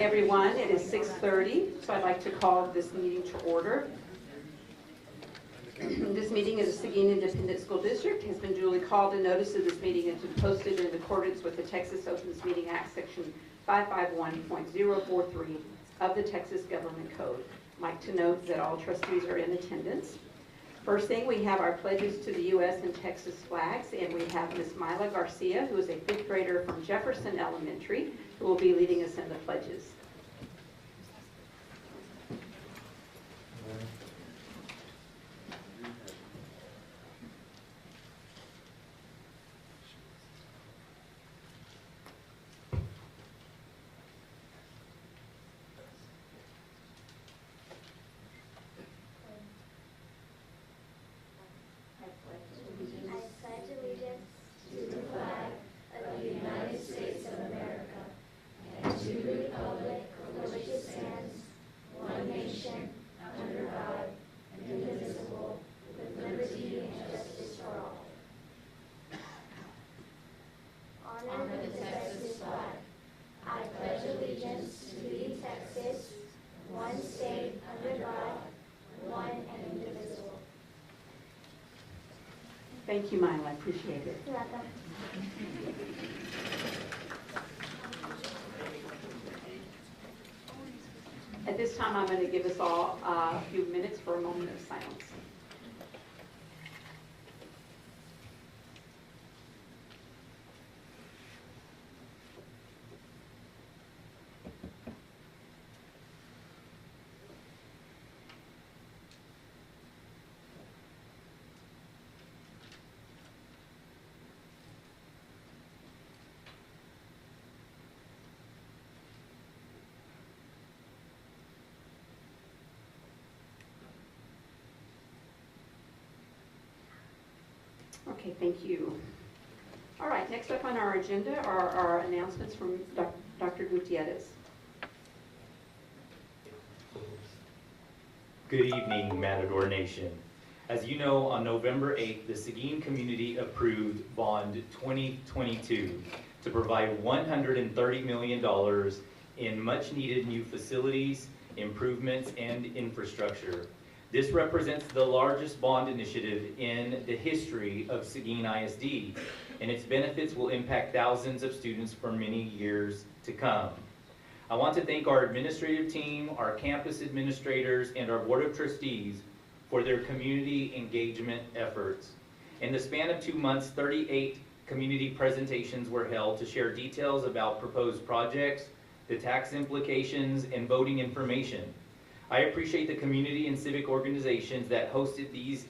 everyone. It is 6:30, so I'd like to call this meeting to order. This meeting of the Seguin Independent School District has been duly called, and notice of this meeting has been posted in accordance with the Texas Opens Meeting Act, Section 551.043 of the Texas Government Code. I'd like to note that all trustees are in attendance. First thing, we have our pledges to the U.S. and Texas flags, and we have Ms. Myla Garcia, who is a fifth grader from Jefferson Elementary, who will be leading us in the pledges. Thank you, Myla. I appreciate it. You're welcome. At this time, I'm going to give us all a few minutes for a moment of silence. Okay, thank you. All right, next up on our agenda are our announcements from Dr. Gutierrez. Good evening, Matador Nation. As you know, on November 8th, the Seguin community approved Bond 2022 to provide $130 million in much-needed new facilities, improvements, and infrastructure. This represents the largest bond initiative in the history of Seguin ISD, and its benefits will impact thousands of students for many years to come. I want to thank our administrative team, our campus administrators, and our Board of Trustees for their community engagement efforts. In the span of 2 months, 38 community presentations were held to share details about proposed projects, the tax implications, and voting information. I appreciate the community and civic organizations that hosted these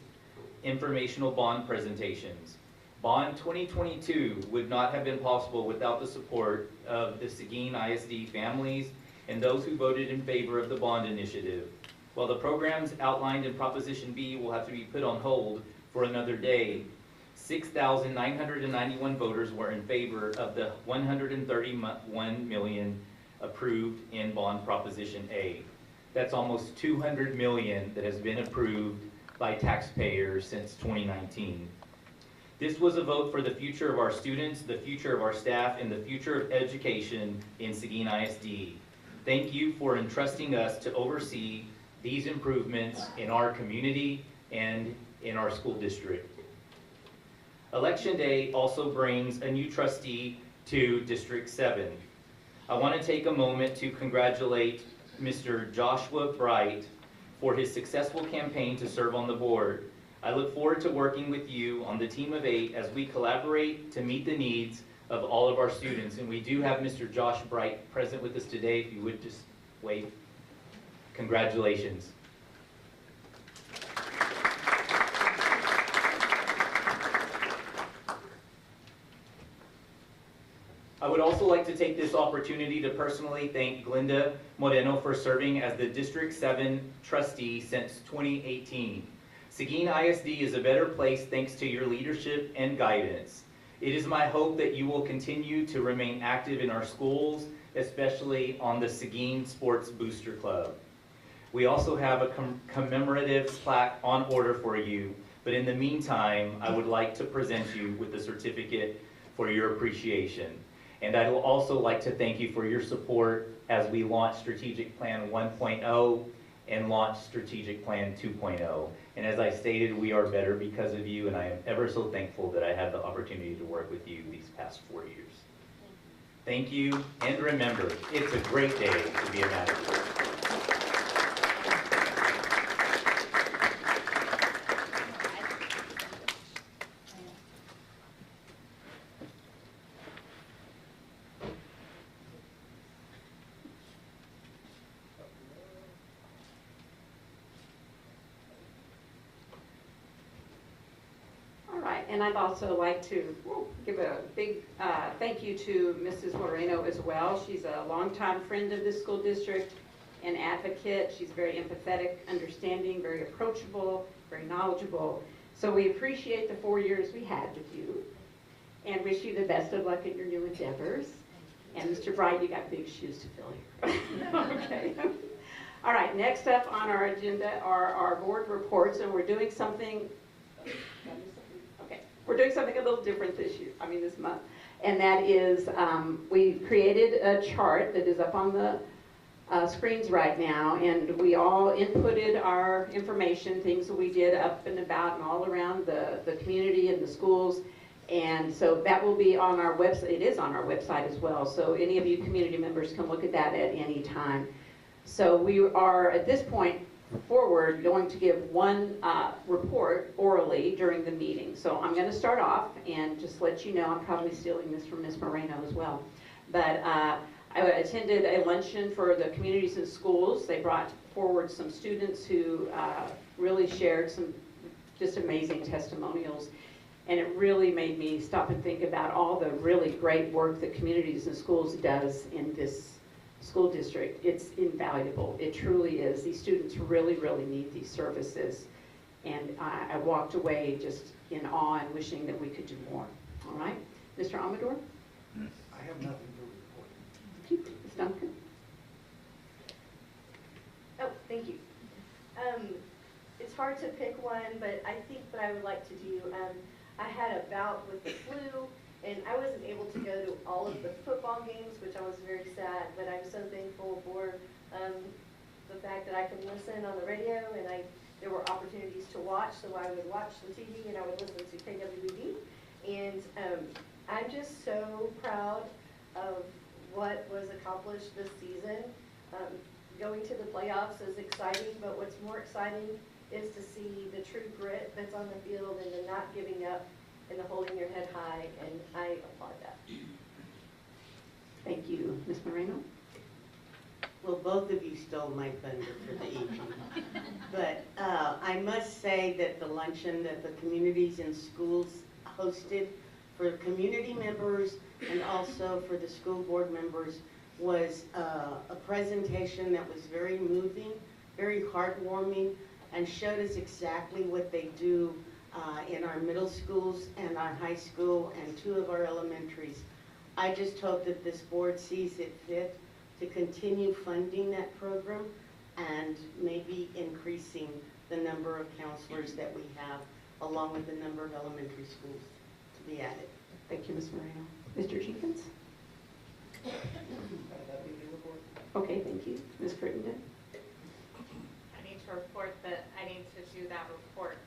informational bond presentations. Bond 2022 would not have been possible without the support of the Seguin ISD families and those who voted in favor of the bond initiative. While the programs outlined in Proposition B will have to be put on hold for another day, 6,991 voters were in favor of the $131 million approved in Bond Proposition A. That's almost $200 million that has been approved by taxpayers since 2019. This was a vote for the future of our students, the future of our staff, and the future of education in Seguin ISD. Thank you for entrusting us to oversee these improvements in our community and in our school district. Election Day also brings a new trustee to District 7. I want to take a moment to congratulate Mr. Joshua Bright for his successful campaign to serve on the board. I look forward to working with you on the team of 8 as we collaborate to meet the needs of all of our students. And we do have Mr. Josh Bright present with us today. If you would just wave. Congratulations. I would also like to take this opportunity to personally thank Glenda Moreno for serving as the District 7 trustee since 2018. Seguin ISD is a better place thanks to your leadership and guidance. It is my hope that you will continue to remain active in our schools, especially on the Seguin Sports Booster Club. We also have a commemorative plaque on order for you, but in the meantime, I would like to present you with a certificate for your appreciation. And I would also like to thank you for your support as we launch Strategic Plan 1.0 and launch Strategic Plan 2.0. And as I stated, we are better because of you, and I am ever so thankful that I had the opportunity to work with you these past 4 years. Thank you, and remember, it's a great day to be a Matador. And I'd also like to give a big thank you to Mrs. Moreno as well. She's a longtime friend of this school district, an advocate. She's very empathetic, understanding, very approachable, very knowledgeable. So we appreciate the 4 years we had with you and wish you the best of luck in your new endeavors. And Mr. Bright, you got big shoes to fill here. Okay. All right, next up on our agenda are our board reports, and we're doing something a little different this month. And that is, we created a chart that is up on the screens right now, and we all inputted our information, things that we did up and about and all around the community and the schools. And so that will be on our website. It is on our website as well. So any of you community members can look at that at any time. So we are, at this point forward, going to give one report orally during the meeting. So I'm going to start off and just let you know, I'm probably stealing this from Ms. Moreno as well. But I attended a luncheon for the communities and schools. They brought forward some students who really shared some just amazing testimonials. And it really made me stop and think about all the really great work that communities and schools does in this school district. It's invaluable. It truly is. These students really, really need these services. And I walked away just in awe and wishing that we could do more. All right? Mr. Amador? I have nothing to report. Thank you. Ms. Duncan? Oh, thank you. It's hard to pick one, but I think what I would like to do, I had a bout with the flu, and I wasn't able to go to all of the football games, which I was very sad, but I'm so thankful for the fact that I can listen on the radio, and there were opportunities to watch, so I would watch the TV and I would listen to KWB. And I'm just so proud of what was accomplished this season. Going to the playoffs is exciting, but what's more exciting is to see the true grit that's on the field and the not giving up and the holding your head high, and I applaud that. Thank you. Ms. Moreno? Well, both of you stole my thunder for the evening. But I must say that the luncheon that the communities and schools hosted for community members and also for the school board members was a presentation that was very moving, very heartwarming, and showed us exactly what they do in our middle schools and our high school and 2 of our elementaries. I just hope that this board sees it fit to continue funding that program and maybe increasing the number of counselors that we have, along with the number of elementary schools to be added. Thank you, Ms. Moreno. Mr. Jenkins? Okay, thank you. Ms. Crittenden? I need to report that I need to do that report.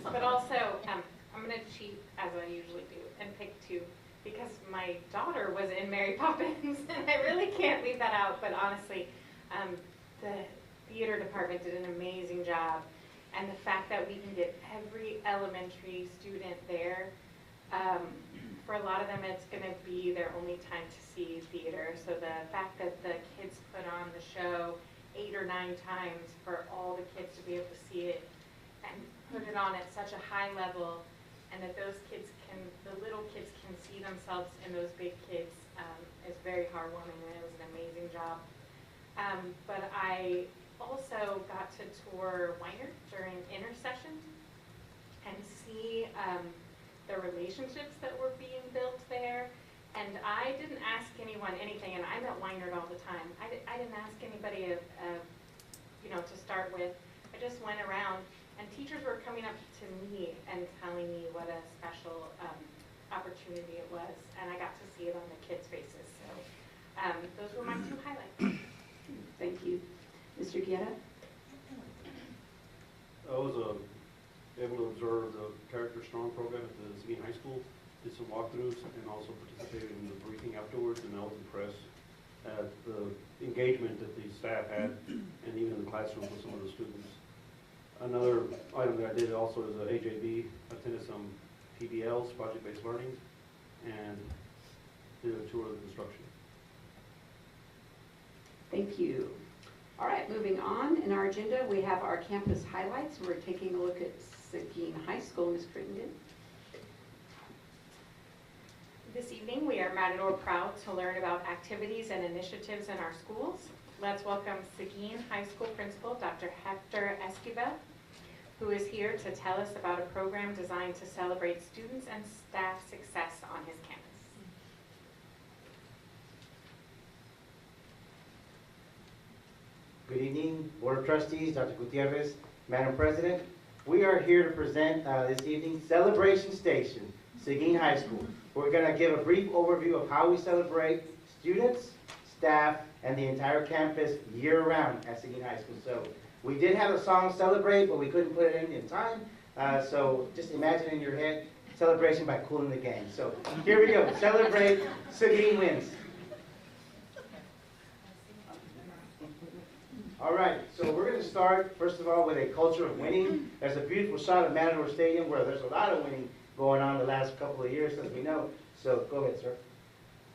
But also, I'm going to cheat, as I usually do, and pick 2, because my daughter was in Mary Poppins, and I really can't leave that out. But honestly, the theater department did an amazing job, and the fact that we can get every elementary student there, for a lot of them, it's going to be their only time to see theater. So the fact that the kids put on the show 8 or 9 times for all the kids to be able to see it and put it on at such a high level, and that those kids the little kids can see themselves in those big kids is very heartwarming, and it was an amazing job. But I also got to tour Weiner during intercession and see the relationships that were being built there. And I didn't ask anyone anything, and I'm at Weinert all the time. I didn't ask anybody, to start with. I just went around, and teachers were coming up to me and telling me what a special opportunity it was, and I got to see it on the kids' faces. So those were my two highlights. Thank you. Mr. Guerra? I was able to observe the Character Strong program at the Seguin High School, did some walkthroughs, and also participated in the briefing afterwards, and I was impressed at the engagement that the staff had, and even in the classroom with some of the students. Another item that I did also is AJB, attended some PBLs, project-based learning, and did a tour of the construction. Thank you. All right, moving on in our agenda, we have our campus highlights. We're taking a look at Seguin High School. Ms. Crittenden. This evening, we are matador proud to learn about activities and initiatives in our schools. Let's welcome Seguin High School Principal, Dr. Hector Esquivel, who is here to tell us about a program designed to celebrate students and staff success on his campus. Good evening, Board of Trustees, Dr. Gutierrez, Madam President. We are here to present this evening Celebration Station, Seguin High School. We're going to give a brief overview of how we celebrate students, staff, and the entire campus year-round at Seguin High School. So we did have a song, Celebrate, but we couldn't put it in time. So just imagine in your head, celebration by Kool and the Gang. So here we go, Celebrate, Seguin wins. All right, so we're going to start, first of all, with a culture of winning. There's a beautiful shot of Matador Stadium where there's a lot of winning going on the last couple of years, as we know. So go ahead, sir.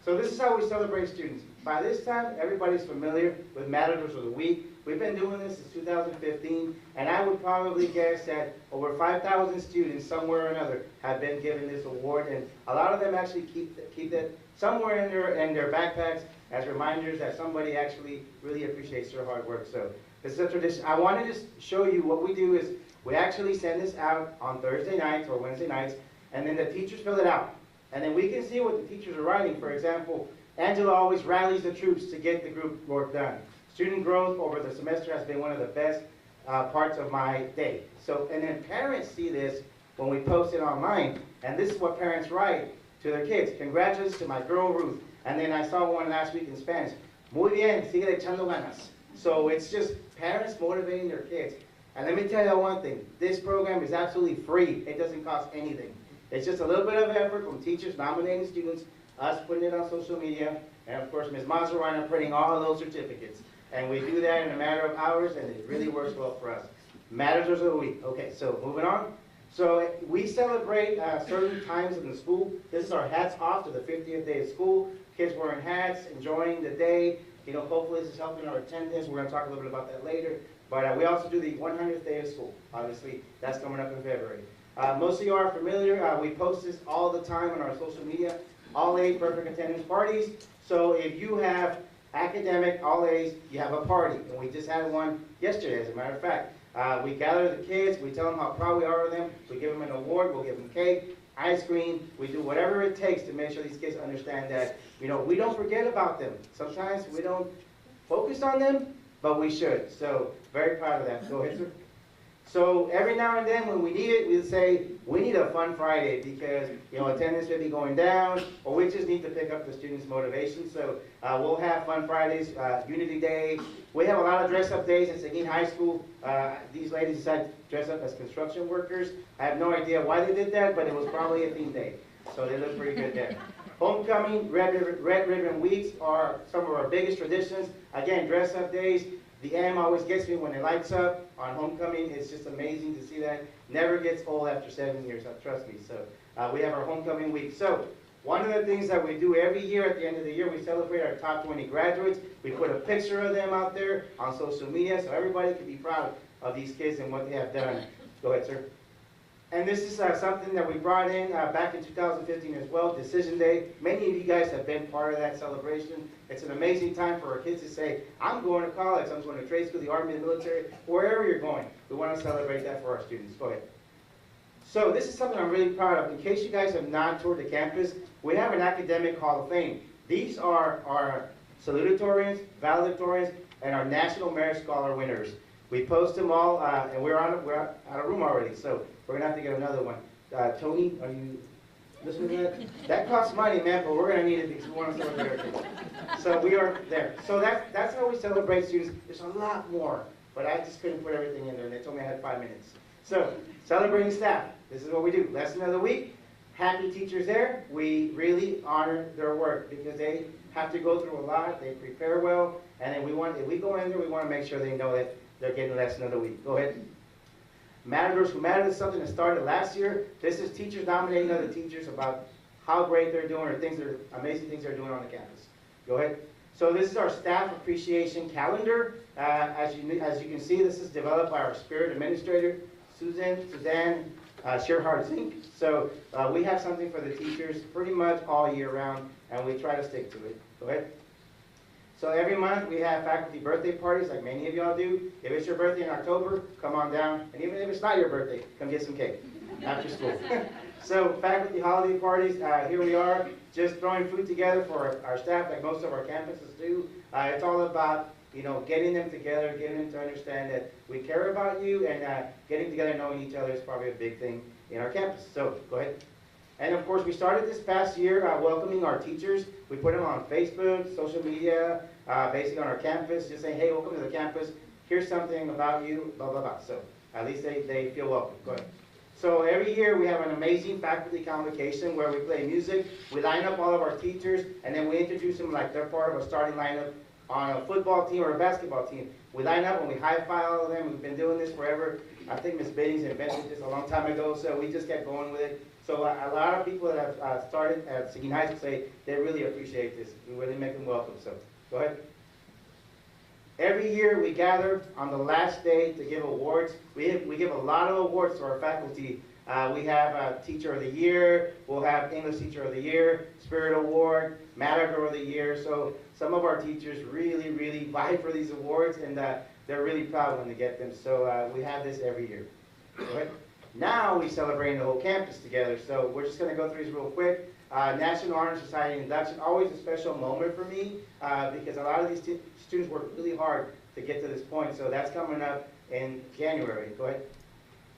So this is how we celebrate students. By this time, everybody's familiar with Matadors of the Week. We've been doing this since 2015, and I would probably guess that over 5,000 students, somewhere or another, have been given this award, and a lot of them actually keep that somewhere in their backpacks as reminders that somebody actually really appreciates their hard work. So this is a tradition. I wanted to show you what we do is we actually send this out on Thursday nights or Wednesday nights, and then the teachers fill it out. And then we can see what the teachers are writing. For example, Angela always rallies the troops to get the group work done. Student growth over the semester has been one of the best parts of my day. So, and then parents see this when we post it online, and this is what parents write to their kids. Congratulations to my girl Ruth. And then I saw one last week in Spanish. Muy bien, sigue echando ganas. So it's just parents motivating their kids. And let me tell you one thing. This program is absolutely free. It doesn't cost anything. It's just a little bit of effort from teachers nominating students, us putting it on social media, and of course Ms. Mazarana printing all of those certificates. And we do that in a matter of hours, and it really works well for us. Matadors of the Week. Okay, so moving on. So we celebrate certain times in the school. This is our hats off to the 50th day of school. Kids wearing hats, enjoying the day. You know, hopefully this is helping our attendance. We're going to talk a little bit about that later. But we also do the 100th day of school. Obviously, that's coming up in February. Most of you are familiar. We post this all the time on our social media. All A's perfect attendance parties. So if you have academic all A's, you have a party. And we just had one yesterday, as a matter of fact. We gather the kids. We tell them how proud we are of them. We give them an award. We'll give them cake, ice cream. We do whatever it takes to make sure these kids understand that, you know, we don't forget about them. Sometimes we don't focus on them, but we should. So very proud of that. Go ahead, sir. So every now and then when we need it, we'll say, we need a fun Friday because, you know, attendance may be going down, or we just need to pick up the students' motivation. So we'll have fun Fridays, Unity Day. We have a lot of dress-up days at Seguin High School. These ladies decided to dress up as construction workers. I have no idea why they did that, but it was probably a theme day. So they look pretty good there. Homecoming, Red Ribbon Weeks are some of our biggest traditions. Again, dress-up days. The M always gets me when it lights up on homecoming. It's just amazing to see that. Never gets old after 7 years, trust me. So we have our homecoming week. So one of the things that we do every year at the end of the year, we celebrate our top 20 graduates. We put a picture of them out there on social media so everybody can be proud of these kids and what they have done. Go ahead, sir. And this is something that we brought in back in 2015 as well, Decision Day. Many of you guys have been part of that celebration. It's an amazing time for our kids to say, I'm going to college, I'm going to trade school, the Army, the military, wherever you're going. We want to celebrate that for our students. Go ahead. So this is something I'm really proud of. In case you guys have not toured the campus, we have an academic hall of fame. These are our salutatorians, valedictorians, and our National Merit Scholar winners. We post them all, and we're out of room already, so we're going to have to get another one. Tony, are you this one, that costs money, man, but we're gonna need it because we want to celebrate our kids. So we are there. So that's how we celebrate students. There's a lot more, but I just couldn't put everything in there, and they told me I had 5 minutes. So, celebrating staff. This is what we do. Lesson of the week. Happy teachers there. We really honor their work because they have to go through a lot. They prepare well, and then if we go in there, we want to make sure they know that they're getting lesson of the week. Go ahead. Matadors Who Matter is something that started last year. This is teachers nominating other teachers about how great they're doing or amazing things they're doing on the campus. Go ahead. So this is our staff appreciation calendar. As you can see, this is developed by our Spirit Administrator, Suzanne Shearhart-Zink. So we have something for the teachers pretty much all year round, and we try to stick to it. Go ahead. So every month we have faculty birthday parties like many of y'all do. If it's your birthday in October, come on down. And even if it's not your birthday, come get some cake after school. So faculty holiday parties, here we are, just throwing food together for our staff like most of our campuses do. It's all about, getting them together, getting them to understand that we care about you, and getting together and knowing each other is probably a big thing in our campus. So go ahead. And of course, we started this past year welcoming our teachers. We put them on Facebook, social media, basically on our campus, just saying, hey, welcome to the campus. Here's something about you, blah, blah, blah. So at least they feel welcome. Go ahead. So every year we have an amazing faculty convocation where we play music. We line up all of our teachers, and then we introduce them like they're part of a starting lineup on a football team or a basketball team. We line up and we high-five all of them. We've been doing this forever. I think Ms. Biddings invented this a long time ago, so we just kept going with it. So a lot of people that have started at Seguin High School say they really appreciate this. We really make them welcome. So go ahead. Every year we gather on the last day to give awards. We give a lot of awards to our faculty. We have Teacher of the Year. We'll have English Teacher of the Year, Spirit Award, Matador of the Year. So some of our teachers really, really vie for these awards, and they're really proud when they get them. So we have this every year. Go ahead. Now we celebrate the whole campus together, so we're just going to go through these real quick. National Honor Society induction, always a special moment for me because a lot of these students work really hard to get to this point, so that's coming up in January. Go ahead.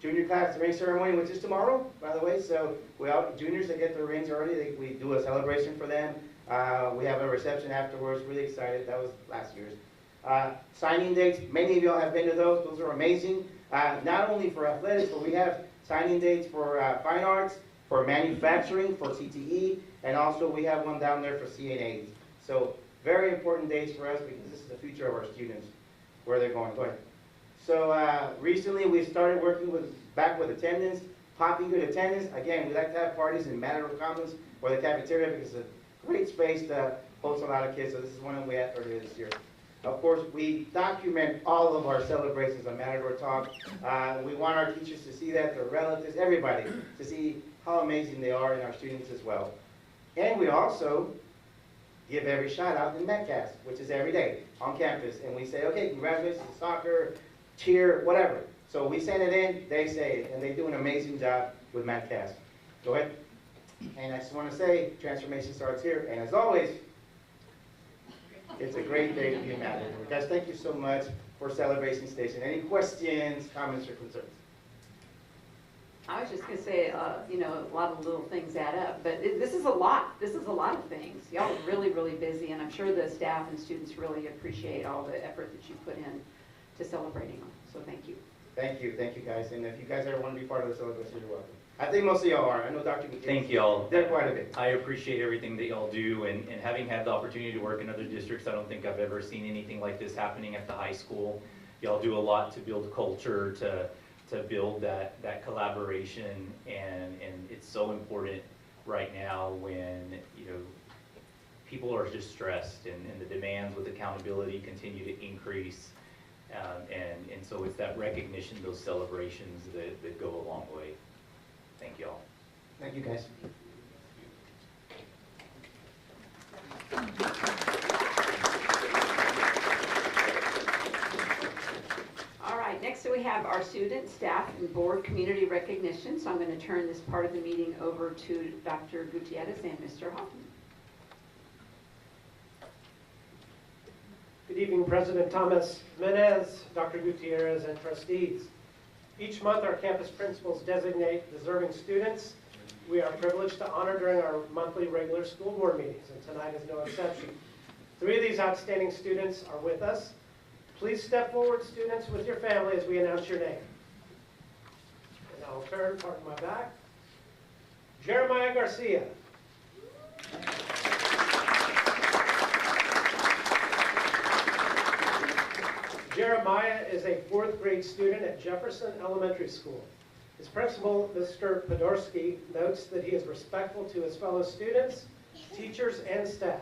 Junior class ring ceremony, which is tomorrow, by the way, so juniors that get their rings early, we do a celebration for them. We have a reception afterwards, really excited, that was last year's. Signing dates, many of y'all have been to those are amazing. Not only for athletics, but we have signing dates for fine arts, for manufacturing, for CTE, and also we have one down there for CNAs. So very important dates for us because this is the future of our students, where they're going. Go ahead. So recently we started working back with attendance, popping good attendance. Again, we like to have parties in Matador Commons or the cafeteria because it's a great space to host a lot of kids. So this is one we had earlier this year. Of course, we document all of our celebrations on Matador Talk. We want our teachers to see that, their relatives, everybody, to see how amazing they are and our students as well. And we also give every shout out in Metcast, which is every day on campus. And we say, okay, congratulations to soccer, cheer, whatever. So we send it in, they say it, and they do an amazing job with Metcast. Go ahead. And I just want to say, transformation starts here. And as always, it's a great day to be a Matador. Guys, thank you so much for Celebration Station. Any questions, comments, or concerns? I was just going to say, a lot of little things add up, but this is a lot. This is a lot of things. Y'all are really, really busy, and I'm sure the staff and students really appreciate all the effort that you put in to celebrating them. So thank you. Thank you, guys. And if you guys ever want to be part of the celebration, you're welcome. I think most of y'all are. I know Dr. McKinney. Thank y'all. They're quite a bit. I appreciate everything that y'all do, and having had the opportunity to work in other districts, I don't think I've ever seen anything like this happening at the high school. Y'all do a lot to build culture, to build that collaboration, and it's so important right now when people are just stressed and the demands with accountability continue to increase, and so it's that recognition, those celebrations that go a long way. Thank you all. Thank you, guys. All right, next we have our student, staff, and board community recognition. So I'm going to turn this part of the meeting over to Dr. Gutierrez and Mr. Hoffman. Good evening, President Thomas Menez, Dr. Gutierrez, and trustees. Each month, our campus principals designate deserving students we are privileged to honor during our monthly regular school board meetings, and tonight is no exception. 3 of these outstanding students are with us. Please step forward, students, with your family as we announce your name. And I'll turn, pardon my back. Jeremiah Garcia. Jeremiah is a 4th grade student at Jefferson Elementary School. His principal, Mr. Podorsky, notes that he is respectful to his fellow students, teachers, and staff.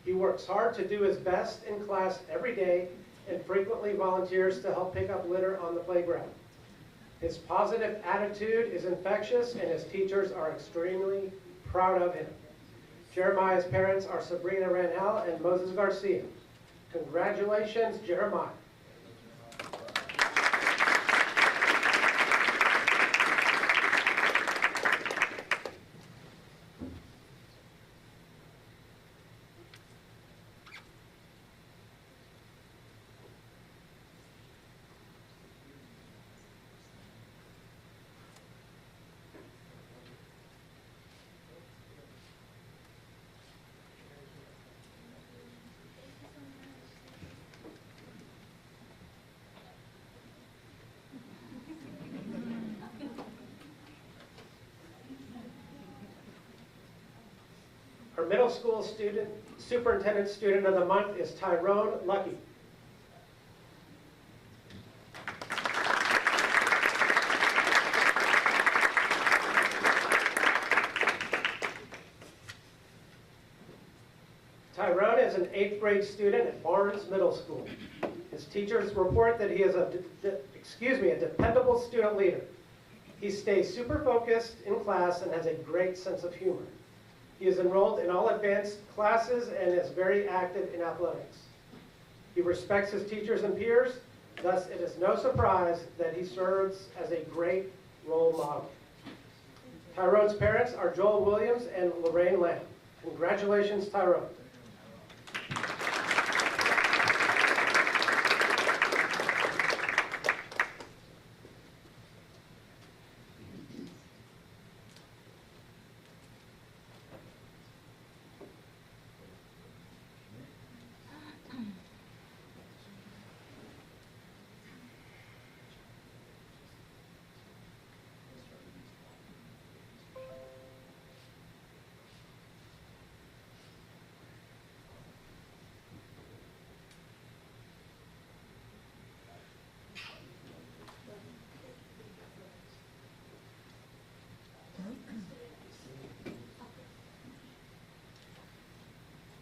He works hard to do his best in class every day and frequently volunteers to help pick up litter on the playground. His positive attitude is infectious and his teachers are extremely proud of him. Jeremiah's parents are Sabrina Rangel and Moses Garcia. Congratulations, Jeremiah. Our middle school student, superintendent student of the month is Tyrone Lucky. Tyrone is an 8th grade student at Barnes Middle School. His teachers report that he is a dependable student leader. He stays super focused in class and has a great sense of humor. He is enrolled in all advanced classes and is very active in athletics. He respects his teachers and peers, thus it is no surprise that he serves as a great role model. Tyrone's parents are Joel Williams and Lorraine Lamb. Congratulations, Tyrone.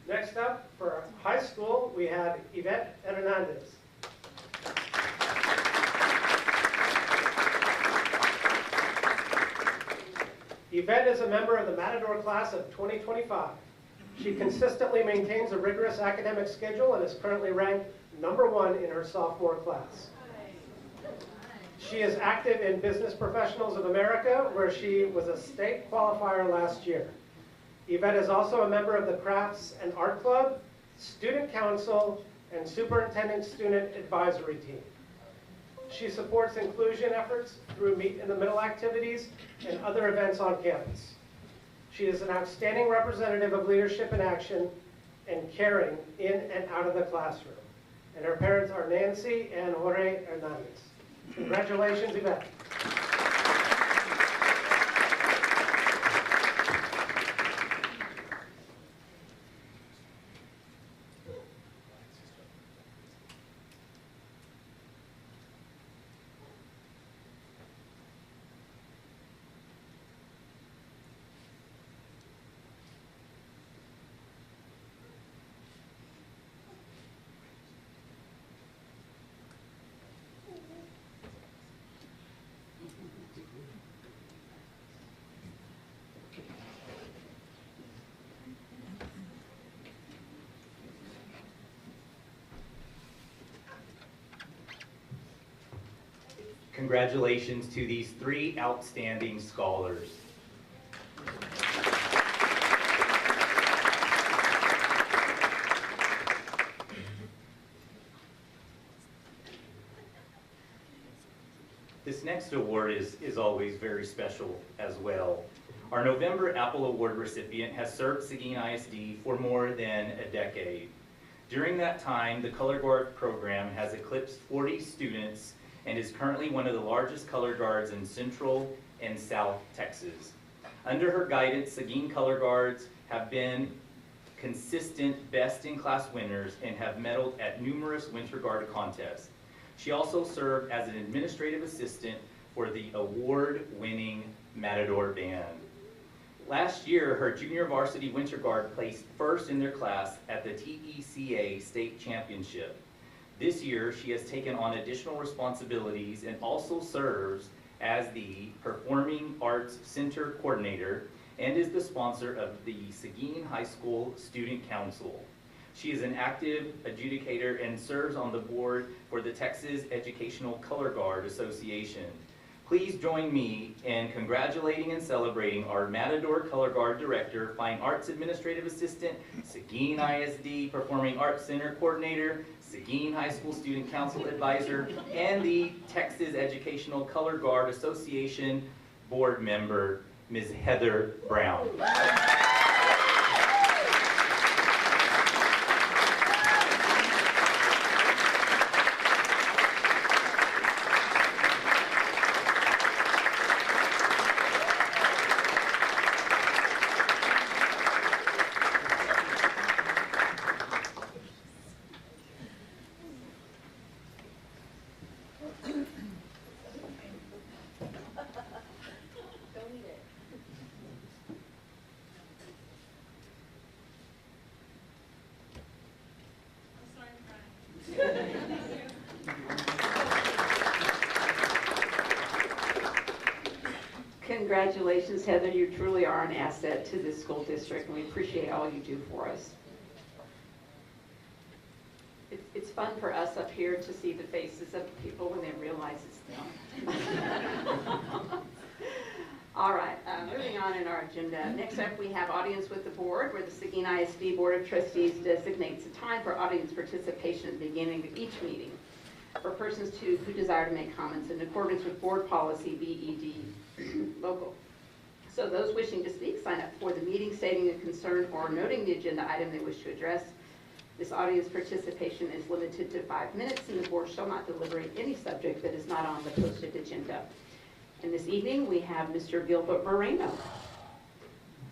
Next up, for high school, we have Yvette Hernandez. Yvette is a member of the Matador class of 2025. She consistently maintains a rigorous academic schedule and is currently ranked #1 in her sophomore class. She is active in Business Professionals of America, where she was a state qualifier last year. Yvette is also a member of the Crafts and Art Club, Student Council, and Superintendent Student Advisory Team. She supports inclusion efforts through Meet in the Middle activities and other events on campus. She is an outstanding representative of leadership in action and caring in and out of the classroom. And her parents are Nancy and Jorge Hernandez. Congratulations, Yvette. Congratulations to these 3 outstanding scholars. This next award is always very special as well. Our November Apple Award recipient has served Seguin ISD for more than a decade. During that time, the Color Guard program has eclipsed 40 students and is currently one of the largest color guards in Central and South Texas. Under her guidance, Seguin Color Guards have been consistent best-in-class winners and have medaled at numerous Winter Guard contests. She also served as an administrative assistant for the award-winning Matador Band. Last year, her junior varsity Winter Guard placed first in their class at the TECA State Championship. This year, she has taken on additional responsibilities and also serves as the Performing Arts Center Coordinator and is the sponsor of the Seguin High School Student Council. She is an active adjudicator and serves on the board for the Texas Educational Color Guard Association. Please join me in congratulating and celebrating our Matador Color Guard Director, Fine Arts Administrative Assistant, Seguin ISD Performing Arts Center Coordinator, Seguin High School Student Council Advisor, and the Texas Educational Color Guard Association Board Member, Ms. Heather Brown. Don't eat it. Congratulations, Heather. You truly are an asset to this school district, and we appreciate all you do for us. It's fun for us up here to see the faces of people when they realize it's them. All right, moving on in our agenda. Next up, we have audience with the board, where the Seguin ISD Board of Trustees designates a time for audience participation at the beginning of each meeting for persons who desire to make comments in accordance with board policy BED local. So those wishing to speak, sign up for the meeting stating a concern or noting the agenda item they wish to address. This audience participation is limited to 5 minutes, and the board shall not deliberate any subject that is not on the posted agenda. And this evening, we have Mr. Gilbert Moreno,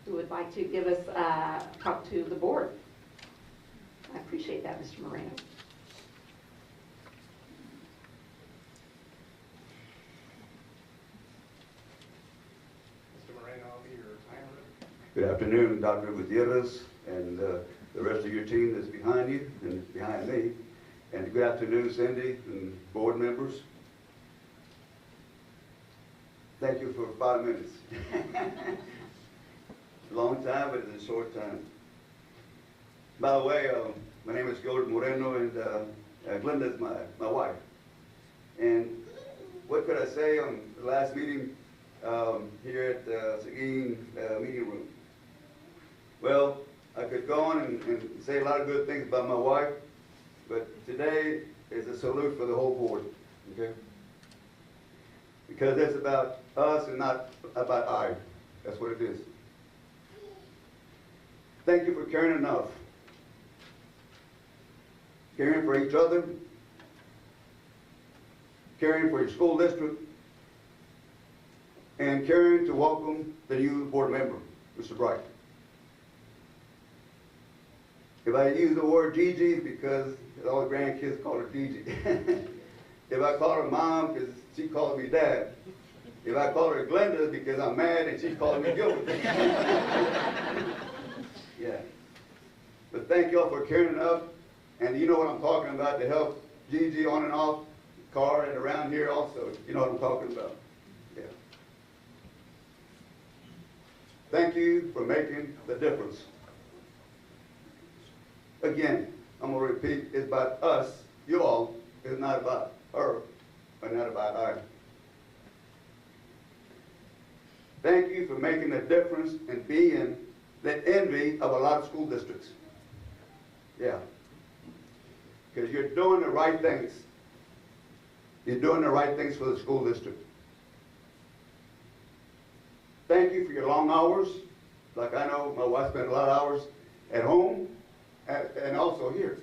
who would like to give us, talk to the board. I appreciate that, Mr. Moreno. Mr. Moreno, I'll be your timer. Good afternoon, Dr. Gutierrez, and the rest of your team that's behind you and behind me. And good afternoon, Cindy and board members. Thank you for 5 minutes. Long time, but it's a short time. By the way, my name is Gilbert Moreno, and Glenda is my wife. And what could I say on the last meeting here at the Seguin meeting room? Well, I could go on and say a lot of good things about my wife, but today is a salute for the whole board, okay? Because it's about us and not about I. That's what it is. Thank you for caring enough. Caring for each other, caring for your school district, and caring to welcome the new board member, Mr. Bright. If I use the word Gigi, it's because all the grandkids call her Gigi. If I call her mom, because she calls me dad. If I call her Glenda, it's because I'm mad and she calls me Gilbert. Yeah. But thank y'all for caring enough. And you know what I'm talking about, to help Gigi on and off car and around here also. You know what I'm talking about. Yeah. Thank you for making the difference. Again, I'm going to repeat, it's about us, you all. It's not about her, but not about I. Thank you for making a difference and being the envy of a lot of school districts. Yeah. Because you're doing the right things. You're doing the right things for the school district. Thank you for your long hours. Like I know my wife spent a lot of hours at home and also here.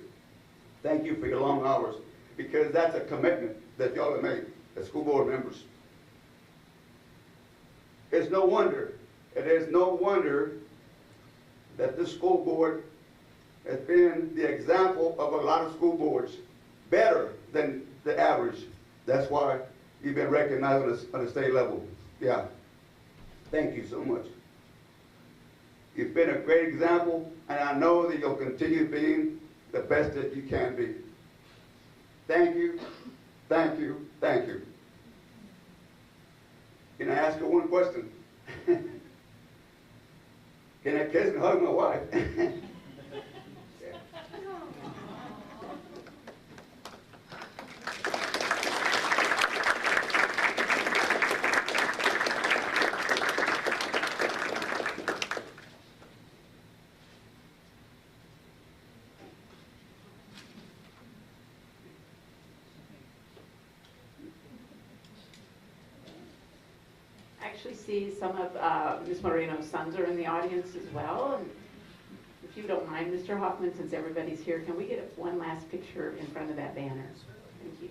Thank you for your long hours, because that's a commitment that y'all have made as school board members. It's no wonder, it is no wonder that this school board has been the example of a lot of school boards, better than the average. That's why you've been recognized on a state level. Yeah. Thank you so much. You've been a great example, and I know that you'll continue being the best that you can be. Thank you, thank you, thank you. Can I ask you one question? Can I kiss and hug my wife? I actually see some of Ms. Moreno's sons are in the audience as well. And if you don't mind, Mr. Hoffman, since everybody's here, can we get one last picture in front of that banner? Thank you.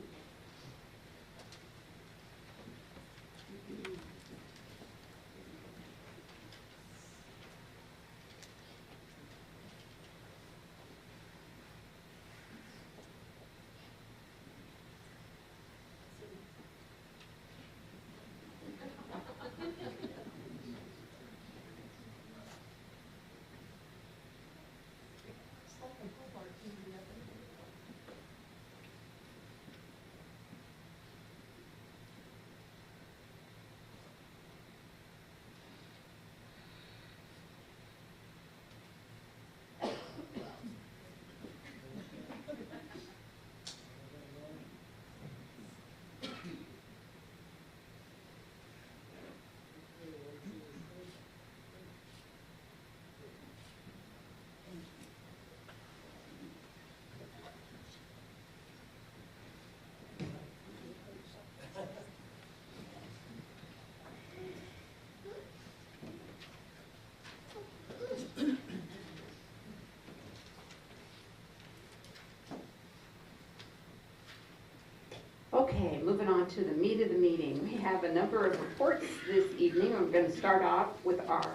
Okay, moving on to the meat of the meeting. We have a number of reports this evening. We're going to start off with our...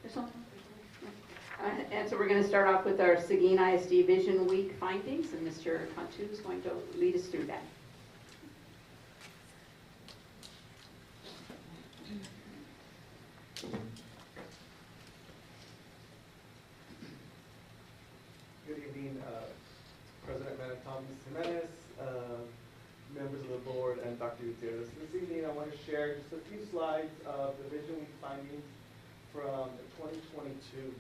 This one? And so we're going to start off with our Seguin ISD Vision Week findings, and Mr. Cantu is going to lead us through that. Good evening, President Thomas Jimenez, members of the board, and Dr. Gutierrez. This evening I want to share just a few slides of the Vision Week findings from 2022.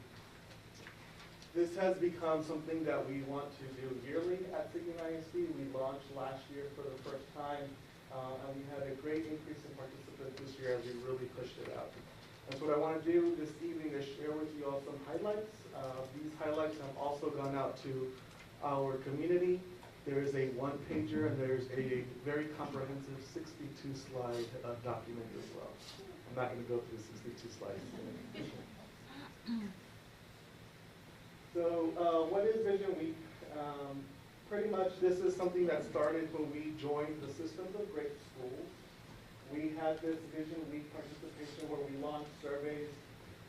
This has become something that we want to do yearly at Seguin ISD. We launched last year for the first time, and we had a great increase in participants this year as we really pushed it out. And so what I want to do this evening is share with you all some highlights. These highlights have also gone out to our community. There is a one-pager and there's a very comprehensive 62-slide document as well. I'm not going to go through 62 slides. So what is Vision Week? Pretty much this is something that started when we joined the Systems of Great Schools. We had this Vision Week participation where we launched surveys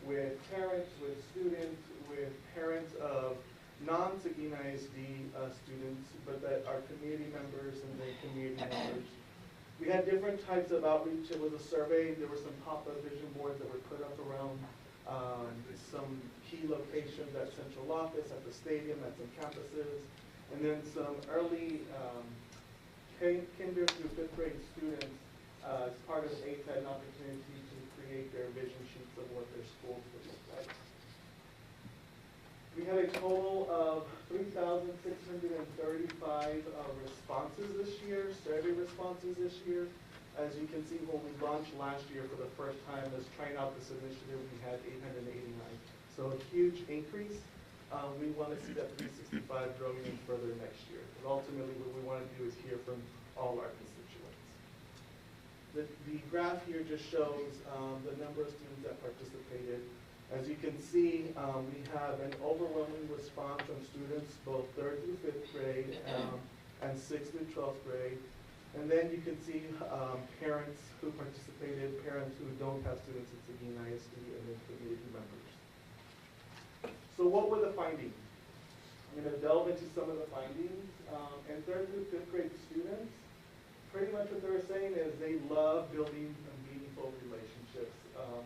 with parents, with students, with parents of non-Seguin ISD students, but that are community members and the community members. We had different types of outreach. It was a survey. There were some pop-up vision boards that were put up around some key locations at central office, at the stadium, at some campuses, and then some early kinder through fifth grade students as part of ATED, an opportunity to create their vision sheets of what their schools would look like. We had a total of 3,635 responses this year, survey responses this year. As you can see, when we launched last year for the first time as trying out this initiative, we had 889. So a huge increase. We want to see that 365 grow even further next year. But ultimately, what we want to do is hear from all our constituents. The graph here just shows the number of students that participated. As you can see, we have an overwhelming response from students both 3rd through 5th grade and 6th through 12th grade. And then you can see parents who participated, parents who don't have students at Seguin ISD, and then community members. So what were the findings? I'm going to delve into some of the findings. And 3rd through 5th grade students, pretty much what they were saying is they love building meaningful relationships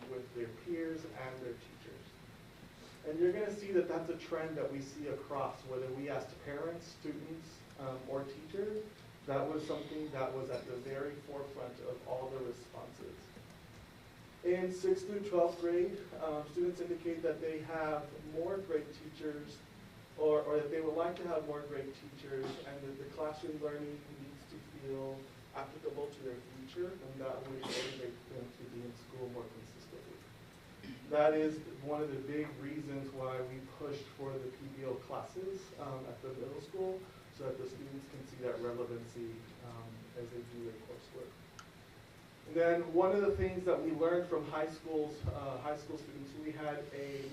with their peers and their teachers. And you're going to see that that's a trend that we see across, whether we asked parents, students, or teachers. That was something that was at the very forefront of all the responses. In 6th through 12th grade, students indicate that they have more great teachers, or that they would like to have more great teachers, and that the classroom learning needs to feel applicable to their future, and that would motivate them to be in school more consistently. That is one of the big reasons why we pushed for the PBO classes at the middle school, so that the students can see that relevancy as they do their coursework. And then one of the things that we learned from high school students, we had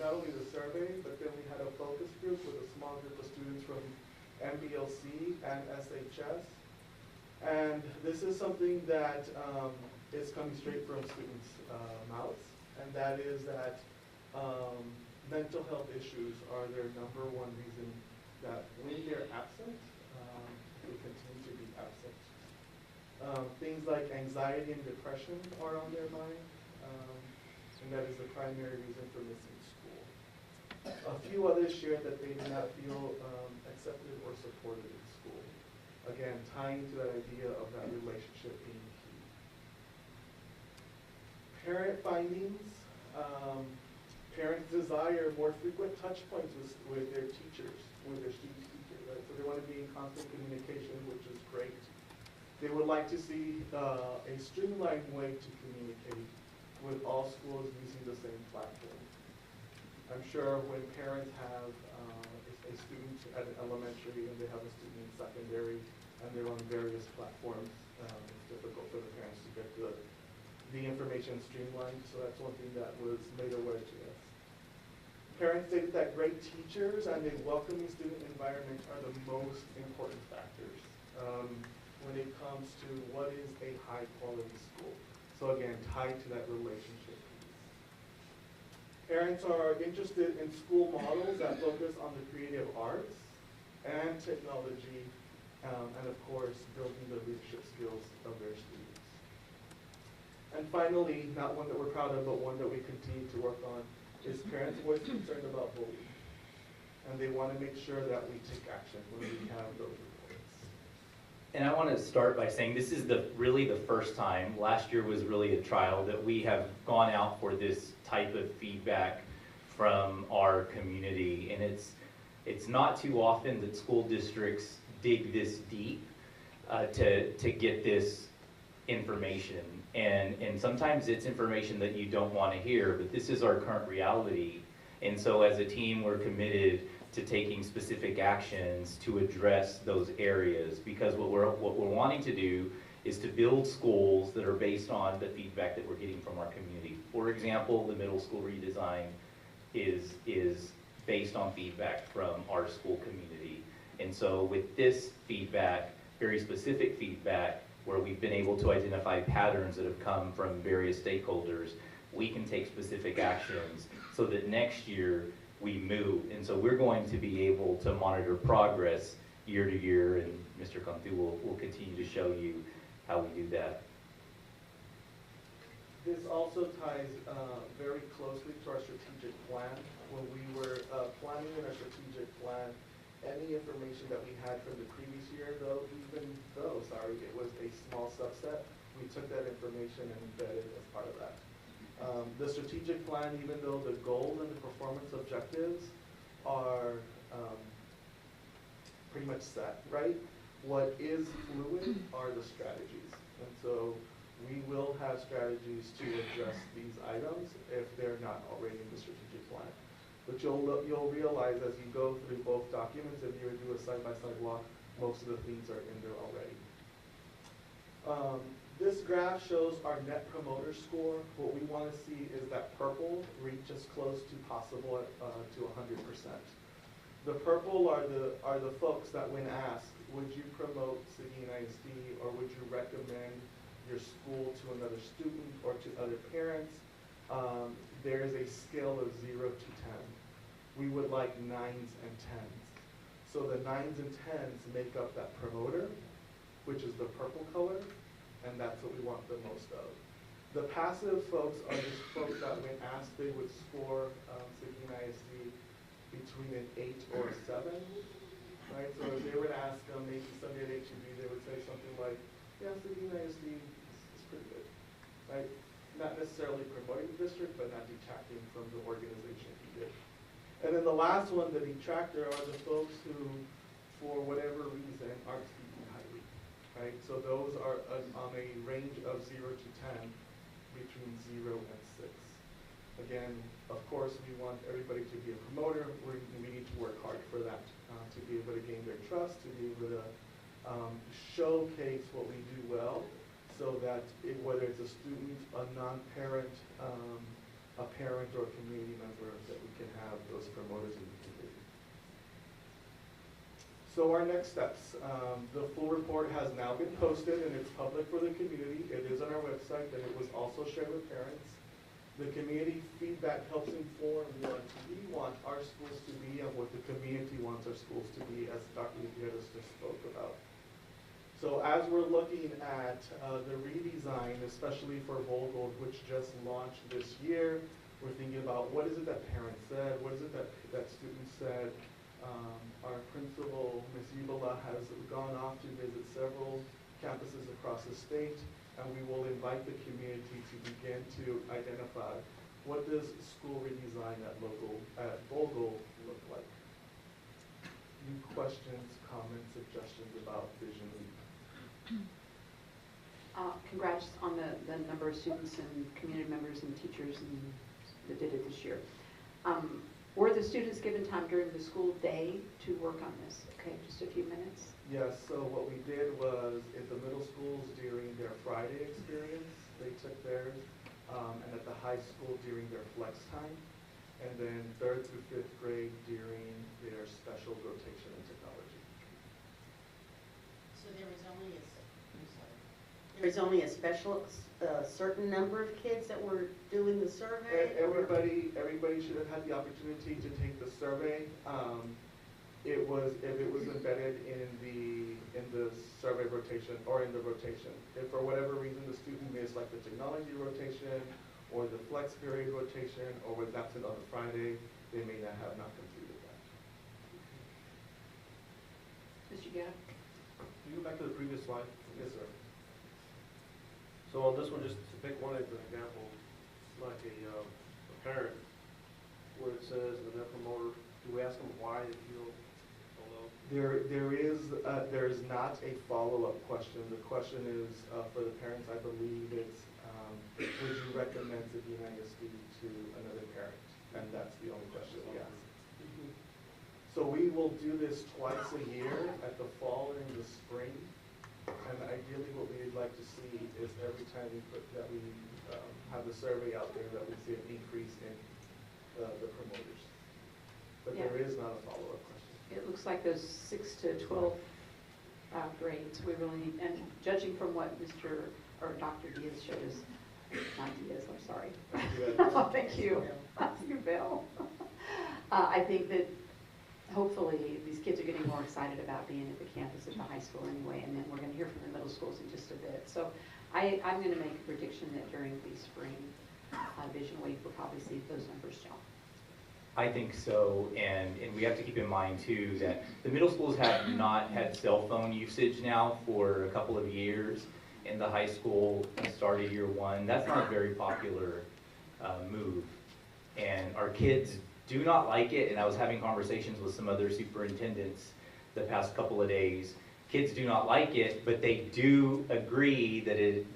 not only the survey, but then we had a focus group with a small group of students from MBLC and SHS. And this is something that is coming straight from students' mouths, and that is that mental health issues are their #1 reason that when they're absent, they continue to be absent. Things like anxiety and depression are on their mind, and that is the primary reason for missing school. A few others shared that they did not feel accepted or supported in school. Again, tying to that idea of that relationship being key. Parent findings. Parents desire more frequent touch points with their teachers, with their students' teachers, right? So they want to be in constant communication, which is great. They would like to see a streamlined way to communicate with all schools using the same platform. I'm sure when parents have a student at an elementary and they have a student in secondary and they're on various platforms, it's difficult for the parents to get the information streamlined, so that's one thing that was made aware to us. Parents stated that great teachers and a welcoming student environment are the most important factors when it comes to what is a high quality school. So again, tied to that relationship piece. Parents are interested in school models that focus on the creative arts and technology, and of course, building the leadership skills of their students. And finally, not one that we're proud of, but one that we continue to work on, is parents voice concerned about bullying. And they want to make sure that we take action when we have those reports. And I want to start by saying this is really the first time, last year was really a trial, that we have gone out for this type of feedback from our community. And it's not too often that school districts dig this deep to get this information. And sometimes it's information that you don't want to hear, but this is our current reality. And so as a team, we're committed to taking specific actions to address those areas, because what we're wanting to do is to build schools that are based on the feedback that we're getting from our community. For example, the middle school redesign is based on feedback from our school community. And so with this feedback, very specific feedback, where we've been able to identify patterns that have come from various stakeholders, we can take specific actions so that next year we move. And so we're going to be able to monitor progress year to year, and Mr. Cantu will continue to show you how we do that. This also ties very closely to our strategic plan. When we were planning in our strategic plan, any information that we had from the previous year, it was a small subset, we took that information and embedded as part of that. The strategic plan, even though the goal and the performance objectives are pretty much set, right? What is fluid are the strategies. And so we will have strategies to address these items if they're not already in the strategic plan. But you'll realize as you go through both documents, if you do a side-by-side walk, most of the things are in there already. This graph shows our net promoter score. What we want to see is that purple reach as close to possible to 100%. The purple are the folks that when asked, would you promote Seguin ISD or would you recommend your school to another student or to other parents? There is a scale of 0 to 10. We would like 9s and 10s. So the 9s and 10s make up that promoter, which is the purple color, and that's what we want the most of. The passive folks are just folks that when asked, they would score Seguin ISD between an 8 or a 7, right? So if they were to ask them maybe somebody at HEB, they would say something like, yeah, Seguin ISD is pretty good, right? Not necessarily promoting the district, but not detracting from the organization he did. And then the last one, the detractor, are the folks who, for whatever reason, aren't speaking highly, right? So those are on a range of 0 to 10, between 0 and 6. Again, of course, we want everybody to be a promoter. We need to work hard for that, to be able to gain their trust, to be able to showcase what we do well, so that whether it's a student, a non-parent, a parent, or a community member, that we can have those promoters in the community. So our next steps. The full report has now been posted and it's public for the community. It is on our website and it was also shared with parents. The community feedback helps inform what we want our schools to be and what the community wants our schools to be, as Dr. Gutierrez just spoke about. So as we're looking at the redesign, especially for Vogel, which just launched this year, we're thinking about what is it that parents said, what is it that students said. Our principal, Ms. Ibola, has gone off to visit several campuses across the state, and we will invite the community to begin to identify what does school redesign at Vogel look like. Any questions, comments, suggestions about Vision Week? Congrats on the number of students and community members and teachers that did it this year. Were the students given time during the school day to work on this? Okay, just a few minutes. Yes, so what we did was at the middle schools during their Friday experience, they took theirs, and at the high school during their flex time, and then 3rd through 5th grade during their special rotation in technology. So there was only a certain number of kids that were doing the survey? Everybody should have had the opportunity to take the survey. If it was embedded in the survey rotation or in the rotation. If for whatever reason the student missed like the technology rotation or the flex period rotation or was absent on a Friday, they may not have completed that. Mr. Guerra? Can you go back to the previous slide? Yes, sir. So on this one, just to pick one as an example, like a parent, where it says the net promoter, do we ask them why they feel so low? There is not a follow-up question. The question is for the parents. I believe it's would you recommend Seguin ISD to another parent? And that's the only question we ask. So we will do this twice a year, at the fall and in the spring. And ideally what we'd like to see is every time we have the survey out there that we see an increase in the promoters. But Yeah. there is not a follow-up question. It looks like those 6 to 12 grades, we really need, and judging from what Dr. Diaz showed us, not Diaz, I'm sorry. Oh, thank you. Thank you, Bill. I think that hopefully these kids are getting more excited about being at the campus at the high school anyway, and then we're going to hear from the middle schools in just a bit. So I'm going to make a prediction that during the spring Vision Week, we'll probably see those numbers jump. I think so, and we have to keep in mind too that the middle schools have not had cell phone usage now for a couple of years. In the high school, started year 1. That's not a very popular move, and our kids do not like it. And I was having conversations with some other superintendents the past couple of days. Kids do not like it, but they do agree that it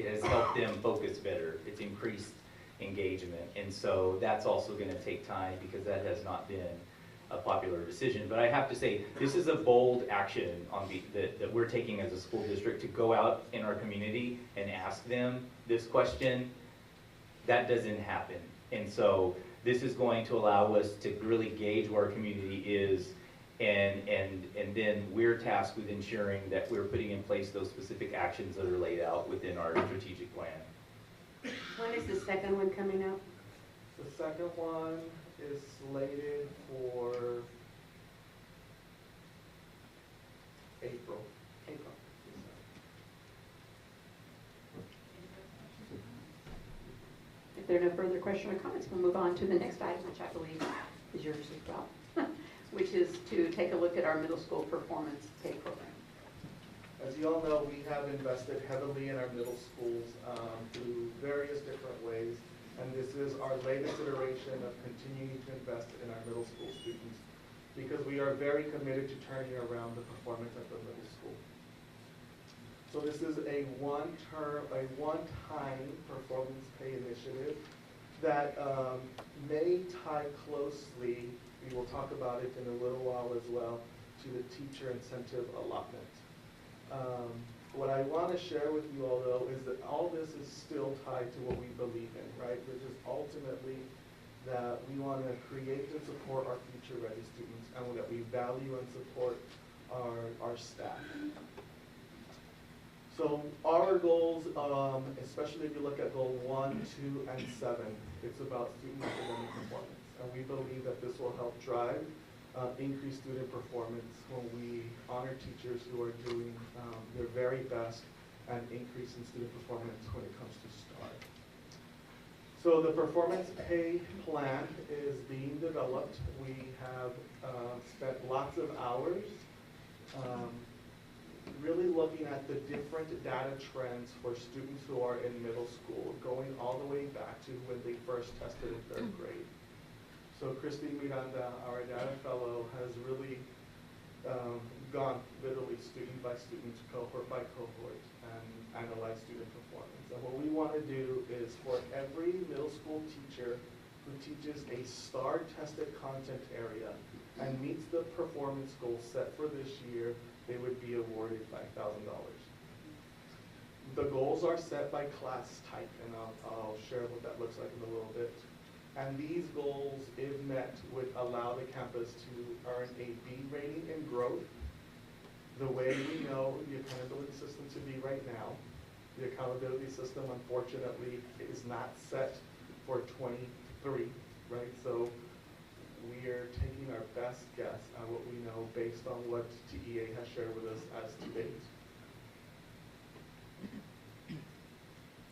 has helped them focus better. It's increased engagement, and so that's also going to take time because that has not been a popular decision. But I have to say, this is a bold action that we're taking as a school district to go out in our community and ask them this question. That doesn't happen. And so this is going to allow us to really gauge where our community is, and then we're tasked with ensuring that we're putting in place those specific actions that are laid out within our strategic plan. When is the second one coming out? The second one is slated for April. April. If there are no further questions or comments, we'll move on to the next item, which I believe is yours as well, which is to take a look at our middle school performance pay program. As you all know, we have invested heavily in our middle schools through various different ways, and this is our latest iteration of continuing to invest in our middle school students, because we are very committed to turning around the performance at the middle school. So this is a one-time performance pay initiative that may tie closely, we will talk about it in a little while as well, to the teacher incentive allotment. What I want to share with you all, though, is that all this is still tied to what we believe in, right? Which is ultimately that we want to create and support our future-ready students, and that we value and support our staff. So our goals, especially if you look at goal 1, 2, and 7, it's about student academic performance. And we believe that this will help drive increased student performance when we honor teachers who are doing their very best and increase in student performance when it comes to STAR. So the performance pay plan is being developed. We have spent lots of hours really looking at the different data trends for students who are in middle school, going all the way back to when they first tested in 3rd grade. So Christine Miranda, our data fellow, has really gone literally student by student, cohort by cohort, and analyzed student performance. And what we want to do is for every middle school teacher who teaches a STAR-tested content area and meets the performance goal set for this year, they would be awarded $5,000. The goals are set by class type, and I'll share what that looks like in a little bit. And these goals, if met, would allow the campus to earn a B rating in growth, the way we know the accountability system to be right now. The accountability system, unfortunately, is not set for 23, right? So we are taking our best guess on what we know based on what TEA has shared with us as to date.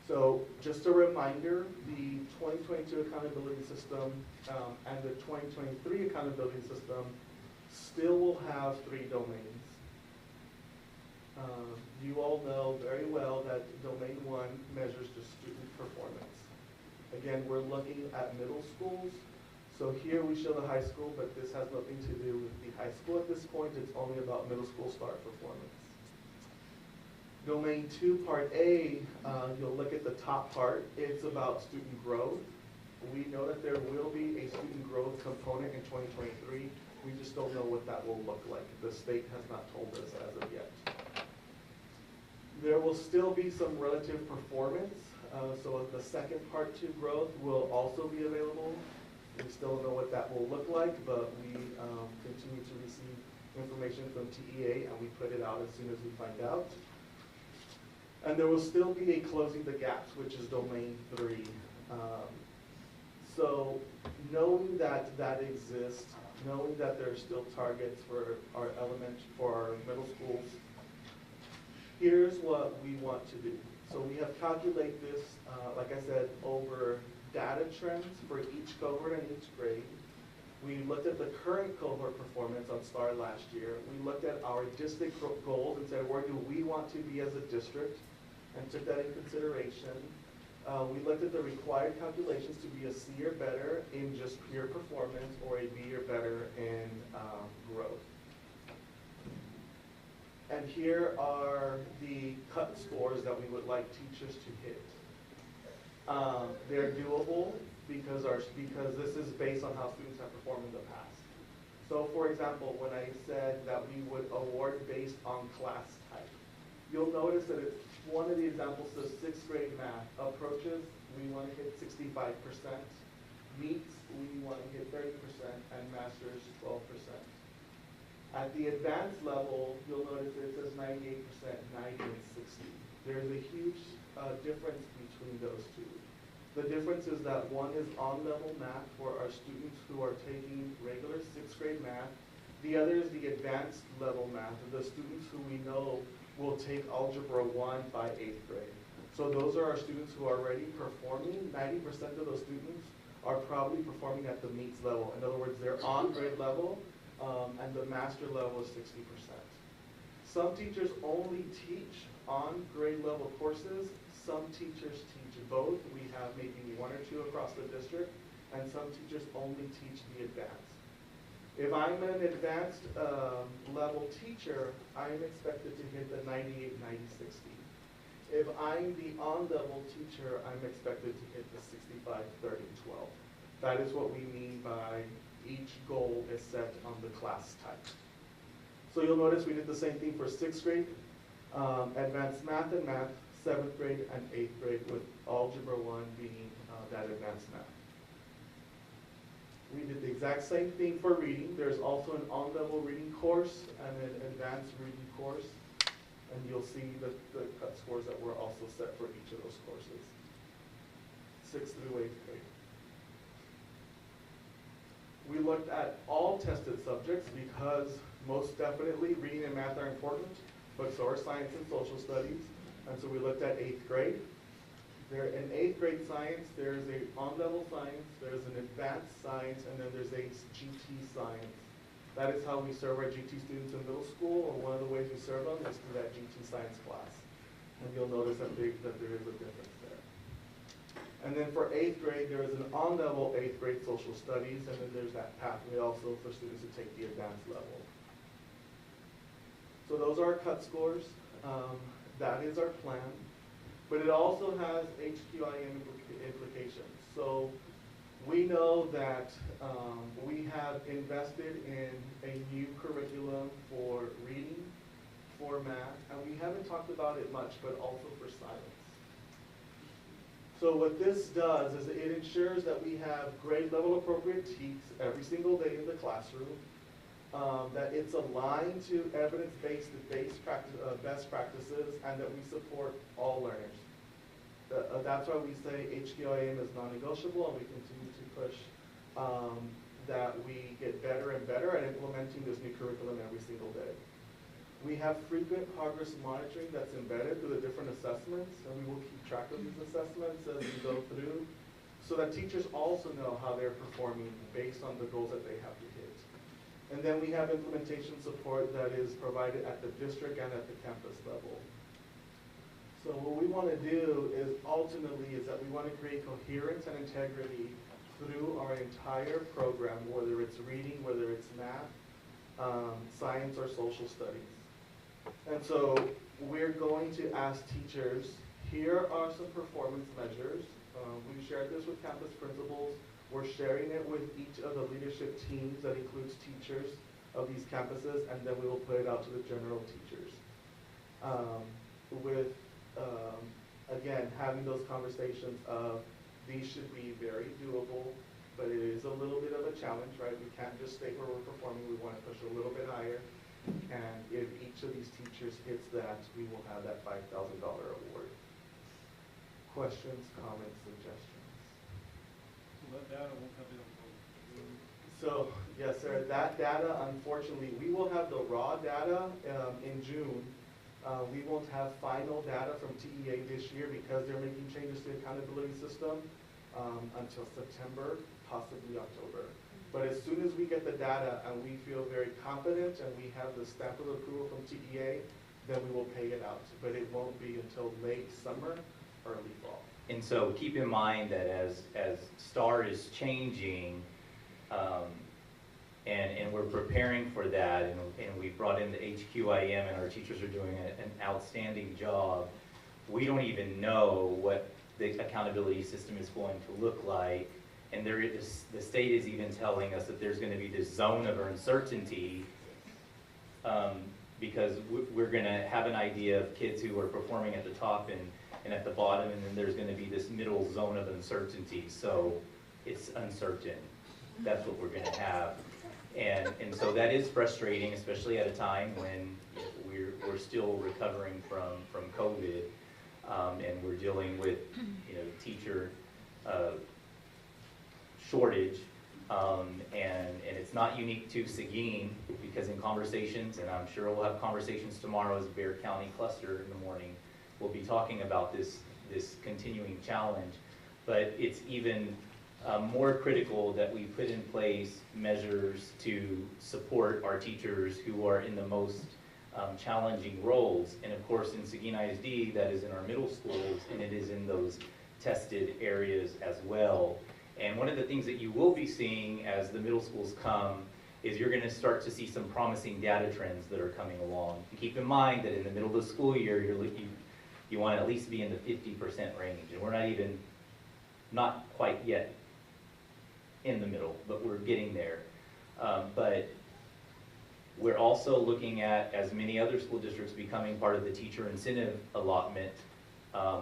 So just a reminder, the 2022 accountability system and the 2023 accountability system still will have 3 domains. You all know very well that domain 1 measures just student performance. Again, we're looking at middle schools. So here we show the high school, but this has nothing to do with the high school at this point. It's only about middle school STAR performance. Domain 2, part A, you'll look at the top part. It's about student growth. We know that there will be a student growth component in 2023. We just don't know what that will look like. The state has not told us as of yet. There will still be some relative performance. So the second part 2 growth will also be available. We still don't know what that will look like, but we continue to receive information from TEA, and we put it out as soon as we find out. And there will still be a closing the gaps, which is domain 3. So knowing that that exists, knowing that there are still targets for our middle schools, here's what we want to do. So we have calculated this, like I said, over data trends for each cohort and each grade. We looked at the current cohort performance on STAR last year. We looked at our district goals and said, where do we want to be as a district, and took that in consideration. We looked at the required calculations to be a C or better in just pure performance, or a B or better in growth. And here are the cut scores that we would like teachers to hit. They're doable because this is based on how students have performed in the past. So for example, when I said that we would award based on class type, you'll notice that it's one of the examples says sixth grade math. Approaches, we want to hit 65%. Meets, we want to hit 30%, and masters, 12%. At the advanced level, you'll notice that it says 98%, 90, and 60. There's a huge difference between those two. The difference is that one is on-level math for our students who are taking regular sixth grade math. The other is the advanced level math, the students who we know will take Algebra 1 by 8th grade. So those are our students who are already performing. 90% of those students are probably performing at the meets level. In other words, they're on grade level, and the master level is 60%. Some teachers only teach on grade level courses. Some teachers teach both. We have maybe one or two across the district, and some teachers only teach the advanced. If I'm an advanced level teacher, I am expected to hit the 98, 90, 60. If I'm the on-level teacher, I'm expected to hit the 65, 30, 12. That is what we mean by each goal is set on the class type. So you'll notice we did the same thing for sixth grade, advanced math and math, 7th grade and 8th grade, with Algebra 1 being that advanced math. We did the exact same thing for reading. There's also an on-level reading course and an advanced reading course. And you'll see the cut scores that were also set for each of those courses, 6th through 8th grade. We looked at all tested subjects because most definitely reading and math are important, but so are science and social studies. And so we looked at 8th grade. In 8th grade science, there's an on-level science, there's an advanced science, and then there's a GT science. That is how we serve our GT students in middle school, or one of the ways we serve them is through that GT science class. And you'll notice that there is a difference there. And then for 8th grade, there is an on-level 8th grade social studies, and then there's that pathway also for students who take the advanced level. So those are our cut scores. That is our plan. But it also has HQIM implications. So we know that we have invested in a new curriculum for reading, for math, and we haven't talked about it much, but also for science. So what this does is it ensures that we have grade level appropriate TEKS every single day in the classroom, that it's aligned to evidence-based best practices, and that we support all learners. That's why we say HQIM is non-negotiable, and we continue to push that we get better and better at implementing this new curriculum every single day. We have frequent progress monitoring that's embedded through the different assessments, and we will keep track of these assessments as we go through, so that teachers also know how they're performing based on the goals that they have to hit. And then we have implementation support that is provided at the district and at the campus level. So what we want to do is ultimately is that we want to create coherence and integrity through our entire program, whether it's reading, whether it's math, science, or social studies. And so we're going to ask teachers, here are some performance measures. We've shared this with campus principals. We're sharing it with each of the leadership teams that includes teachers of these campuses, and then we will put it out to the general teachers. Again, having those conversations of these should be very doable, but it is a little bit of a challenge, right? We can't just stay where we're performing. We want to push a little bit higher. And if each of these teachers hits that, we will have that $5,000 award. Questions, comments, suggestions? So, yes, sir, that data, unfortunately, we will have the raw data in June. We won't have final data from TEA this year because they're making changes to the accountability system until September, possibly October. But as soon as we get the data and we feel very confident and we have the stamp of approval from TEA, then we will pay it out. But it won't be until late summer, early fall. And so keep in mind that as STAR is changing, and we're preparing for that, and we brought in the HQIM, and our teachers are doing an outstanding job, we don't even know what the accountability system is going to look like And the state is even telling us that there's going to be this zone of uncertainty because we're going to have an idea of kids who are performing at the top and at the bottom, and then there's going to be this middle zone of uncertainty. So it's uncertain. That's what we're going to have. And so that is frustrating, especially at a time when we're still recovering from COVID, and we're dealing with teacher shortage, and it's not unique to Seguin, because in conversations, and I'm sure we'll have conversations tomorrow as Bexar County Cluster in the morning, we'll be talking about this continuing challenge. But it's even more critical that we put in place measures to support our teachers who are in the most challenging roles. And of course, in Seguin ISD, that is in our middle schools, and it is in those tested areas as well. And one of the things that you will be seeing as the middle schools come is you're going to start to see some promising data trends that are coming along. And keep in mind that in the middle of the school year, you want to at least be in the 50% range, and we're not quite yet in the middle, but we're getting there. But we're also looking at, as many other school districts, becoming part of the teacher incentive allotment,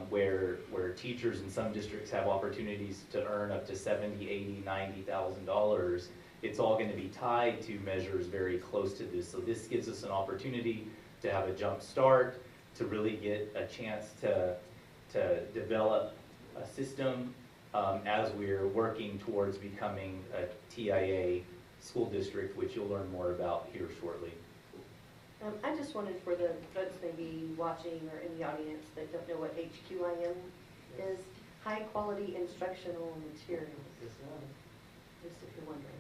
where teachers in some districts have opportunities to earn up to $70,000, $80,000, $90,000. It's all going to be tied to measures very close to this. So this gives us an opportunity to have a jump start, to really get a chance to develop a system as we're working towards becoming a TIA school district, which you'll learn more about here shortly. I just wanted, for the folks maybe watching or in the audience that don't know what HQIM is, high quality instructional materials, Yes, ma'am. just if you're wondering.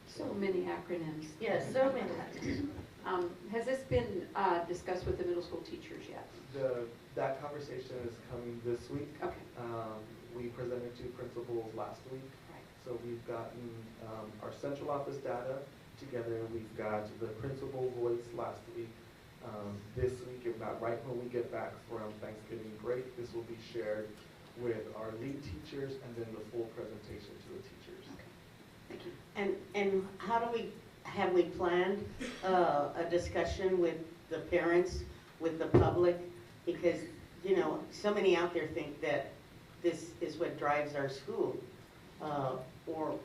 So many acronyms. Yes, so many. Has this been discussed with the middle school teachers yet? That conversation is coming this week. Okay. We presented to principals last week. Right. So we've gotten our central office data together. We've got the principal voice last week. This week, if not right when we get back from Thanksgiving break, this will be shared with our lead teachers and then the full presentation to the teachers. Okay. Thank you. And how do have we planned a discussion with the parents, with the public? Because, so many out there think that this is what drives our school, or,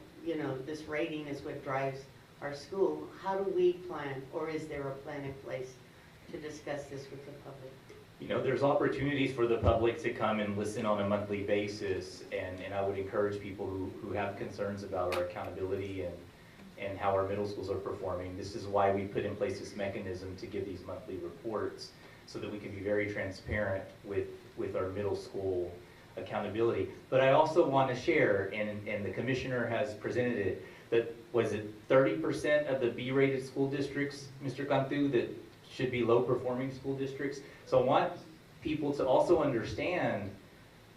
this rating is what drives our school. How do we plan, or is there a plan in place to discuss this with the public? There's opportunities for the public to come and listen on a monthly basis, and I would encourage people who have concerns about our accountability and how our middle schools are performing. This is why we put in place this mechanism to give these monthly reports, so that we can be very transparent with our middle school accountability. But I also want to share, and the commissioner has presented it, that was it 30% of the B-rated school districts, Mr. Cantu, that should be low-performing school districts. So I want people to also understand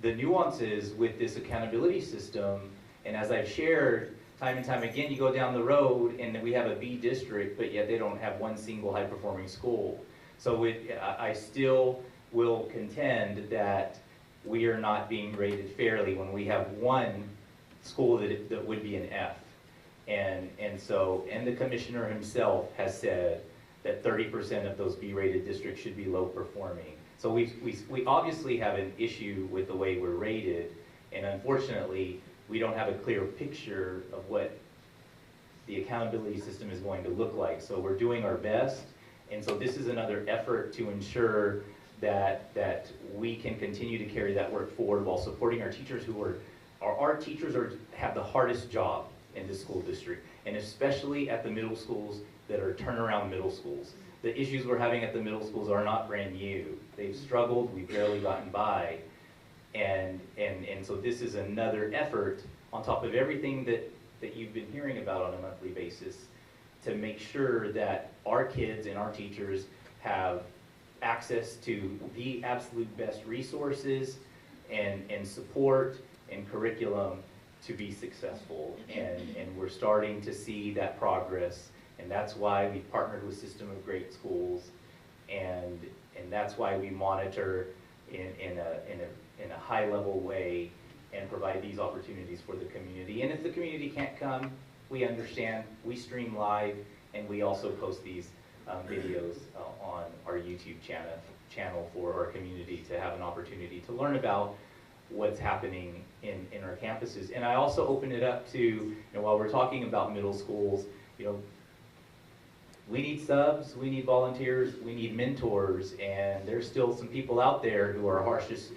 the nuances with this accountability system. And as I've shared time and time again, you go down the road and we have a B district, but yet they don't have one single high-performing school. So I still will contend that we are not being rated fairly when we have one school that would be an F. And the commissioner himself has said that 30% of those B-rated districts should be low performing. So we obviously have an issue with the way we're rated, and unfortunately, we don't have a clear picture of what the accountability system is going to look like. So we're doing our best, and so this is another effort to ensure that we can continue to carry that work forward while supporting our teachers our teachers have the hardest job in this school district, and especially at the middle schools that are turnaround middle schools. The issues we're having at the middle schools are not brand new. They've struggled, we've barely gotten by. And so this is another effort on top of everything that you've been hearing about on a monthly basis to make sure that our kids and our teachers have access to the absolute best resources and support and curriculum to be successful. And we're starting to see that progress, and that's why we partnered with System of Great Schools, and that's why we monitor in a high level way and provide these opportunities for the community. And if the community can't come, we understand. We stream live, and we also post these videos on our YouTube channel for our community to have an opportunity to learn about what's happening in our campuses. And I also open it up to, you know, while we're talking about middle schools, you know, we need subs, we need volunteers, we need mentors, and there's still some people out there who are harshest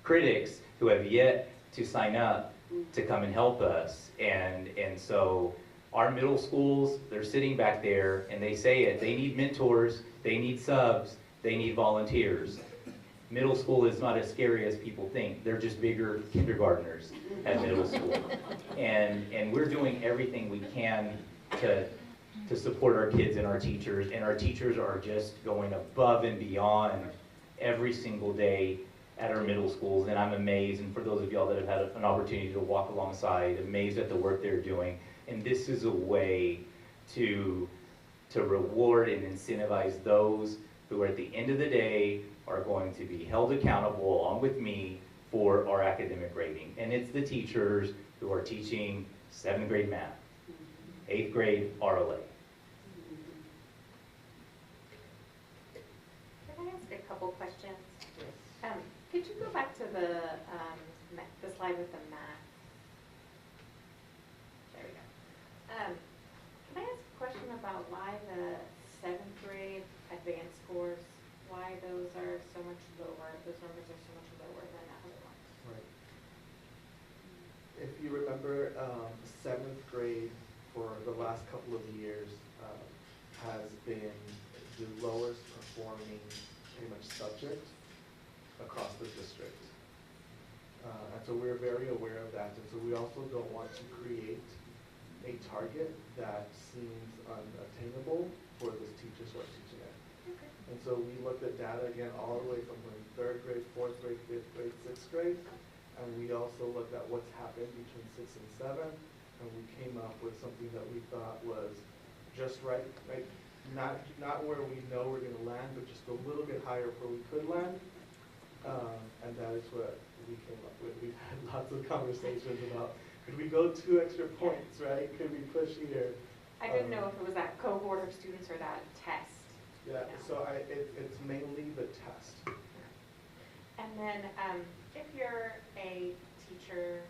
critics who have yet to sign up to come and help us. And so our middle schools, they're sitting back there and they say it, they need mentors, they need subs, they need volunteers. Middle school is not as scary as people think. They're just bigger kindergartners at middle school. And we're doing everything we can to support our kids and our teachers are just going above and beyond every single day at our middle schools, and I'm amazed, and for those of y'all that have had an opportunity to walk alongside, amazed at the work they're doing. And this is a way to reward and incentivize those who at the end of the day are going to be held accountable along with me for our academic rating. And it's the teachers who are teaching 7th grade math, 8th grade RLA. Can I ask a couple questions? Could you go back to the slide with the math? There we go. Can I ask a question about why the 7th grade advanced scores, why those are so much lower, those numbers are so much lower than the other ones? Right. If you remember, 7th grade for the last couple of years has been the lowest performing pretty much subject across the district. And so we're very aware of that. And so we also don't want to create a target that seems unattainable for the teachers who are teaching it. Okay. And so we looked at data again all the way from 3rd grade, 4th grade, 5th grade, 6th grade. And we also looked at what's happened between 6th and 7th. And we came up with something that we thought was just right? Not where we know we're going to land, but just a little bit higher where we could land. And that is what we came up with. We've had lots of conversations about, could we go 2 extra points, right? Could we push here? I didn't know if it was that cohort of students or that test. Yeah, so it's mainly the test. And then if you're a teacher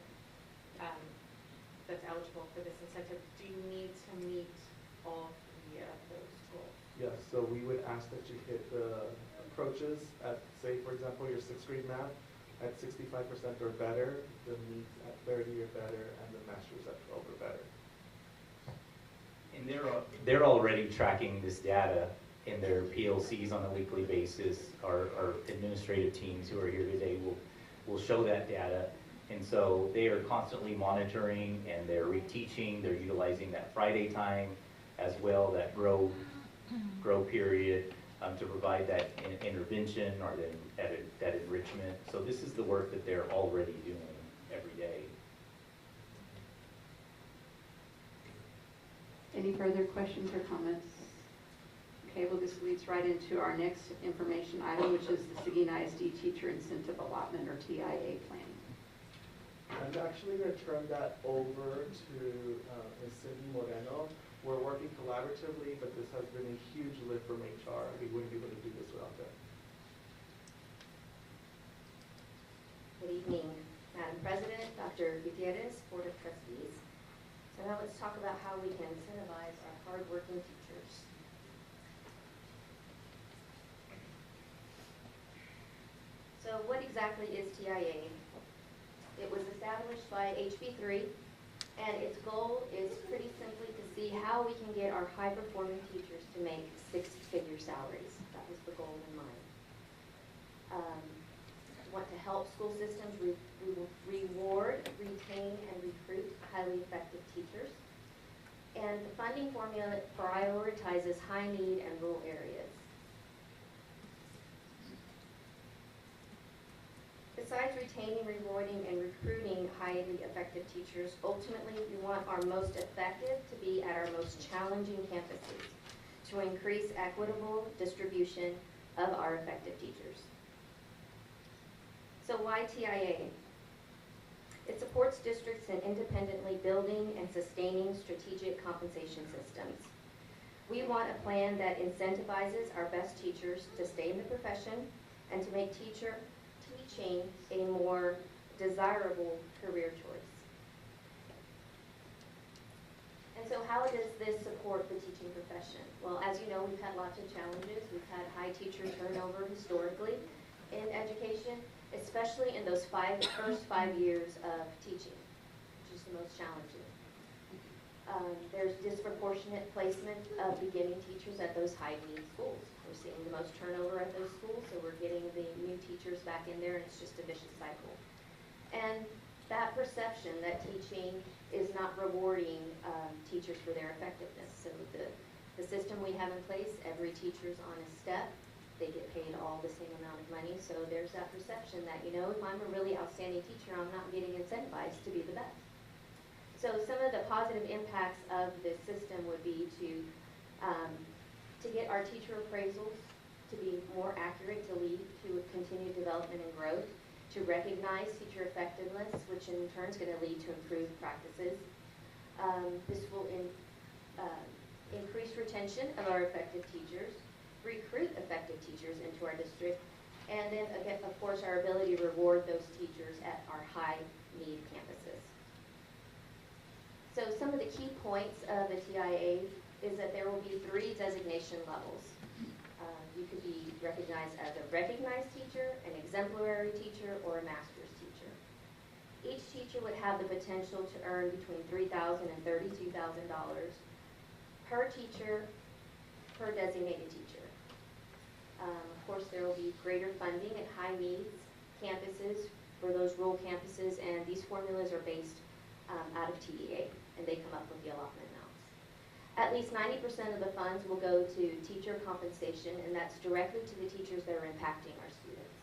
that's eligible for this incentive, do you need to meet all 3 of those goals? Yes, so we would ask that you hit the approaches at, say, for example, your 6th grade math at 65% or better, the meets at 30 or better, and the masters at 12 or better. And they're already tracking this data in their PLCs on a weekly basis. Our administrative teams who are here today will show that data. And so they are constantly monitoring and they're reteaching, they're utilizing that Friday time as well, that grow period to provide that intervention or that enrichment. So this is the work that they're already doing every day. Any further questions or comments? Okay, well, this leads right into our next information item, which is the Seguin ISD Teacher Incentive Allotment, or TIA plan. I'm actually going to turn that over to Ms. Cindy Moreno. We're working collaboratively, but this has been a huge lift from HR. We wouldn't be able to do this without them. Good evening, Madam President, Dr. Gutierrez, Board of Trustees. So now let's talk about how we can incentivize our hardworking teachers. So what exactly is TIA? It was established by HB3, and its goal is pretty simply to see how we can get our high-performing teachers to make 6-figure salaries. That was the goal in mind. We want to help school systems reward, retain, and recruit highly effective teachers. And the funding formula prioritizes high need and rural areas. Besides retaining, rewarding, and recruiting highly effective teachers, ultimately we want our most effective to be at our most challenging campuses to increase equitable distribution of our effective teachers. So why TIA? It supports districts in independently building and sustaining strategic compensation systems. We want a plan that incentivizes our best teachers to stay in the profession and to make teaching a more desirable career choice. And so how does this support the teaching profession? Well, as you know, we've had lots of challenges. We've had high teacher turnover historically in education, especially in those first 5 years of teaching, which is the most challenging. There's disproportionate placement of beginning teachers at those high-need schools. We're seeing the most turnover at those schools, so we're getting the new teachers back in there, and it's just a vicious cycle. And that perception that teaching is not rewarding teachers for their effectiveness. So the system we have in place, every teacher's on a step. They get paid all the same amount of money. So there's that perception that, you know, if I'm a really outstanding teacher, I'm not getting incentivized to be the best. So some of the positive impacts of this system would be to get our teacher appraisals to be more accurate, to lead to continued development and growth, to recognize teacher effectiveness, which in turn is going to lead to improved practices. This will increase retention of our effective teachers, recruit effective teachers into our district, and then, again, of course, our ability to reward those teachers at our high-need campuses. So some of the key points of the TIA is that there will be 3 designation levels. You could be recognized as a recognized teacher, an exemplary teacher, or a master's teacher. Each teacher would have the potential to earn between $3,000 and $32,000 per teacher per designated teacher. Of course, there will be greater funding at high needs campuses for those rural campuses, and these formulas are based out of TEA, and they come up with the allotment amounts. At least 90% of the funds will go to teacher compensation, and that's directly to the teachers that are impacting our students.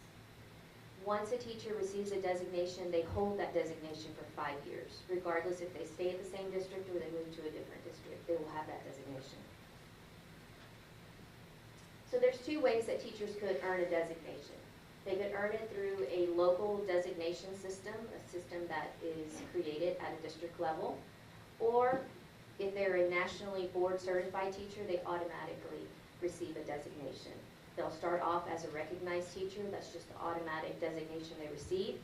Once a teacher receives a designation, they hold that designation for 5 years. Regardless if they stay at the same district or they move to a different district, they will have that designation. So there's 2 ways that teachers could earn a designation. They could earn it through a local designation system, a system that is created at a district level, or if they're a nationally board certified teacher, they automatically receive a designation. They'll start off as a recognized teacher, that's just the automatic designation they receive.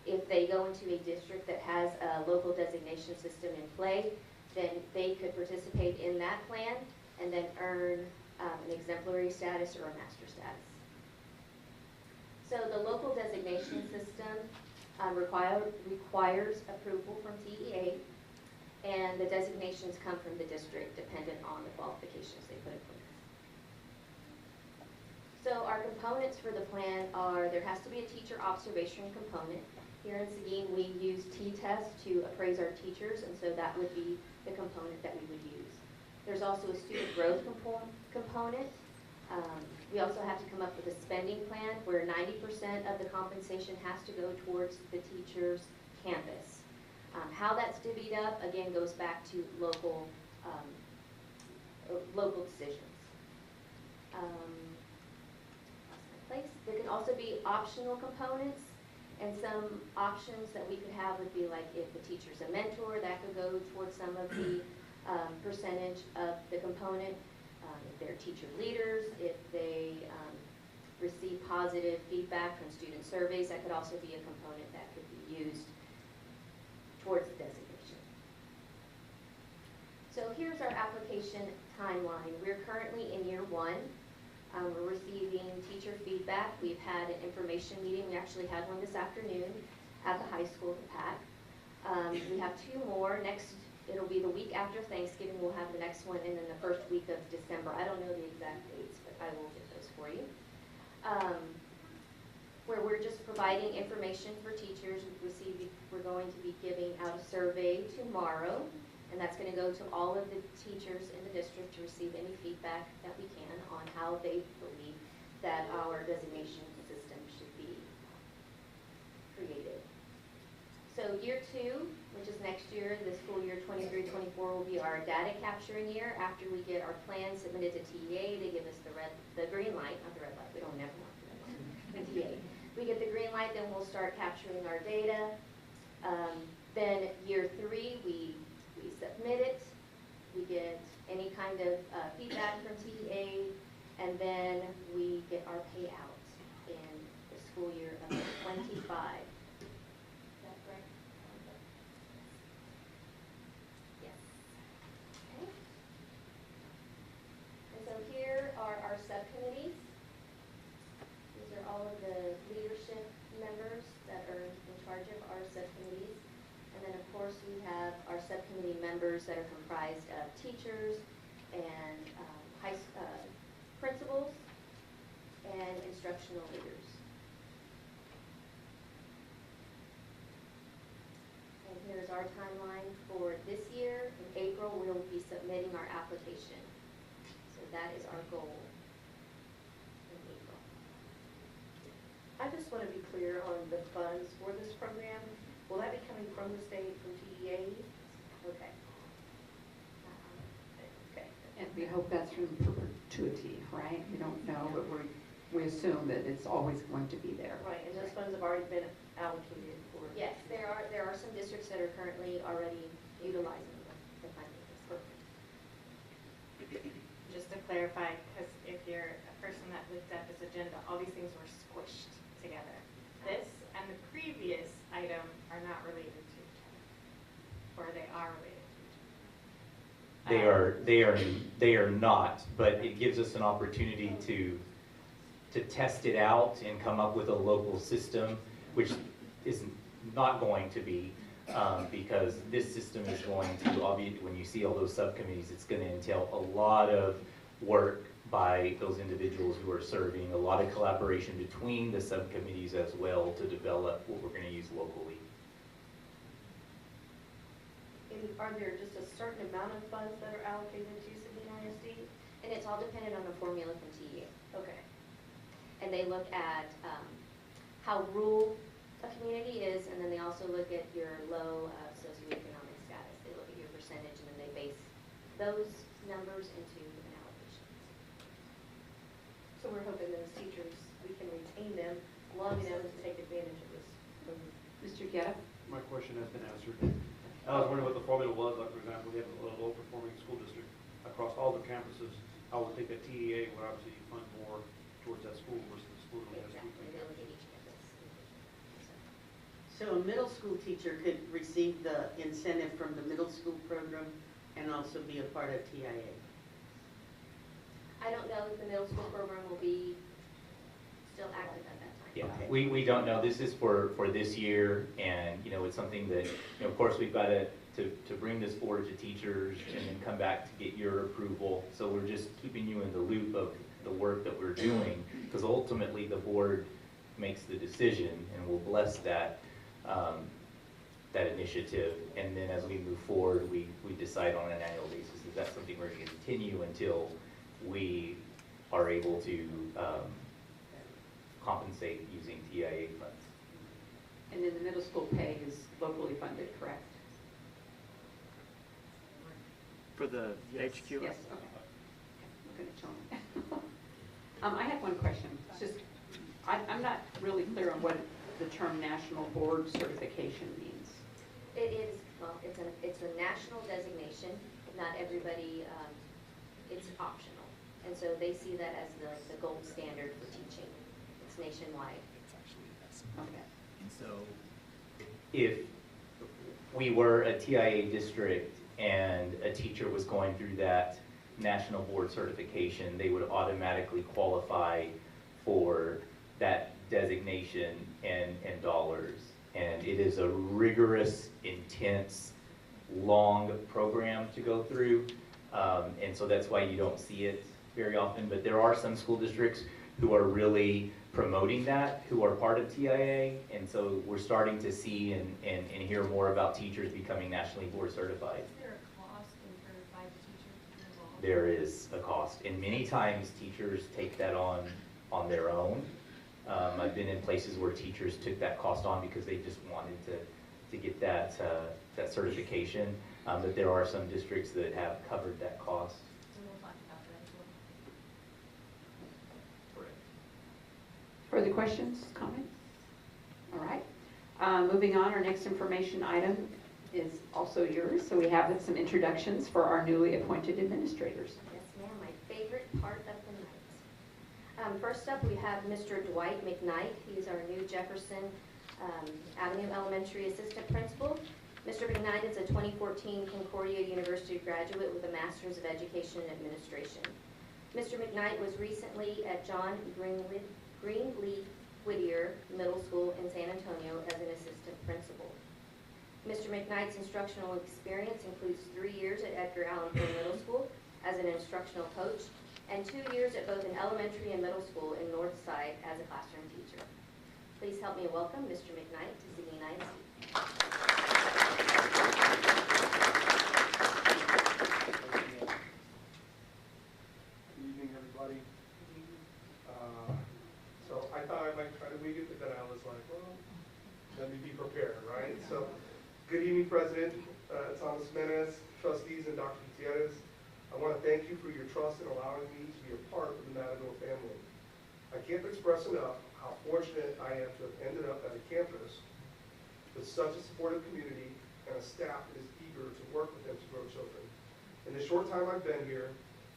If they go into a district that has a local designation system in play, then they could participate in that plan and then earn an exemplary status or a master status. So the local designation system requires approval from TEA, and the designations come from the district dependent on the qualifications they put in place. So our components for the plan are, there has to be a teacher observation component. Here in Seguin, we use T-test to appraise our teachers, and so that would be the component that we would use. There's also a student growth component. We also have to come up with a spending plan where 90% of the compensation has to go towards the teacher's campus. How that's divvied up, again, goes back to local decisions. There can also be optional components, and some options that we could have would be like if the teacher's a mentor, that could go towards some of the percentage of the component. If they're teacher leaders, if they receive positive feedback from student surveys, that could also be a component that could be used towards the designation. So here's our application timeline. We're currently in year 1. We're receiving teacher feedback. We've had an information meeting. We actually had one this afternoon at the high school, the PAC. We have 2 more. It'll be the week after Thanksgiving. We'll have the next one, and then the first week of December. I don't know the exact dates, but I will get those for you. Where we're just providing information for teachers. We're going to be giving out a survey tomorrow, and that's going to go to all of the teachers in the district to receive any feedback that we can on how they believe that our designation system should be created. So year 2, which is next year, the school year 23-24 will be our data capturing year. After we get our plan submitted to TEA, they give us the green light, not the red light, we don't never want the red light, the TEA. We get the green light, then we'll start capturing our data. Then year 3, we submit it, we get any kind of feedback from TEA, and then we get our payout in the school year of 25. Is that correct? Yes. Okay. And so here are our subcommittees. These are all of the leadership members that are in charge of our subcommittees. And then, of course, we have our subcommittee members that are comprised of teachers and principals and instructional leaders. And here's our timeline for this year. In April, we'll be submitting our application. So that is our goal in April. I just want to be clear on the funds for this program. Will that be coming from the state, from TEA? Okay. Okay. And we hope that's from perpetuity, right? We don't know, but we assume that it's always going to be there. Right, and those funds have already been allocated for. Yes, there are some districts that are currently already utilizing the funding. Perfect. Just to clarify, because if you're a person that looked at this agenda, all these things were squished together. This and the previous item are not related to each other, or they are related to each other. They are not, but it gives us an opportunity to test it out and come up with a local system, which is not going to be, because this system is going to, obviously, when you see all those subcommittees, it's going to entail a lot of work by those individuals who are serving, a lot of collaboration between the subcommittees as well to develop what we're going to use locally. And are there just a certain amount of funds that are allocated to Seguin ISD? And it's all dependent on the formula from TEA. Okay. And they look at how rural a community is, and then they also look at your low socioeconomic status. They look at your percentage, and then they base those numbers into an allocation. So we're hoping those teachers, we can retain them long enough to take advantage of this program. Mr. Guerra? My question has been answered. I was wondering what the formula was, like, for example, we have a low-performing school district across all the campuses. I would think that TEA would obviously fund more towards that school versus the school that has Exactly, they look at each campus. So a middle school teacher could receive the incentive from the middle school program and also be a part of TIA. I don't know if the middle school program will be still active at that time. Yeah, Okay. we don't know. This is for this year, and, you know, it's something that, you know, of course, we've got to bring this forward to teachers and then come back to get your approval. So we're just keeping you in the loop of the work that we're doing, because ultimately the board makes the decision and will bless that, that initiative. And then as we move forward, we decide on an annual basis if that's something we're going to continue until we are able to compensate using TIA funds. And then the middle school pay is locally funded, correct? For the HQ? Yes, okay. Looking at John. I have one question. It's just, I'm not really clear on what the term national board certification means. It is, well, it's a national designation. Not everybody, it's optional. And so they see that as the gold standard for teaching. It's nationwide. Okay. And so, If we were a TIA district and a teacher was going through that national board certification, they would automatically qualify for that designation and dollars. And it is a rigorous, intense, long program to go through. And so that's why you don't see it very often. But there are some school districts who are really promoting that, who are part of TIA. And so we're starting to see and hear more about teachers becoming nationally board certified. Is there a cost incurred by the teacher to be involved? There is a cost, and many times teachers take that on their own. I've been in places where teachers took that cost on because they just wanted to get that certification, but there are some districts that have covered that cost. And we'll talk about that as well. Further questions, comments? All right. Moving on, our next information item is also yours. So we have some introductions for our newly appointed administrators. Yes, ma'am, my favorite part of the night. First up, we have Mr. Dwight McKnight. He's our new Jefferson Avenue Elementary Assistant Principal. Mr. McKnight is a 2014 Concordia University graduate with a Master's of Education and Administration. Mr. McKnight was recently at John Greenleaf Whittier Middle School in San Antonio as an assistant principal. Mr. McKnight's instructional experience includes 3 years at Edgar Allan Poe Middle School as an instructional coach and 2 years at both an elementary and middle school in Northside as a classroom teacher. Please help me welcome Mr. McKnight to Seguin ISD. Good evening, everybody. So I thought I might try to wing it, but then I was like, well, let me be prepared, right? So, good evening, President Thomas Menes, trustees, and Dr. Gutierrez. I want to thank you for your trust in allowing me to be a part of the Matador family. I can't express enough how fortunate I am to have ended up at a campus with such a supportive community and a staff that is eager to work with them to grow children. In the short time I've been here,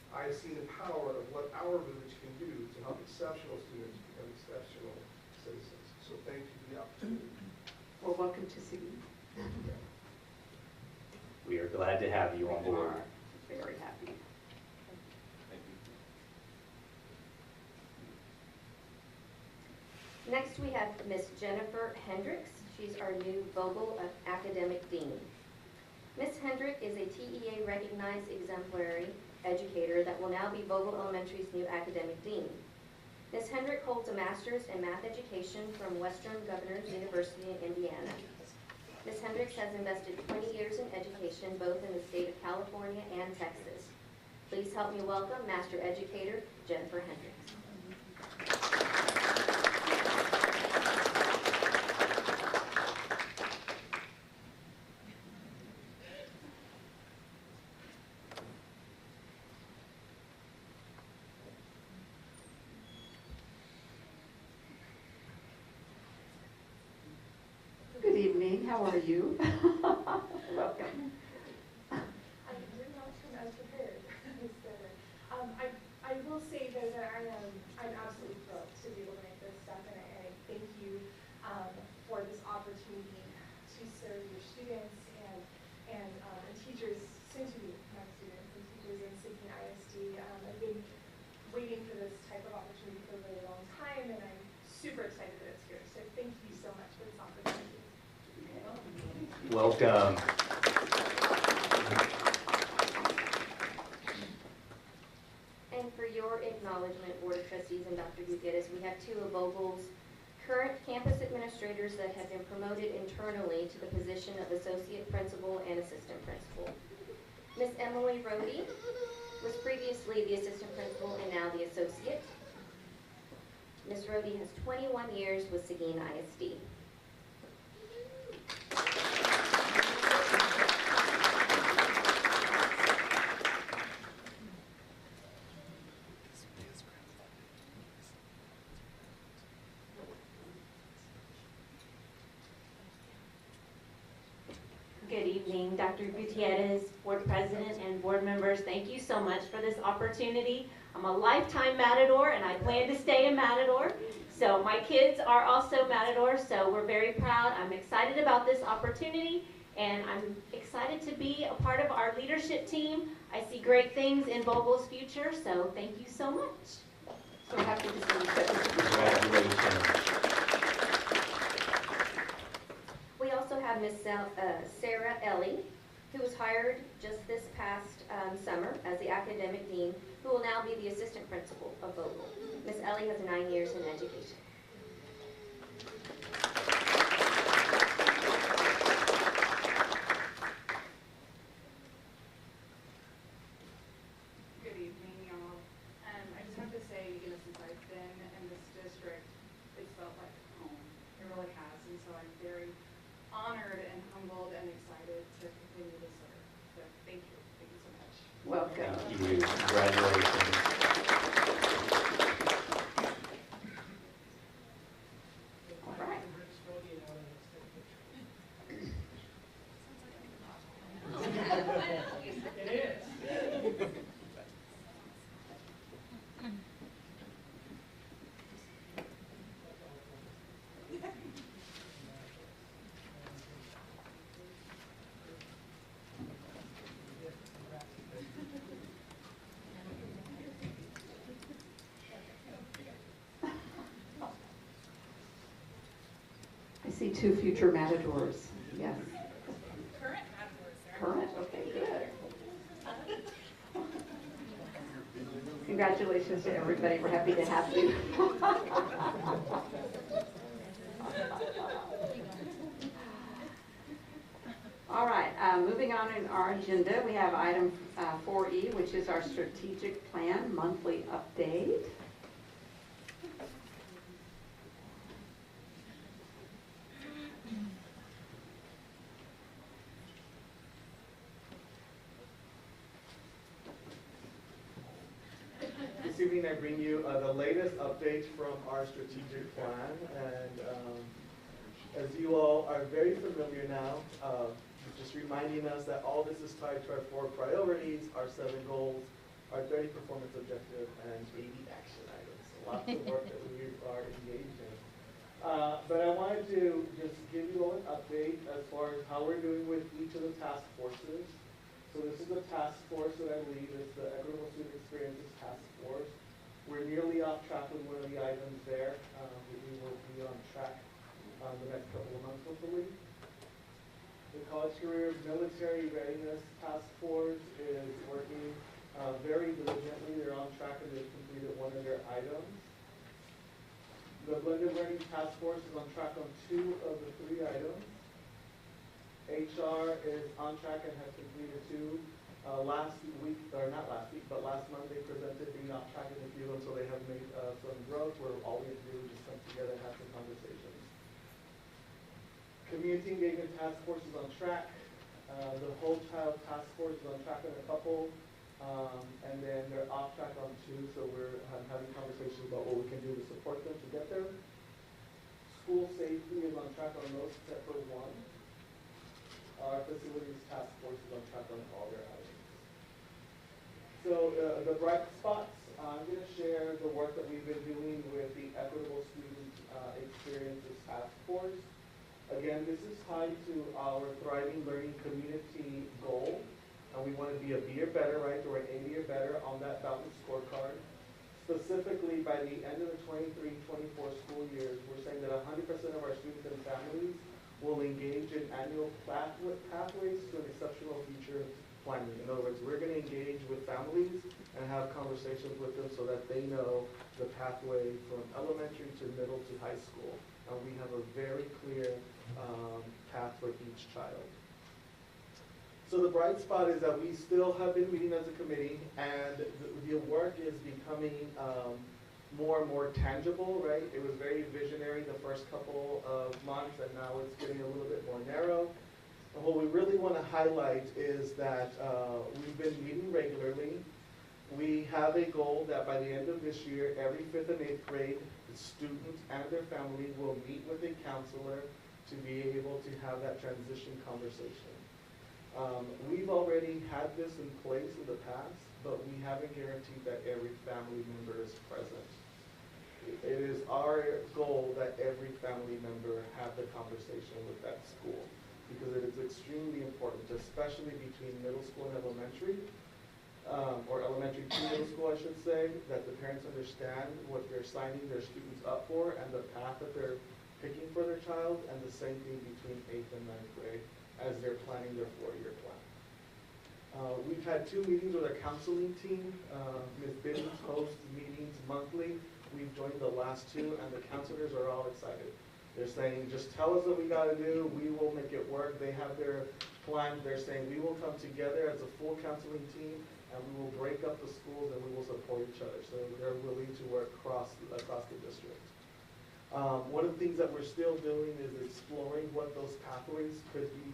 I have seen the power of what our village can do to help exceptional students become exceptional citizens. So thank you for the opportunity. Well, welcome to Seguin. We are glad to have you on board. Very happy. Thank you. Next, we have Miss Jennifer Hendricks. She's our new Vogel Academic Dean. Miss Hendrick is a TEA recognized exemplary educator that will now be Vogel Elementary's new academic dean. Ms. Hendrick holds a master's in math education from Western Governors University in Indiana. Ms. Hendricks has invested 20 years in education both in the state of California and Texas. Please help me welcome Master Educator Jennifer Hendricks. Good evening. How are you? Welcome. I'm very much as prepared. I will say though that I'm absolutely thrilled to be able to make this step, and I thank you for this opportunity to serve your students and teachers, soon to be my students and teachers in Seguin ISD. I've been waiting for this type of opportunity for a really long time, and I'm super excited that it's here. So thank you so much for this opportunity. Welcome. And for your acknowledgement, Board of Trustees and Dr. Gutierrez, we have 2 of Vogel's current campus administrators that have been promoted internally to the position of associate principal and assistant principal. Miss Emily Rohde was previously the assistant principal and now the associate. Miss Rohde has 21 years with Seguin ISD. Good evening, Dr. Gutierrez, Board President, and board members. Thank you so much for this opportunity. I'm a lifetime Matador, and I plan to stay a Matador. So my kids are also Matador, so we're very proud. I'm excited about this opportunity, and I'm excited to be a part of our leadership team. I see great things in Vogel's future, so thank you so much. So happy to see you. Congratulations. We also have Miss Sarah Ellie, who was hired just this past summer as the academic dean, who will now be the assistant principal of Vogel. Miss Ellie has 9 years in education. Good evening, y'all. I just have to say, since I've been in this district, it's felt like home. It really has, and so I'm very honored and humbled and excited to continue to serve. So thank you. Thank you so much. Welcome. Thank you. Congratulations. All right. see two future matadors, yes. Current matadors, sir. Current, okay, good. Congratulations to everybody, we're happy to have you. All right, moving on in our agenda, we have item 4E, which is our strategic plan monthly update. This evening I bring you the latest updates from our strategic plan, and as you all are very familiar now, just reminding us that all this is tied to our 4 priorities, our 7 goals, our 30 performance objectives, and 80 action items. Lots of work that we are engaged in. But I wanted to just give you all an update as far as how we're doing with each of the task forces. So this is the task force that I lead, it's the Equitable Student Experiences Task Force. We're nearly off track with one of the items there. We will be on track the next couple of months, hopefully. The College Career Military Readiness Task Force is working very diligently. They're on track and they've completed one of their items. The Blended Learning Task Force is on track on 2 of the 3 items. HR is on track and has completed 2. Last week, or not last week, but last month they presented being off track in a few, and so they have made some growth where all we have to do is just come together and have some conversations. Community Engagement Task Force is on track. The Whole Child Task Force is on track on a couple, and then they're off track on 2, so we're having conversations about what we can do to support them to get there. School Safety is on track on most except for 1. Our Facilities Task Force is on track on all their items. So the bright spots, I'm going to share the work that we've been doing with the Equitable Student Experiences Task Force. Again, this is tied to our Thriving Learning Community goal. And we want to be a B or better, right, or an 80 or better on that balanced scorecard. Specifically, by the end of the 23-24 school years, we're saying that 100% of our students and families will engage in annual pathways to an exceptional future planning. In other words, we're going to engage with families and have conversations with them so that they know the pathway from elementary to middle to high school. And we have a very clear path for each child. So the bright spot is that we still have been meeting as a committee, and the work is becoming more and more tangible, right? It was very visionary the first couple of months, and now it's getting a little bit more narrow. And what we really want to highlight is that we've been meeting regularly. We have a goal that by the end of this year, every 5th and 8th grade student and their family will meet with a counselor to be able to have that transition conversation. We've already had this in place in the past, but we haven't guaranteed that every family member is present. It is our goal that every family member have the conversation with that school, because it is extremely important, especially between middle school and elementary, or elementary to middle school, I should say, that the parents understand what they're signing their students up for and the path that they're picking for their child, and the same thing between 8th and 9th grade as they're planning their 4-year plan. We've had 2 meetings with our counseling team. Ms. Biddings hosts meetings monthly. We've joined the last 2, and the counselors are all excited. They're saying, just tell us what we got to do. We will make it work. They have their plan. They're saying, we will come together as a full counseling team, and we will break up the schools, and we will support each other. So they're willing to work across the district. One of the things that we're still doing is exploring what those pathways could be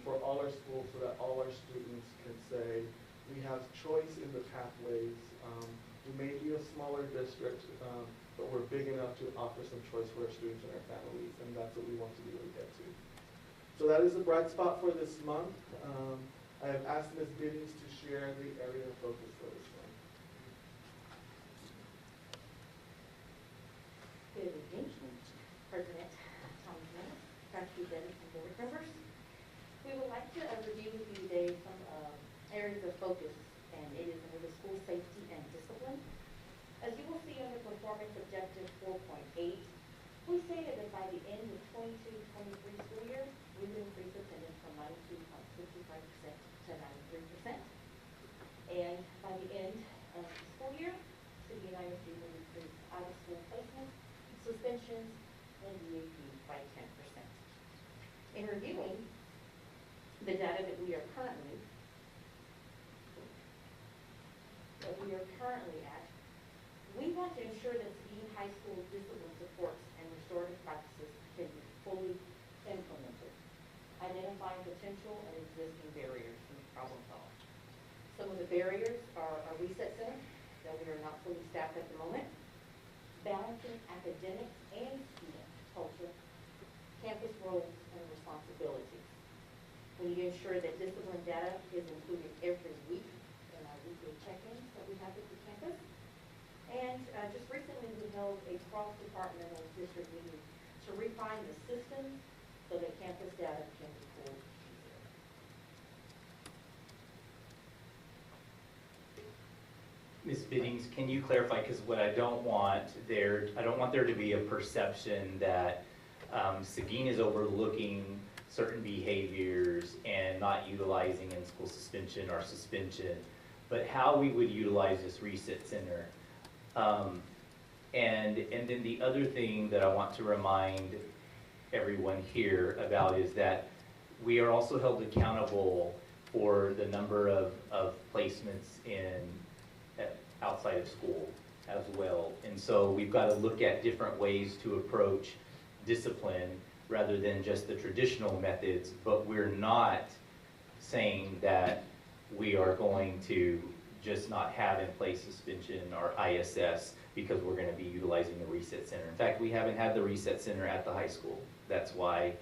for all our schools, so that all our students can say, we have choice in the pathways. We may be a smaller district, but we're big enough to offer some choice for our students and our families, and that's what we want to be able to get to. So that is a bright spot for this month. I have asked Ms. Biddings to share the area of focus for this month. Good evening, President Thompson, Trustee Dennis, and board members. We would like to review with you today some areas of focus, and it is under the school safety and discipline. As you will see under performance objective 4.8, we anticipated that by the end of 22-23 school year, we would increase attendance from 92.65% to 93%. And by the end of the school year, Seguin ISD will increase out-of-school placements, suspensions, and DAP by 10%. In reviewing the data that we are currently at, we want to ensure that Seguin High School discipline supports and restorative practices can be fully implemented, identifying potential and existing barriers and problem solve. Some of the barriers are a reset center, that we are not fully staffed at the moment, balancing academics and student culture, campus roles and responsibilities. We need to ensure that discipline data is included every week in our weekly check-ins that we have with the campus. And just recently we held a cross-departmental district meeting to refine the systems so that campus data can be pulled easier. Ms. Biddings, can you clarify, because what I don't want there to be a perception that Seguin is overlooking certain behaviors and not utilizing in-school suspension or suspension, but how we would utilize this reset center. And then the other thing that I want to remind everyone here about is that we are also held accountable for the number of placements outside of school as well. And so we've got to look at different ways to approach discipline rather than just the traditional methods, but we're not saying that we are going to just not have in place suspension or ISS because we're going to be utilizing the reset center. In fact, we haven't had the reset center at the high school. That's why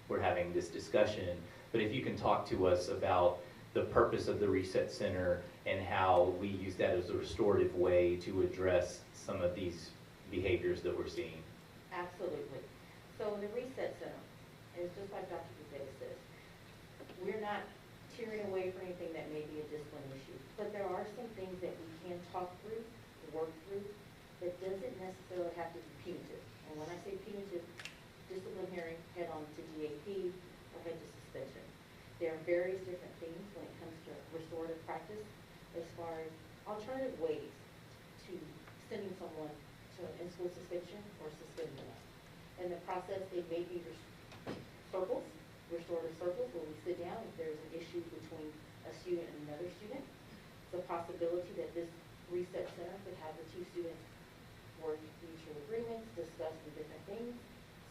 we're having this discussion. But if you can talk to us about the purpose of the reset center and how we use that as a restorative way to address some of these behaviors that we're seeing. Absolutely. So the reset center is just like Dr. Guzeta says. We're not tearing away from anything that may be a discipline issue, but there are some things that we can talk through, work through, that doesn't necessarily have to be punitive. And when I say punitive, disciplinary, head on to DAP or head to suspension. There are various different things when it comes to restorative practice as far as alternative ways to sending someone to an in-school suspension or suspending them. In the process, it may be circles, restorative circles, where we sit down if there's an issue between a student and another student. It's a possibility that this reset center could have the two students work mutual agreements, discuss the different things.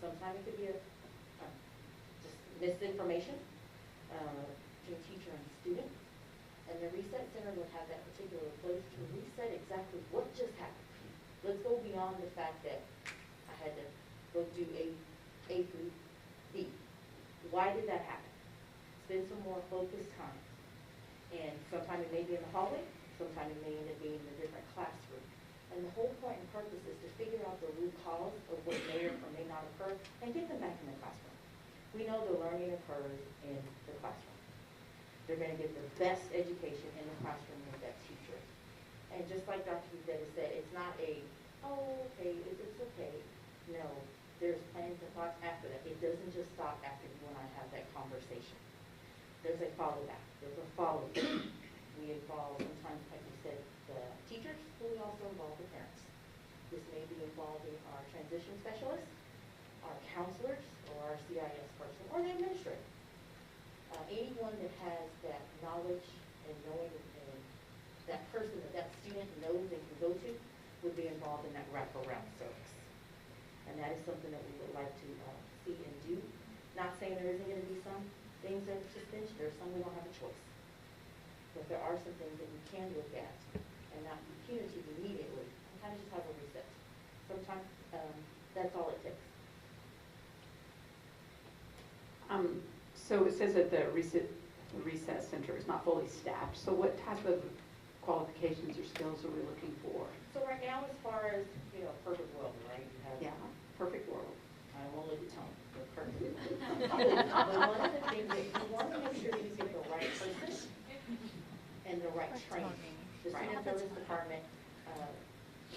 Sometimes it could be just misinformation between teacher and student. And the reset center would have that particular place to reset exactly what just happened. Let's go beyond the fact that I had to go do A through B. Why did that happen? Spend some more focused time. And sometimes it may be in the hallway, sometimes it may end up being in a different classroom. And the whole point and purpose is to figure out the root cause of what may or may not occur and get them back in the classroom. We know the learning occurs in the classroom. They're going to get the best education in the classroom with that teacher. And just like Dr. Guzeta said, it's not a, oh, okay, it's okay. No, there's plans and thoughts after that. It doesn't just stop after you and I have that conversation. There's a follow back. There's a follow through. We involve, sometimes, like you said, the teachers, but we also involve the parents. This may be involving our transition specialists, our counselors, or our CIS person, or the administrator. Anyone that has that knowledge and knowing and that person that student knows and can go to would be involved in that wraparound service. And that is something that we would like to see and do. Not saying there isn't going to be some things that are suspension. There's some we don't have a choice. But there are some things that we can look at and not be punitive immediately and kind of just have a reset. Sometimes that's all it takes. So it says that the reset center is not fully staffed. So what type of qualifications or skills are we looking for? So right now, as far as, perfect world, right? You have Perfect world. I won't look at Tony. Perfect. But one of the things that you want to make sure you get the right person and the right training. The student service department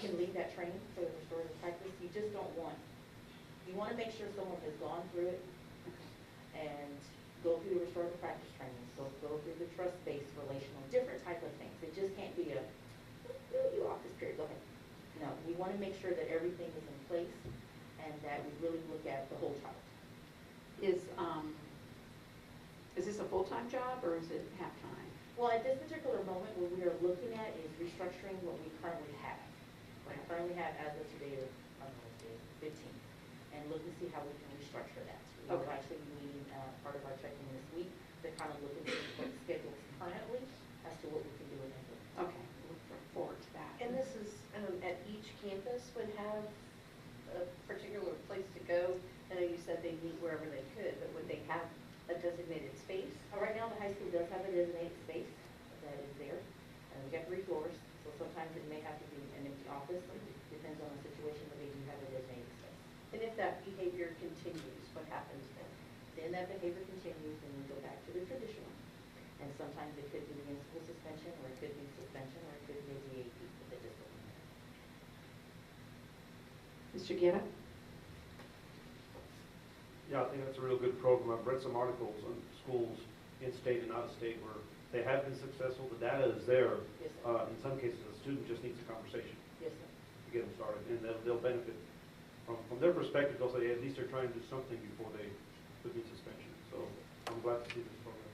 can lead that training for the restorative practice. You just don't want You want to make sure someone has gone through it and go through the restorative practice training, so go through the trust-based relational, different type of things. It just can't be a, you off this period, go ahead. No, we want to make sure that everything is in place and that we really look at the whole child. Is this a full-time job or is it half-time? Well, at this particular moment, what we are looking at is restructuring what we currently have. What we currently have as of today, I don't know, the 15th, and look to see how we can restructure that. We will actually be meeting part of our check-in this week to kind of look at the schedules currently as to what we can do with it. Okay, look forward to that. And this is, at each campus would have a particular place to go. I know you said they meet wherever they could, but would they have a designated space? Right now, the high school does have a designated space that is there. And we got 3 floors, so sometimes it may have to be an empty office. Depends on the situation, but they do have a designated space. And if that behavior continues, what happens then? Then that behavior continues and we go back to the traditional. And sometimes it could be municipal suspension, or it could be suspension, or it could be a DAP with the discipline. Mr. Guerra? Yeah, I think that's a real good program. I've read some articles on schools in state and out of state where they have been successful. The data is there. Yes, sir. In some cases, the student just needs a conversation Yes, sir. to get them started, and they'll benefit. From their perspective, they'll say, at least they're trying to do something before they put me in suspension. So I'm glad to see this program.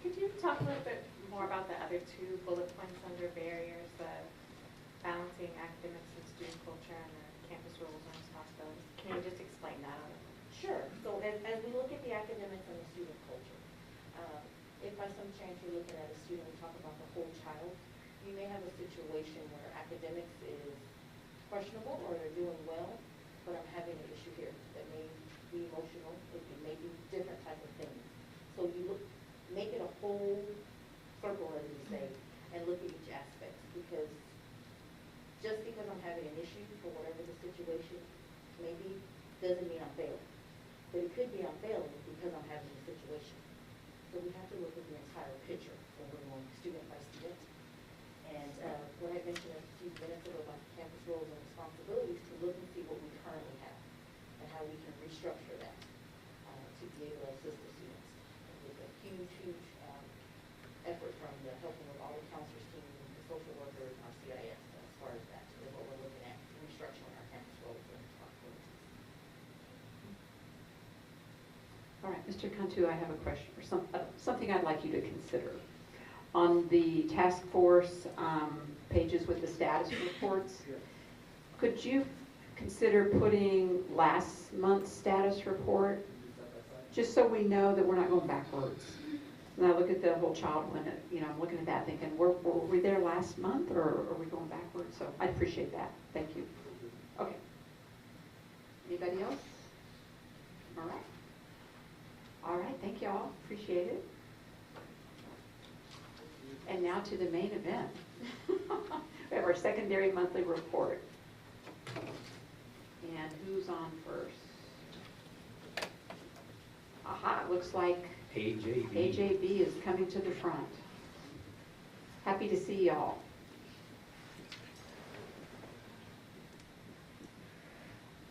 Could you talk a little bit more about the other 2 bullet points under barriers, the balancing academics and student culture and the campus rules and responsibilities? Can you just explain that a little? Sure. So as we look at the academics and the student culture, if by some chance you're looking at a student, we talk about the whole child, you may have a situation where academics is questionable or they're doing well, but I'm having an issue here that may be emotional, it may be different type of things. So you make it a whole circle, as we say, and look at each aspect, because just because I'm having an issue for whatever the situation maybe doesn't mean I'm failing. But it could be I'm failing because I'm having a situation. So we have to look at the entire picture when we're going student by student. And what I mentioned a few minutes ago about campus roles and responsibilities, to look and see what we currently have and how we can restructure that to be able to assist the students. It's a huge effort from the helping with all the counselors team, the social workers, and our CIS as far as that is what we're looking at, restructuring our campus roles and responsibilities. All right, Mr. Cantu, I have a question, or something I'd like you to consider. On the task force pages with the status reports, could you consider putting last month's status report, just so we know that we're not going backwards? And I look at the whole child one, I'm looking at that thinking, were we there last month or are we going backwards? So I appreciate that. Thank you. Okay. Anybody else? All right. All right, thank you all. Appreciate it. And now to the main event. We have our secondary monthly report. And who's on first? Aha, it looks like AJB. AJB is coming to the front. Happy to see y'all.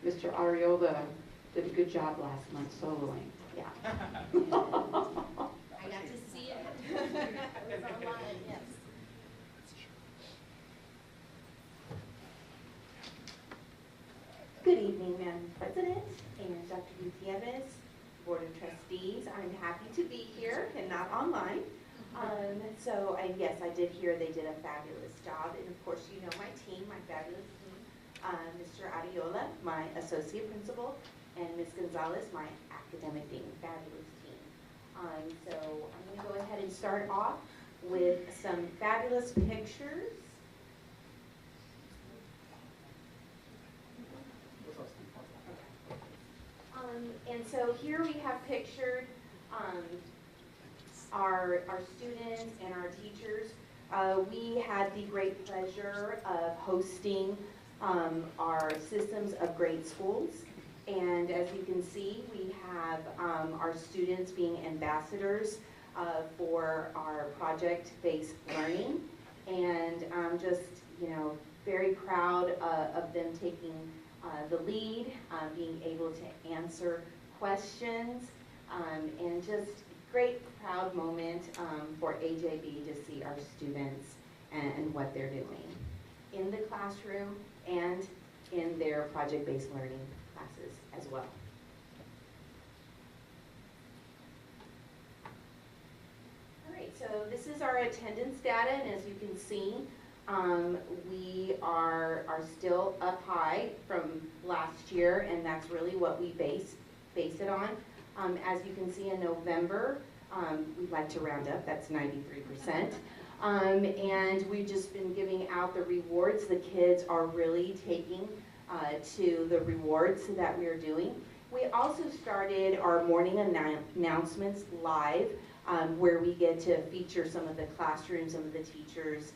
Mr. Ariola did a good job last month soloing. Yeah. I got to see it. It was online, yes. Good evening, Madam President and Dr. Gutierrez, Board of Trustees. I'm happy to be here and not online. Yes, I did hear they did a fabulous job. And of course, you know my team, my fabulous team. Mr. Ariola, my associate principal, and Ms. Gonzalez, my academic dean, fabulous team. So I'm going to go ahead and start off with some fabulous pictures. And so here we have pictured our students and our teachers. We had the great pleasure of hosting our Systems of Great Schools. And as you can see, we have our students being ambassadors for our project-based learning. And just, very proud of them taking the lead, being able to answer questions, and just great proud moment for AJB to see our students and what they're doing in the classroom and in their project-based learning classes as well. All right, so this is our attendance data, and as you can see, we are still up high from last year, and that's really what we base it on. As you can see in November, we'd like to round up, that's 93%. And we've just been giving out the rewards. The kids are really taking to the rewards that we're doing. We also started our morning announcements live, where we get to feature some of the classrooms, some of the teachers,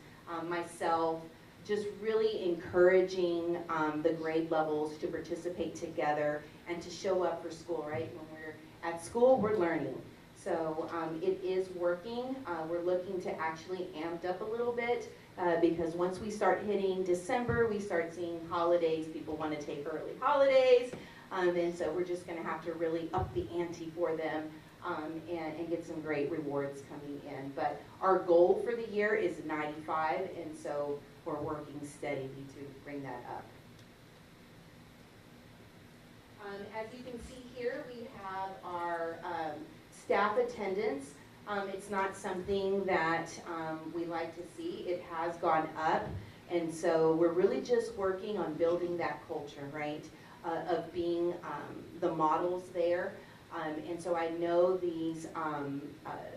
myself, just really encouraging the grade levels to participate together and to show up for school, right? When we're at school, we're learning. So it is working. We're looking to actually amp up a little bit because once we start hitting December, we start seeing holidays. People want to take early holidays. And so we're just going to have to really up the ante for them and get some great rewards coming in. But our goal for the year is 95, and so we're working steadily to bring that up. As you can see here, we have our staff attendance. It's not something that we like to see. It has gone up, and so we're really just working on building that culture, right, of being the models there. And so I know these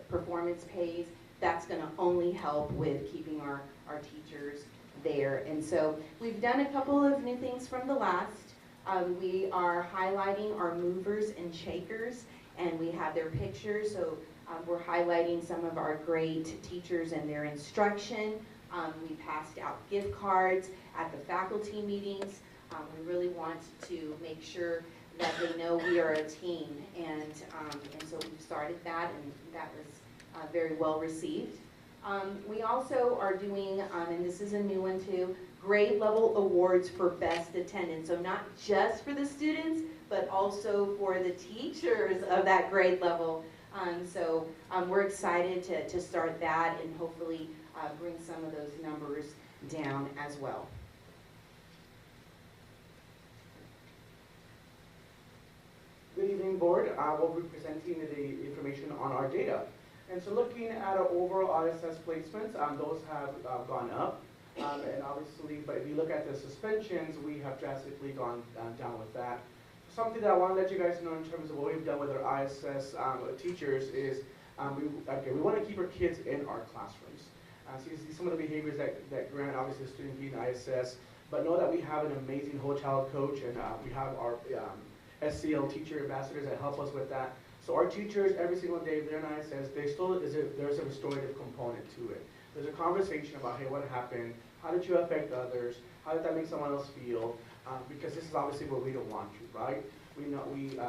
performance pays, that's going to only help with keeping our teachers there. And so we've done a couple of new things from the last. We are highlighting our movers and shakers, and we have their pictures. So we're highlighting some of our great teachers and their instruction. We passed out gift cards at the faculty meetings. We really want to make sure that they know we are a team, and so we've started that, and that was very well received. We also are doing, and this is a new one too, grade level awards for best attendance. So not just for the students, but also for the teachers of that grade level. So we're excited to start that and hopefully bring some of those numbers down as well. Good evening, board. We'll be presenting the information on our data. And so looking at our overall ISS placements, those have gone up. And obviously, but if you look at the suspensions, we have drastically gone down with that. Something that I want to let you guys know in terms of what we've done with our ISS teachers is we want to keep our kids in our classrooms. So you see some of the behaviors that grant obviously a student being ISS, but know that we have an amazing whole child coach, and we have our SCL teacher ambassadors that help us with that. So our teachers, every single day, they're in ISS, there's a restorative component to it. There's a conversation about, hey, what happened? How did you affect others? How did that make someone else feel? Because this is obviously what we don't want to, right? We know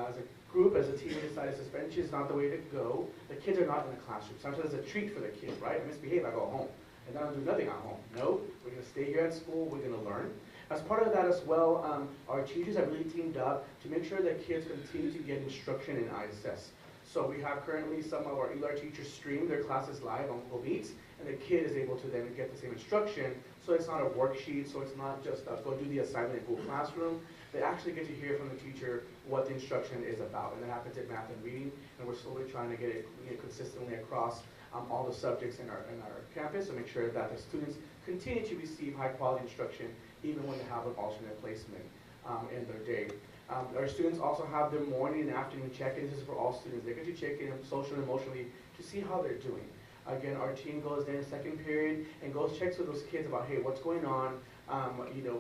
as a group, as a team, we decided suspension is not the way to go. The kids are not in the classroom. Sometimes it's a treat for the kid, right? I misbehave, I go home. And then I don't do nothing at home. No, we're going to stay here at school, we're going to learn. As part of that as well, our teachers have really teamed up to make sure that kids continue to get instruction in ISS. So we have currently some of our ELR teachers stream their classes live on Google Meets, and the kid is able to then get the same instruction. So it's not a worksheet, so it's not just go do the assignment in Google Classroom. They actually get to hear from the teacher what the instruction is about, and that happens in math and reading, and we're slowly trying to get it consistently across all the subjects in our campus to make sure that the students continue to receive high quality instruction even when they have an alternate placement in their day. Our students also have their morning and afternoon check-ins. This is for all students. They get to check in socially and emotionally to see how they're doing. Again, our team goes in second period and goes checks with those kids about, hey, what's going on?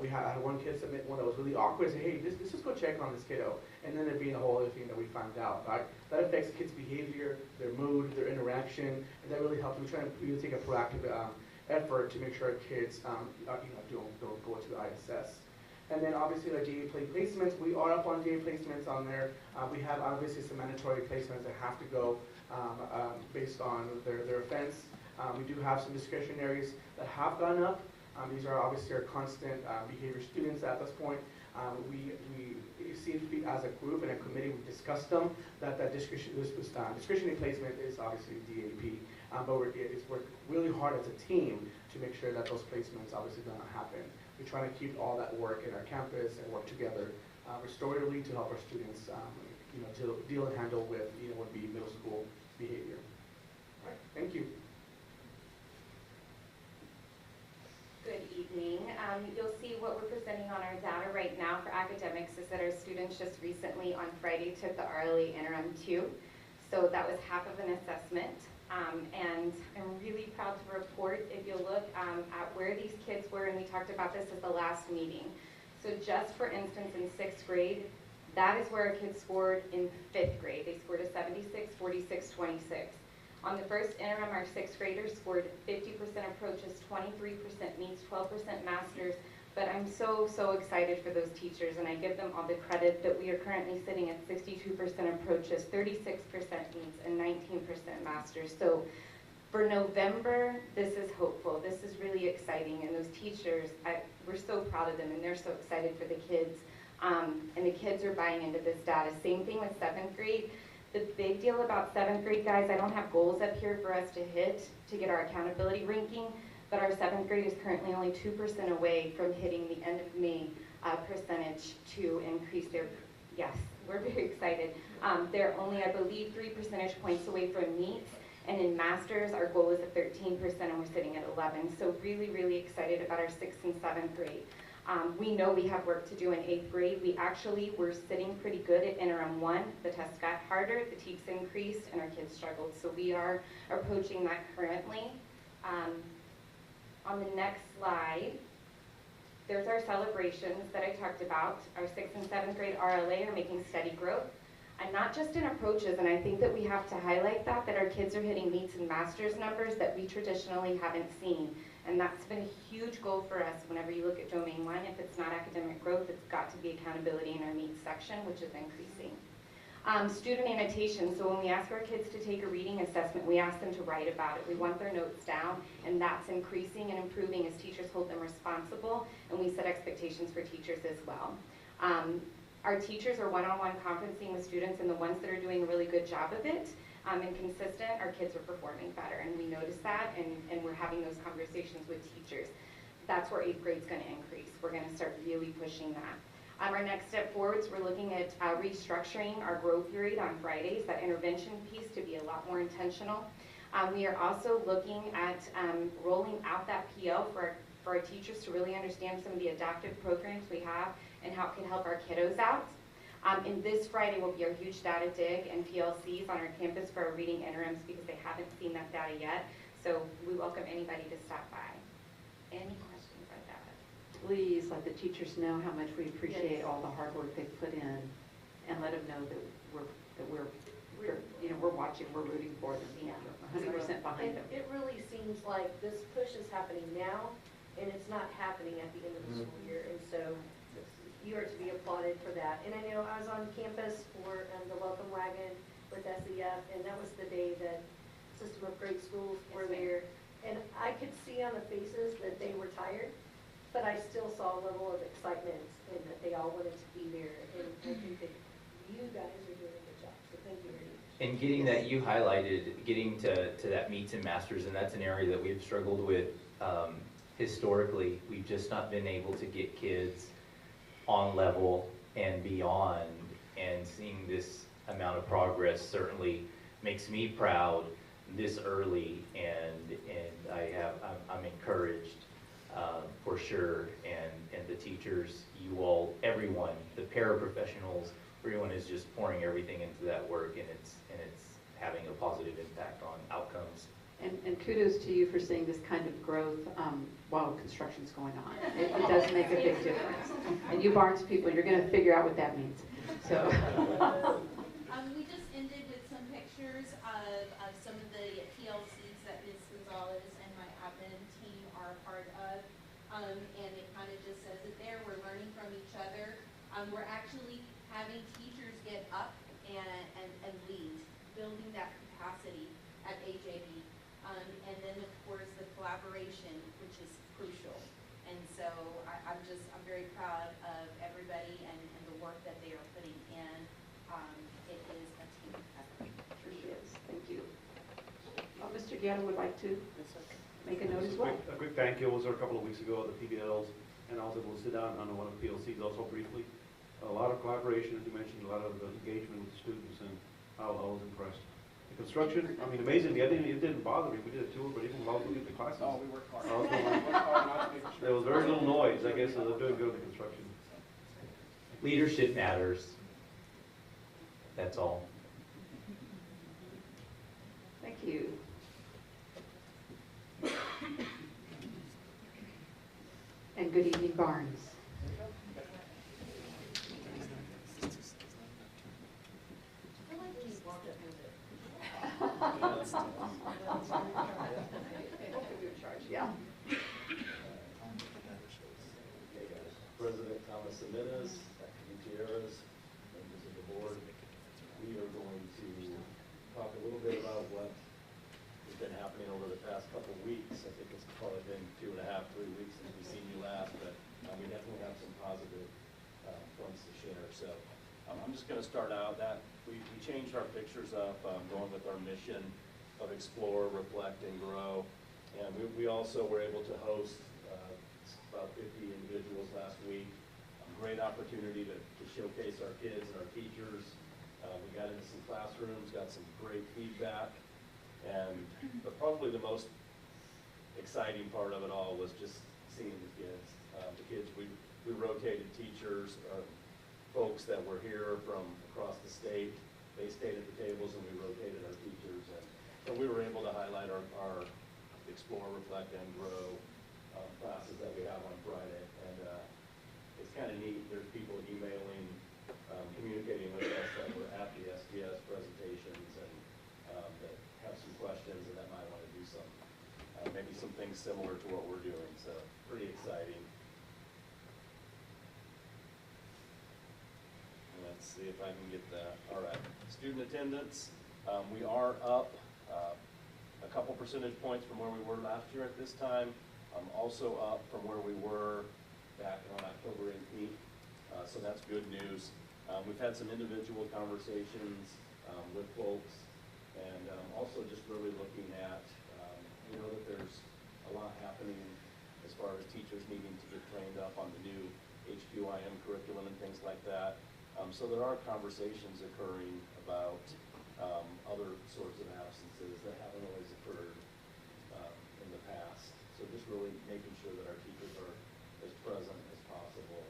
We had one kid submit one that was really awkward. Say, hey, let's just go check on this kiddo. And then there being a whole other thing that we found out, right? That affects kids' behavior, their mood, their interaction, and that really helps. We try to really take a proactive effort to make sure our kids, don't go to the ISS. And then obviously our DA placements, we are up on DA placements on there. We have obviously some mandatory placements that have to go based on their offense. We do have some discretionaries that have gone up. These are obviously our constant behavior students at this point. We see it as a group and a committee, we discussed them, that discretionary placement is obviously DAP, but we're worked really hard as a team to make sure that those placements obviously don't happen. We're trying to keep all that work in our campus and work together restoratively to help our students to deal and handle with would be middle school behavior. All right, thank you. Good evening. You'll see what we're presenting on our data right now for academics is that our students just recently on Friday took the RLA interim 2. So that was half of an assessment. And I'm really proud to report, if you look at where these kids were, and we talked about this at the last meeting. So just for instance, in 6th grade, that is where our kids scored in 5th grade. They scored a 76, 46, 26. On the first interim, our 6th graders scored 50% approaches, 23% meets, 12% masters. But I'm so excited for those teachers, and I give them all the credit that we are currently sitting at 62% approaches, 36% meets, and 19% masters. So for November, this is hopeful. This is really exciting, and those teachers, we're so proud of them, and they're so excited for the kids. And the kids are buying into this data. Same thing with 7th grade. The big deal about 7th grade, guys, I don't have goals up here for us to hit to get our accountability ranking, but our 7th grade is currently only 2% away from hitting the end of May percentage to increase their, yes, we're very excited. They're only, I believe, 3 percentage points away from meets, and in masters, our goal is at 13%, and we're sitting at 11. So really excited about our 6th and 7th grade. We know we have work to do in 8th grade. We actually were sitting pretty good at interim 1. The tests got harder, the TEKS increased, and our kids struggled. So we are approaching that currently. On the next slide, there's our celebrations that I talked about. Our 6th and 7th grade RLA are making steady growth. And not just in approaches, and I think that we have to highlight that our kids are hitting meets and masters numbers that we traditionally haven't seen. And that's been a huge goal for us whenever you look at domain 1. If it's not academic growth, it's got to be accountability in our meets section, which is increasing. Student annotation, so when we ask our kids to take a reading assessment, we ask them to write about it. We want their notes down, and that's increasing and improving as teachers hold them responsible, and we set expectations for teachers as well. Our teachers are one-on-one conferencing with students, and the ones that are doing a really good job of it and consistent, our kids are performing better, and we notice that, and we're having those conversations with teachers. That's where 8th grade's going to increase. We're going to start really pushing that. Our next step forwards, we're looking at restructuring our growth period on Fridays, that intervention piece to be a lot more intentional. We are also looking at rolling out that PO for our teachers to really understand some of the adaptive programs we have and how it can help our kiddos out. And this Friday will be our huge data dig and PLCs on our campus for our reading interims because they haven't seen that data yet. So we welcome anybody to stop by. Any questions on data? Please let the teachers know how much we appreciate all the hard work they've put in, and let them know that we're watching, we're rooting for them, Yeah. 100% behind them. It really seems like this push is happening now, and it's not happening at the end of the school year, and so you are to be applauded for that. And I know I was on campus for the welcome wagon with SEF, and that was the day that System of Great Schools were there, and I could see on the faces that they were tired, but I still saw a level of excitement and that they all wanted to be there, and I think that you guys are doing a good job, so thank you very much. And getting that, you highlighted, getting to that meets and masters, and that's an area that we've struggled with historically. We've just not been able to get kids on level and beyond, and seeing this amount of progress certainly makes me proud this early, and I'm encouraged for sure, and the teachers, you all, everyone, the paraprofessionals, everyone is just pouring everything into that work, and it's having a positive impact on outcomes. And kudos to you for seeing this kind of growth while construction's going on. It does make a big difference. And you Barnes people, you're going to figure out what that means. So. We just ended with some pictures of some of the PLCs that Ms. Gonzalez and my admin team are a part of. And it kind of just says it there. We're learning from each other. We're actually having teachers get up and lead, building that capacity at AJB. And then, of course, the collaboration, which is crucial. And so I'm very proud of everybody and the work that they are putting in. It is a team effort. Sure is. Thank you. Mr. Guerra would like to make a note as well. A quick thank you. I was there a couple of weeks ago at the PBLs, and I was able to sit down on one of the PLCs also briefly. A lot of collaboration, as you mentioned, a lot of engagement with the students, and I was impressed. The construction, I mean, amazingly, it didn't bother me. We did a tour, but even while I was looking at the classes. Oh, we worked hard. There was very little noise, I guess, so they're doing good with the construction. Leadership matters. That's all. Thank you. And good evening, Barnes. Yeah. President Thomas Jimenez, Dr. Gutierrez, members of the board, we are going to talk a little bit about what has been happening over the past couple of weeks. I think it's probably been 2.5, 3 weeks since we've seen you last, but we definitely have some positive points to share. So I'm just going to start out that we changed our pictures up, going with our mission of explore, reflect, and grow. And we also were able to host about 50 individuals last week. Great opportunity to showcase our kids and our teachers. We got into some classrooms, got some great feedback. But probably the most exciting part of it all was just seeing the kids. We rotated teachers, folks that were here from across the state. They stayed at the tables and we rotated our teachers. And we were able to highlight our Explore, Reflect, and Grow classes that we have on Friday. And it's kind of neat. There's people emailing, communicating with us that were at the SDS presentations and that have some questions and that might want to do some, maybe some things similar to what we're doing. So pretty exciting. Let's see if I can get that. All right, student attendance. We are up a couple percentage points from where we were last year at this time. Also up from where we were back on October 18th. So that's good news. We've had some individual conversations with folks, and also just really looking at, we know that there's a lot happening as far as teachers needing to get trained up on the new HQIM curriculum and things like that. So there are conversations occurring about other sorts of absences that haven't always occurred in the past. So just really making sure that our teachers are as present as possible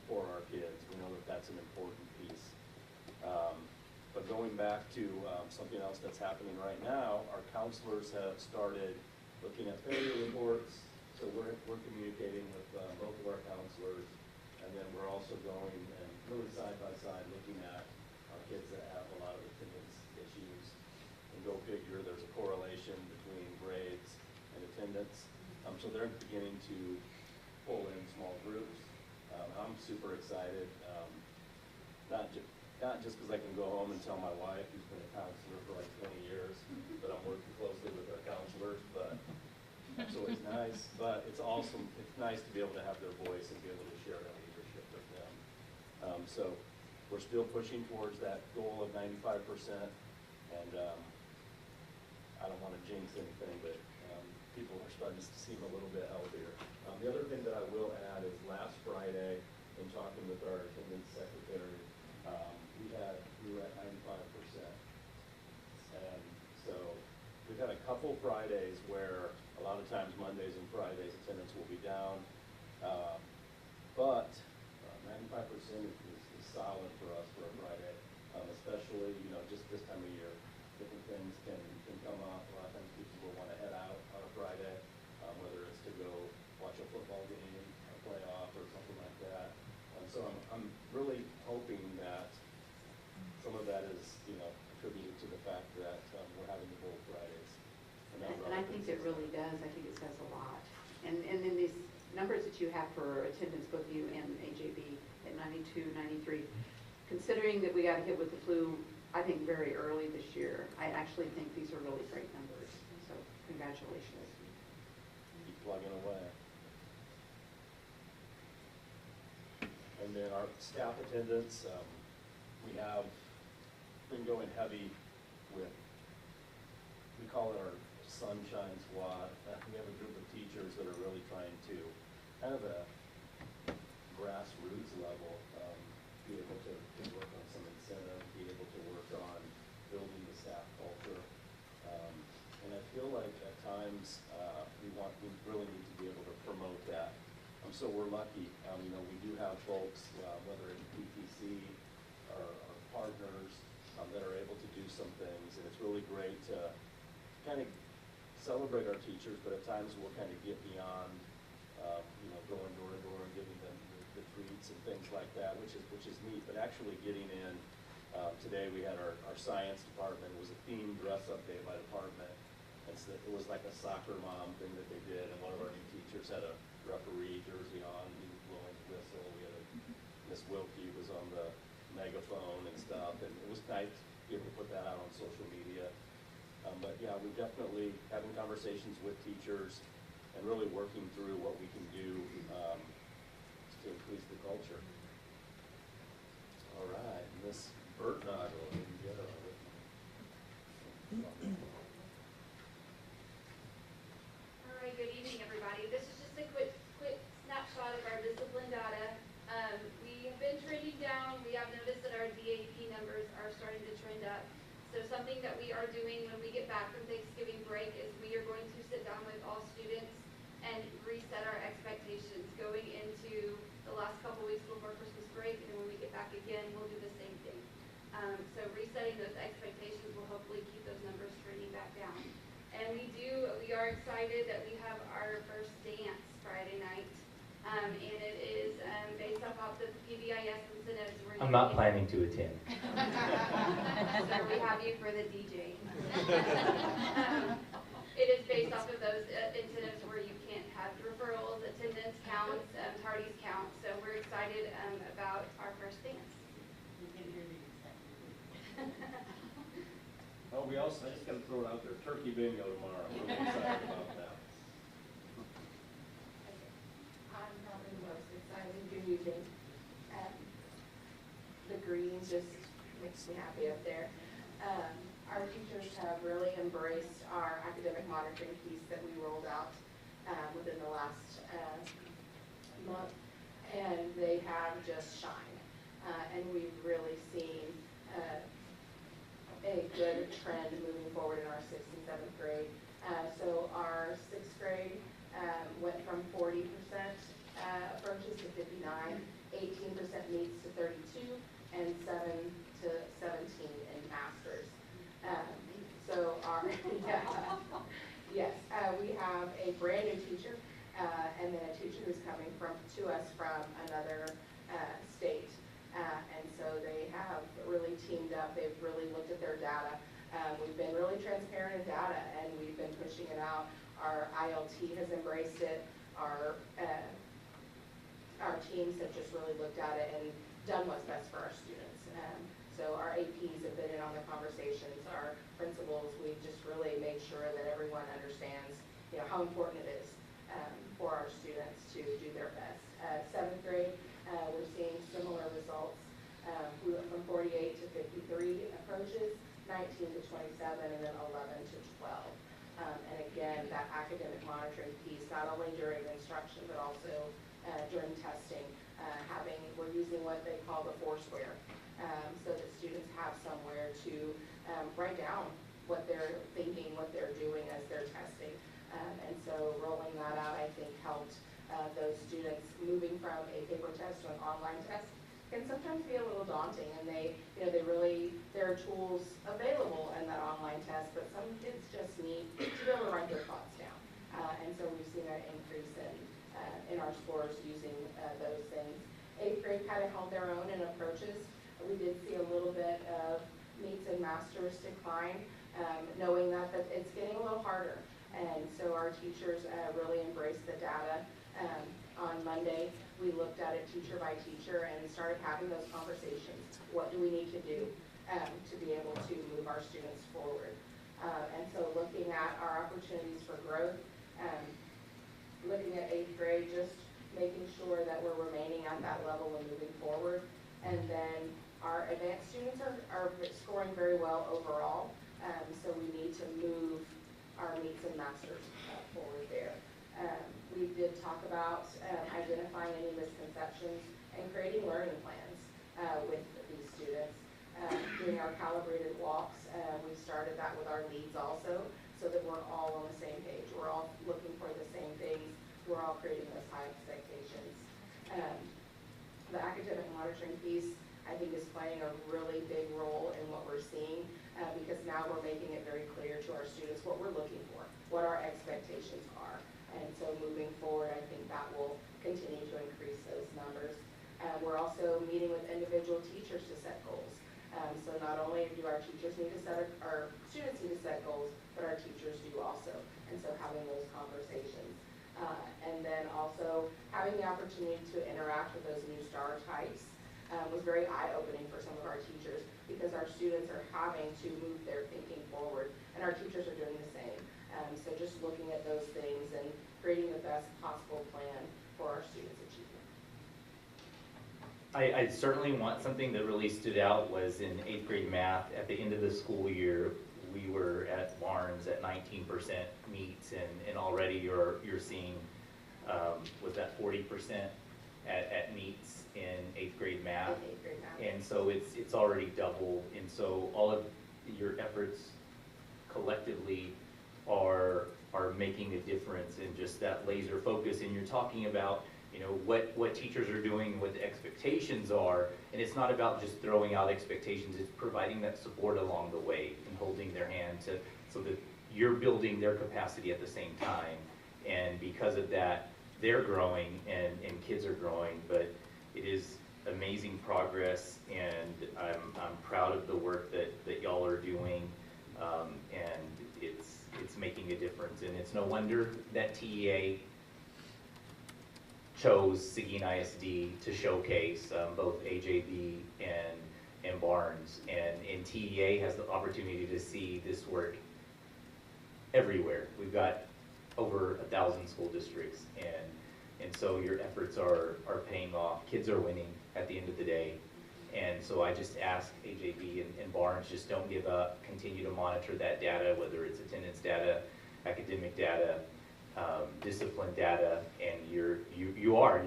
for our kids. We know that that's an important piece. But going back to something else that's happening right now, our counselors have started looking at failure reports. So we're communicating with both of our counselors, and then we're also going and really side by side looking at our kids that have a lot of attendance issues. And go figure, there's a correlation between grades and attendance. So they're beginning to pull in small groups. I'm super excited, not just because I can go home and tell my wife, who's been a counselor for like 20 years, that I'm working closely with our counselors, but that's always nice. But it's awesome, it's nice to be able to have their voice and be able to share our leadership with them. So we're still pushing towards that goal of 95%, and I don't want to jinx anything, but people are starting to seem a little bit healthier. The other thing that I will add is last Friday, in talking with our attendance secretary, we were at 95%. And so we've had a couple Fridays where a lot of times Mondays and Fridays attendance will be down. But 95% is solid for us for a Friday, especially, just this time of year. Different things can come up. A lot of times people will want to head out on a Friday, whether it's to go watch a football game, a playoff, or something like that. So I'm really hoping that some of that is, attributed to the fact that we're having the Bowl Fridays. And I think it really does. I think it says a lot. And then these numbers that you have for attendance, both you and AJB at 92, 93, considering that we got hit with the flu, I think very early this year, I actually think these are really great numbers. So congratulations. Keep plugging away. And then our staff attendance, we have been going heavy with, we call it our Sunshine Squad. We have a group of teachers that are really trying to, kind of a grassroots level, be able to work on some incentive, be able to work on building the staff culture. And I feel like at times, we really need to be able to promote that. So we're lucky, we do have folks, whether it's PTC or partners, that are able to do some things, and it's really great to kind of celebrate our teachers, but at times we'll kind of get beyond, going door to door and giving them the treats and things like that, which is neat, but actually getting in, today we had our science department, it was a themed dress-up day by department, and so it was like a soccer mom thing that they did, and one of our new teachers had a referee jersey on, he was blowing the whistle, we had Miss Wilkie was on the megaphone and stuff, and it was nice to be able to put that out on social media. But yeah, we're definitely having conversations with teachers and really working through what we can do to increase the culture. All right, Miss Burtnagel, you get it with me. All right, good evening, everybody. This is just a quick snapshot of our discipline data. We have been trending down. We have noticed that our DAP numbers are starting to trend up. So something that we are doing when we get back from Thanksgiving break is we are going to sit down with all students and reset our expectations going into the last couple weeks before Christmas break, and then when we get back again, we'll do the same thing. So resetting those expectations will hopefully keep those numbers trending back down. And we are excited that we have our first dance Friday night. And it is based off the PBIS incentives. I'm not planning to attend. So we have you for the DJ. It is based off of those incentives where you can't have referrals, attendance counts, tardies count. So we're excited about our first dance. Oh, I just gotta throw it out there, turkey bingo tomorrow, I'm really excited about that. I'm probably the most excited. Good evening. The green just makes me happy up there. Our teachers have really embraced our academic monitoring piece that we rolled out within the last month, and they have just shined. And we've really seen a good trend moving forward in our 6th and 7th grade. So our 6th grade went from 40% approaches to 59, 18% meets to 32, and 7 to 17 in masters. So our, yes, we have a brand new teacher, and then a teacher who's coming to us from another state. And so they have really teamed up. They've really looked at their data. We've been really transparent in data, and we've been pushing it out. Our ILT has embraced it. Our teams have just really looked at it and done what's best for our students. So our APs have been in on the conversations. Our principals, we've just really made sure that everyone understands, how important it is for our students to do their best. 7th grade, we're seeing similar results. We went from 48 to 53 approaches, 19 to 27, and then 11 to 12. And again, that academic monitoring piece, not only during instruction, but also during testing, we're using what they call the Foursquare, so that students have somewhere to write down what they're thinking, what they're doing as they're testing. And so rolling that out, I think, helped those students moving from a paper test to an online test can sometimes be a little daunting, and there are tools available in that online test, but some kids just need to be able to write their thoughts down. And so we've seen an increase in our scores using those things. 8th grade kind of held their own in approaches. We did see a little bit of meets and masters decline, knowing that it's getting a little harder. And so our teachers really embraced the data. On Monday, we looked at it teacher by teacher and started having those conversations. What do we need to do to be able to move our students forward? And so looking at our opportunities for growth, looking at 8th grade, just making sure that we're remaining at that level and moving forward. And then our advanced students are scoring very well overall, so we need to move our meets and masters forward there. We did talk about identifying any misconceptions and creating learning plans with these students. Doing our calibrated walks, we started that with our leads also, so that we're all on the same page. We're all looking for the same things. We're all creating those high expectations. The academic monitoring piece, I think, is playing a really big role in what we're seeing, because now we're making it very clear to our students what we're looking for, what our expectations are. And so moving forward, I think that will continue to increase those numbers. We're also meeting with individual teachers to set goals. So not only do our teachers need to set, our students need to set goals, but our teachers do also. And so having those conversations. And then also having the opportunity to interact with those new star types was very eye-opening for some of our teachers, because our students are having to move their thinking forward, and our teachers are doing the same. So just looking at those things and creating the best possible plan for our students' achievement. I certainly want something that really stood out was in 8th grade math. At the end of the school year, we were at Barnes at 19% meets, and already you're seeing, was that 40% at meets in 8th grade math? 8th grade math. And so it's already doubled, and so all of your efforts collectively are making a difference in just that laser focus. And you're talking about, you know, what teachers are doing, what the expectations are, and it's not about just throwing out expectations, it's providing that support along the way and holding their hand so that you're building their capacity at the same time. And because of that, they're growing and kids are growing, but it is amazing progress, and I'm proud of the work that y'all are doing, and it's making a difference. And it's no wonder that TEA chose Seguin ISD to showcase both AJB and Barnes, and TEA has the opportunity to see this work everywhere. We've got over 1,000 school districts, and so your efforts are paying off. Kids are winning at the end of the day. And so I just ask AJB and Barnes, just don't give up, continue to monitor that data, whether it's attendance data, academic data, discipline data, and you're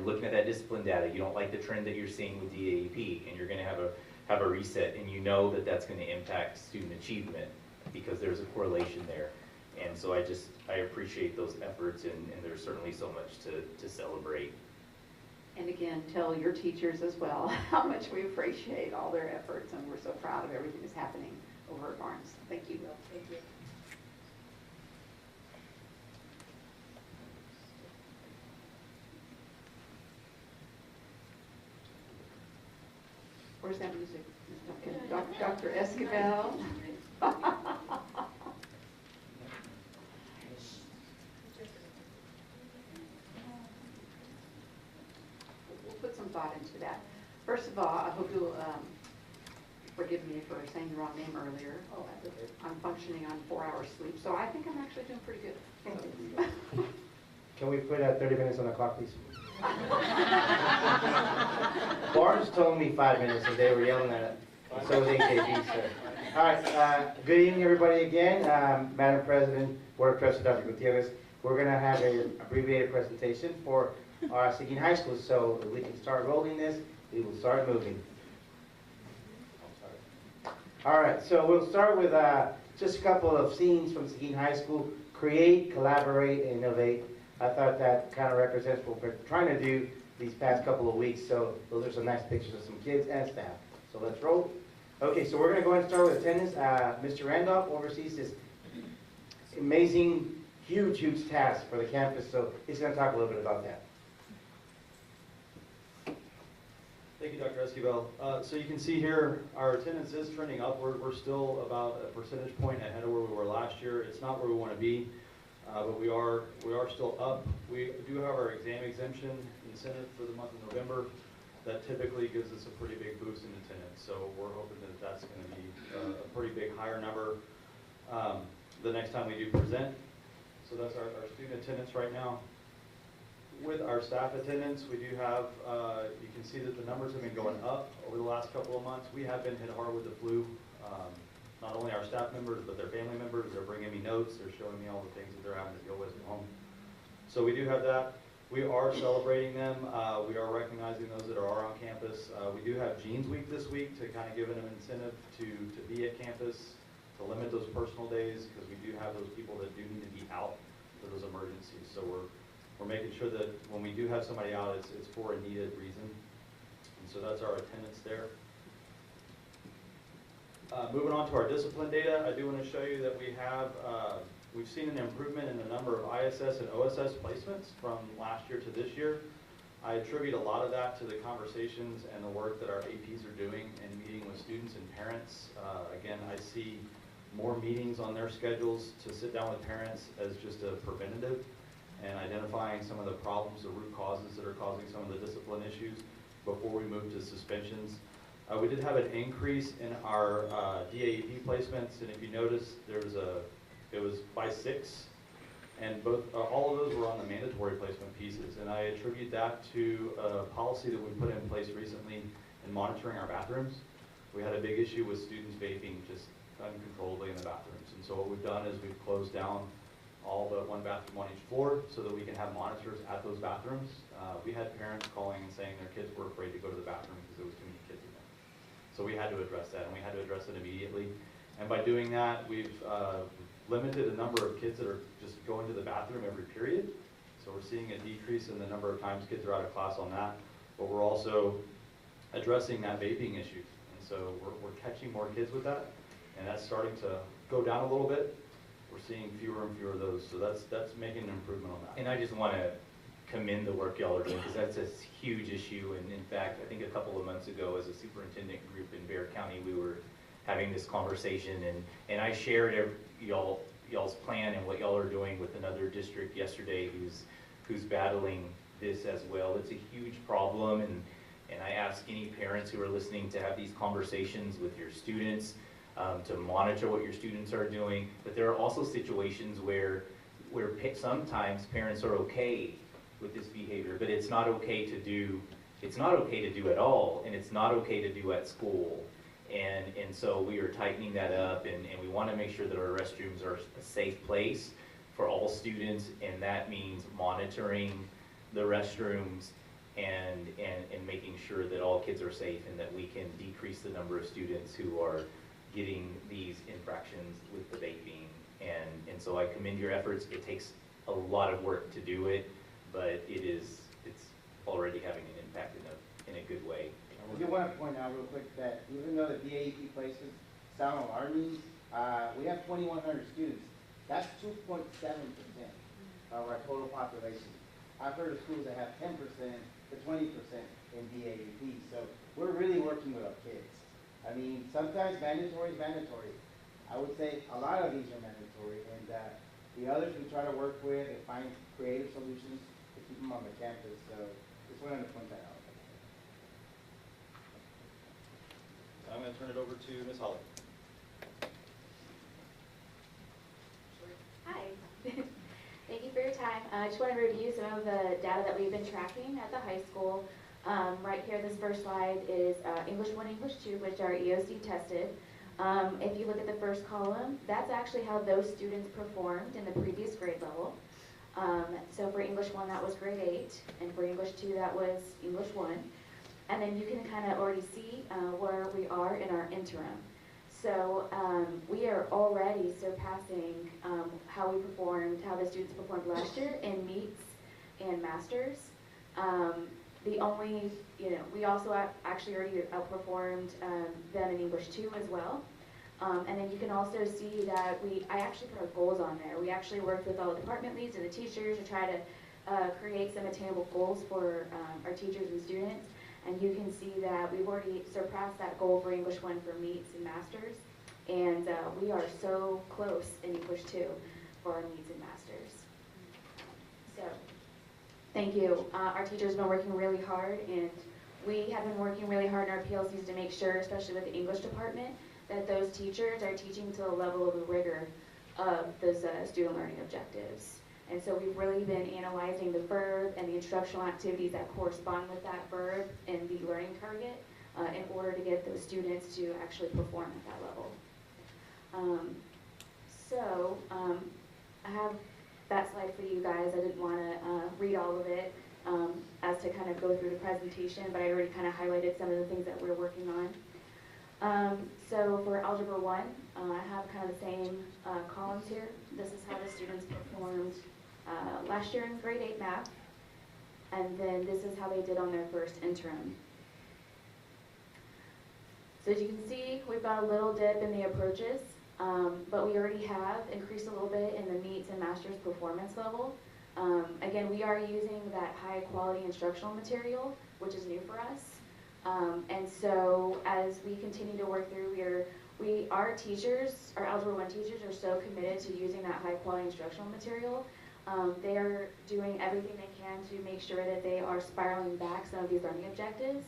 looking at that discipline data. You don't like the trend that you're seeing with DAEP, and you're going to have a reset, and you know that that's going to impact student achievement because there's a correlation there. And so I appreciate those efforts, and there's certainly so much to celebrate. And again, tell your teachers as well how much we appreciate all their efforts, and we're so proud of everything that's happening over at Barnes. Thank you. Thank you. Where's that music? Dr. Esquivel. We'll put some thought into that. First of all, I hope you'll forgive me for saying the wrong name earlier. Oh, that's okay. I'm functioning on 4 hours sleep, so I think I'm actually doing pretty good. Can we put 30 minutes on the clock, please? Barnes told me 5 minutes, and they were yelling at it. So was AKB, sir. All right, good evening, everybody, again. Madam President, Board of Trustees, Dr. Gutierrez. We're going to have an abbreviated presentation for our Seguin High School, so if we can start rolling this, we will start moving. All right, so we'll start with just a couple of scenes from Seguin High School. Create, collaborate, and innovate. I thought that kind of represents what we're trying to do these past couple of weeks, so those are some nice pictures of some kids and staff. So let's roll. Okay, so we're going to go ahead and start with attendance. Mr. Randolph oversees this amazing, huge task for the campus, so he's going to talk a little bit about that. Thank you, Dr. Esquivel. So you can see here, our attendance is trending upward. We're still about a percentage point ahead of where we were last year. It's not where we want to be, but we are still up. We do have our exam exemption incentive for the month of November. That typically gives us a pretty big boost in attendance. So we're hoping that that's going to be a pretty big higher number the next time we do present. So that's our student attendance right now. with our staff attendance, we do have, you can see that the numbers have been going up over the last couple of months. We have been hit hard with the flu. Not only our staff members, but their family members. They're bringing me notes. They're showing me all the things that they're having to deal with at home. So we do have that. We are celebrating them. We are recognizing those that are on campus. We do have Jeans Week this week to kind of give them an incentive to be at campus, to limit those personal days, because we do have those people that do need to be out for those emergencies. So we're making sure that when we do have somebody out, it's for a needed reason. And so that's our attendance there. Moving on to our discipline data, I do want to show you that we've seen an improvement in the number of ISS and OSS placements from last year to this year. I attribute a lot of that to the conversations and the work that our APs are doing and meeting with students and parents. Again, I see more meetings on their schedules to sit down with parents as just a preventative and identifying some of the problems, the root causes that are causing some of the discipline issues before we move to suspensions. We did have an increase in our DAEP placements, and if you notice, it was by 6, and all of those were on the mandatory placement pieces, and I attribute that to a policy that we put in place recently in monitoring our bathrooms. We had a big issue with students vaping just uncontrollably in the bathrooms, and so what we've done is we've closed down all but one bathroom on each floor so that we can have monitors at those bathrooms. We had parents calling and saying their kids were afraid to go to the bathroom because there was too many kids in there. So we had to address that, and we had to address it immediately. And by doing that, we've limited the number of kids that are just going to the bathroom every period. So we're seeing a decrease in the number of times kids are out of class on that. But we're also addressing that vaping issue. And so we're catching more kids with that, and that's starting to go down a little bit. We're seeing fewer and fewer of those, so that's making an improvement on that. And I just want to commend the work y'all are doing, because that's a huge issue. And in fact, I think a couple of months ago, as a superintendent group in Bexar County, we were having this conversation, and I shared y'all's plan and what y'all are doing with another district yesterday who's battling this as well. It's a huge problem, and I ask any parents who are listening to have these conversations with your students, to monitor what your students are doing. But there are also situations where sometimes parents are okay with this behavior, but it's not okay to do. It's not okay to do at all, and it's not okay to do at school. And so we are tightening that up, and we want to make sure that our restrooms are a safe place for all students, and that means monitoring the restrooms and making sure that all kids are safe and that we can decrease the number of students who are getting these infractions with the vaping. And so I commend your efforts. It takes a lot of work to do it, but it's already having an impact in a good way. I do want to point out real quick that even though the DAEP places sound alarming, we have 2,100 students. That's 2.7% of our total population. I've heard of schools that have 10% to 20% in DAEP, so we're really working with our kids. I mean, sometimes mandatory is mandatory. I would say a lot of these are mandatory, and the others we try to work with and find creative solutions to keep them on the campus, so just wanted to point that out. I'm going to turn it over to Ms. Holly. Hi. Thank you for your time. I just want to review some of the data that we've been tracking at the high school. Right here, this first slide is English 1, English 2, which are EOC tested. If you look at the first column, that's actually how those students performed in the previous grade level. So for English 1, that was grade 8, and for English 2, that was English 1. And then you can kind of already see where we are in our interim. So we are already surpassing how we performed, how the students performed last year in meets and masters. The only, we also actually already outperformed them in English 2 as well. And then you can also see that I actually put our goals on there. We actually worked with all the department leads and the teachers to try to create some attainable goals for our teachers and students. And you can see that we've already surpassed that goal for English 1 for meets and masters. And we are so close in English 2 for our meets and masters. So, thank you. Our teachers have been working really hard, and we have been working really hard in our PLCs to make sure, especially with the English department, that those teachers are teaching to the level of the rigor of those student learning objectives. And so we've really been analyzing the verb and the instructional activities that correspond with that verb and the learning target in order to get those students to actually perform at that level. I have that slide for you guys. I didn't want to read all of it as to kind of go through the presentation, but I already kind of highlighted some of the things that we're working on. So for Algebra 1, I have kind of the same columns here. This is how the students performed last year in grade 8 math, and then this is how they did on their first interim. So as you can see, we've got a little dip in the approaches, but we already have increased a little bit in the meets and master's performance level. Again, we are using that high quality instructional material, which is new for us. And so as we continue to work through, our teachers, our Algebra 1 teachers are so committed to using that high quality instructional material. They are doing everything they can to make sure that they are spiraling back some of these learning objectives.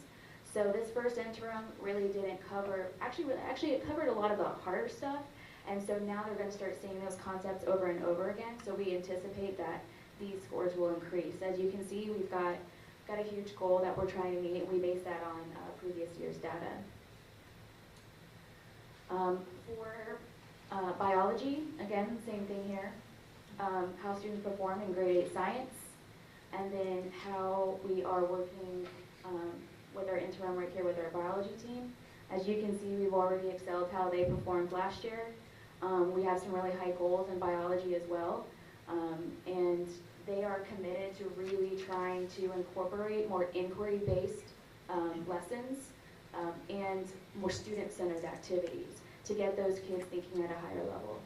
So this first interim really didn't cover, actually it covered a lot of the harder stuff, and so now they're going to start seeing those concepts over and over again, so we anticipate that these scores will increase. As you can see, we've got a huge goal that we're trying to meet, and we base that on previous year's data. For biology, again, same thing here, how students perform in grade 8 science, and then how we are working with our interim right here with our biology team. As you can see, we've already excelled how they performed last year. We have some really high goals in biology as well, and they are committed to really trying to incorporate more inquiry-based lessons and more student-centered activities to get those kids thinking at a higher level.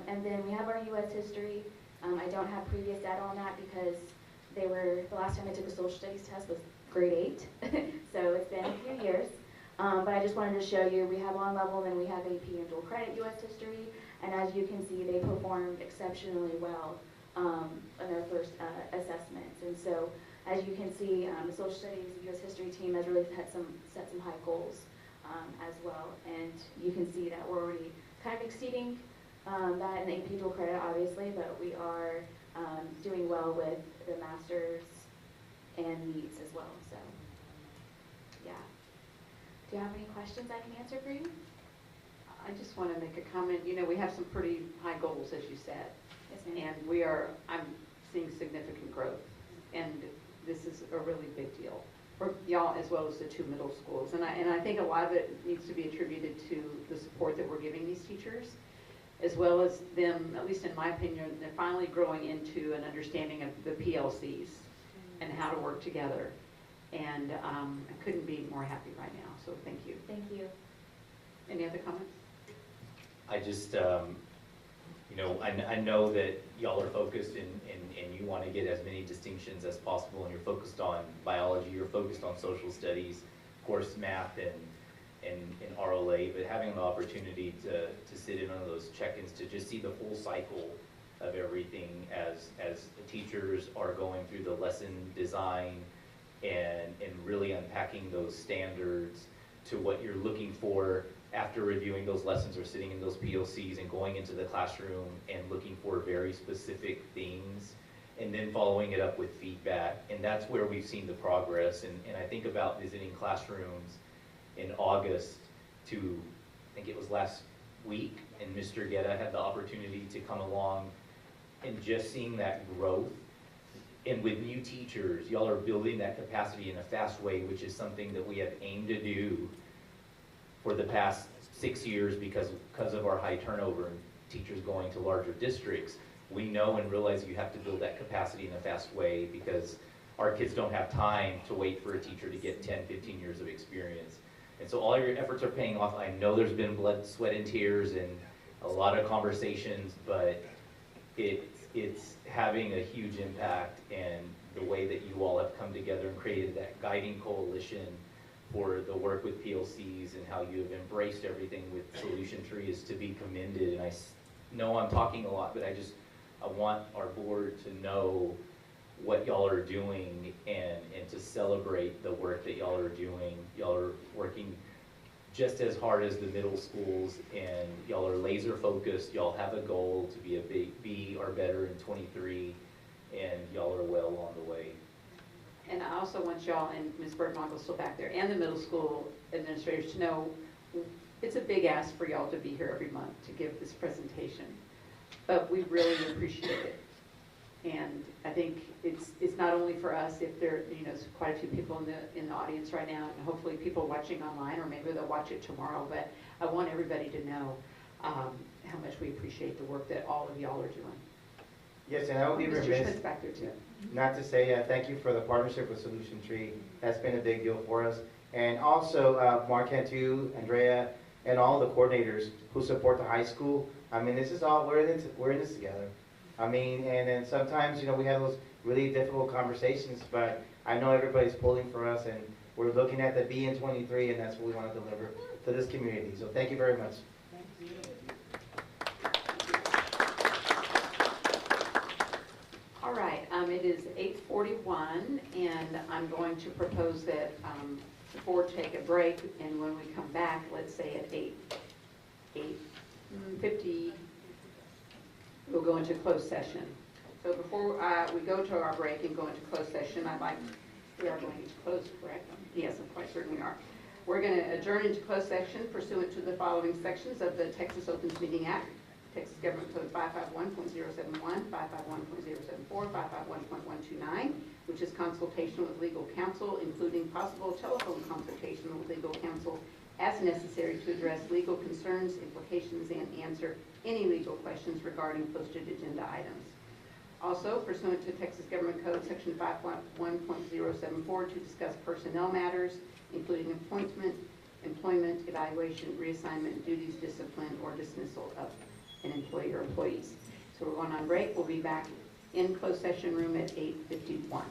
And then we have our U.S. history. I don't have previous data on that because the last time I took a social studies test was grade 8, so it's been a few years. But I just wanted to show you, we have on level, then we have AP and dual credit U.S. history, and as you can see, they performed exceptionally well in their first assessments. And so, as you can see, the social studies U.S. history team has really set some high goals as well, and you can see that we're already kind of exceeding that in the AP dual credit, obviously, but we are doing well with the masters and meets as well. So, yeah. Do you have any questions I can answer for you? I just want to make a comment. You know, we have some pretty high goals, as you said. Yes, ma'am. And I'm seeing significant growth. And this is a really big deal for y'all as well as the 2 middle schools. And I think a lot of it needs to be attributed to the support that we're giving these teachers, as well as them, at least in my opinion, they're finally growing into an understanding of the PLCs and how to work together. And I couldn't be more happy right now, so thank you. Thank you. Any other comments? I just, I know that y'all are focused and you want to get as many distinctions as possible, and you're focused on biology, you're focused on social studies, of course, math and RLA, but having the opportunity to sit in on those check-ins, to just see the full cycle of everything as the teachers are going through the lesson design and really unpacking those standards to what you're looking for after reviewing those lessons or sitting in those POCs and going into the classroom and looking for very specific things and then following it up with feedback. And that's where we've seen the progress. And I think about visiting classrooms in August to, I think it was last week, and Mr. Guetta had the opportunity to come along and just seeing that growth. And with new teachers, y'all are building that capacity in a fast way, which is something that we have aimed to do for the past 6 years because of our high turnover and teachers going to larger districts. We know and realize you have to build that capacity in a fast way because our kids don't have time to wait for a teacher to get 10, 15 years of experience. And so all your efforts are paying off. I know there's been blood, sweat, and tears and a lot of conversations, but it's having a huge impact, and the way that you all have come together and created that guiding coalition for the work with PLCs and how you have embraced everything with Solution Tree is to be commended. And I know I'm talking a lot, but I want our board to know what y'all are doing and to celebrate the work that y'all are doing. Y'all are working just as hard as the middle schools, and y'all are laser focused. Y'all have a goal to be a big B or better in 23, and y'all are well on the way. And I also want y'all, and Ms. Burton-Mogul's still back there, and the middle school administrators to know it's a big ask for y'all to be here every month to give this presentation, but we really appreciate it. And I think it's not only for us, if there, there's quite a few people in the audience right now, and hopefully people watching online, or maybe they'll watch it tomorrow, but I want everybody to know how much we appreciate the work that all of y'all are doing. Yes, and I will be Mr. remiss Schmidt's back there too. not to say thank you for the partnership with Solution Tree. That's been a big deal for us. And also Mark Cantu, Andrea, and all the coordinators who support the high school. I mean, this is all, we're in this together. I mean, and then sometimes, we have those really difficult conversations, but I know everybody's pulling for us, and we're looking at the B in 23, and that's what we want to deliver to this community. So thank you very much. All right, it is 8:41, and I'm going to propose that the board take a break, and when we come back, let's say at 8:50, we'll go into closed session. So before we go to our break and go into closed session, we are going into closed, correct? Yes, I'm quite certain we are. We're going to adjourn into closed session pursuant to the following sections of the Texas Opens Meeting Act. Texas Government Code 551.071, 551.074, 551.129, which is consultation with legal counsel, including possible telephone consultation with legal counsel as necessary to address legal concerns, implications, and answer any legal questions regarding posted agenda items. Also, pursuant to Texas Government Code Section 551.074, to discuss personnel matters, including appointment, employment, evaluation, reassignment, duties, discipline, or dismissal of an employee or employees. So we're going on break. We'll be back in closed session room at 8:51.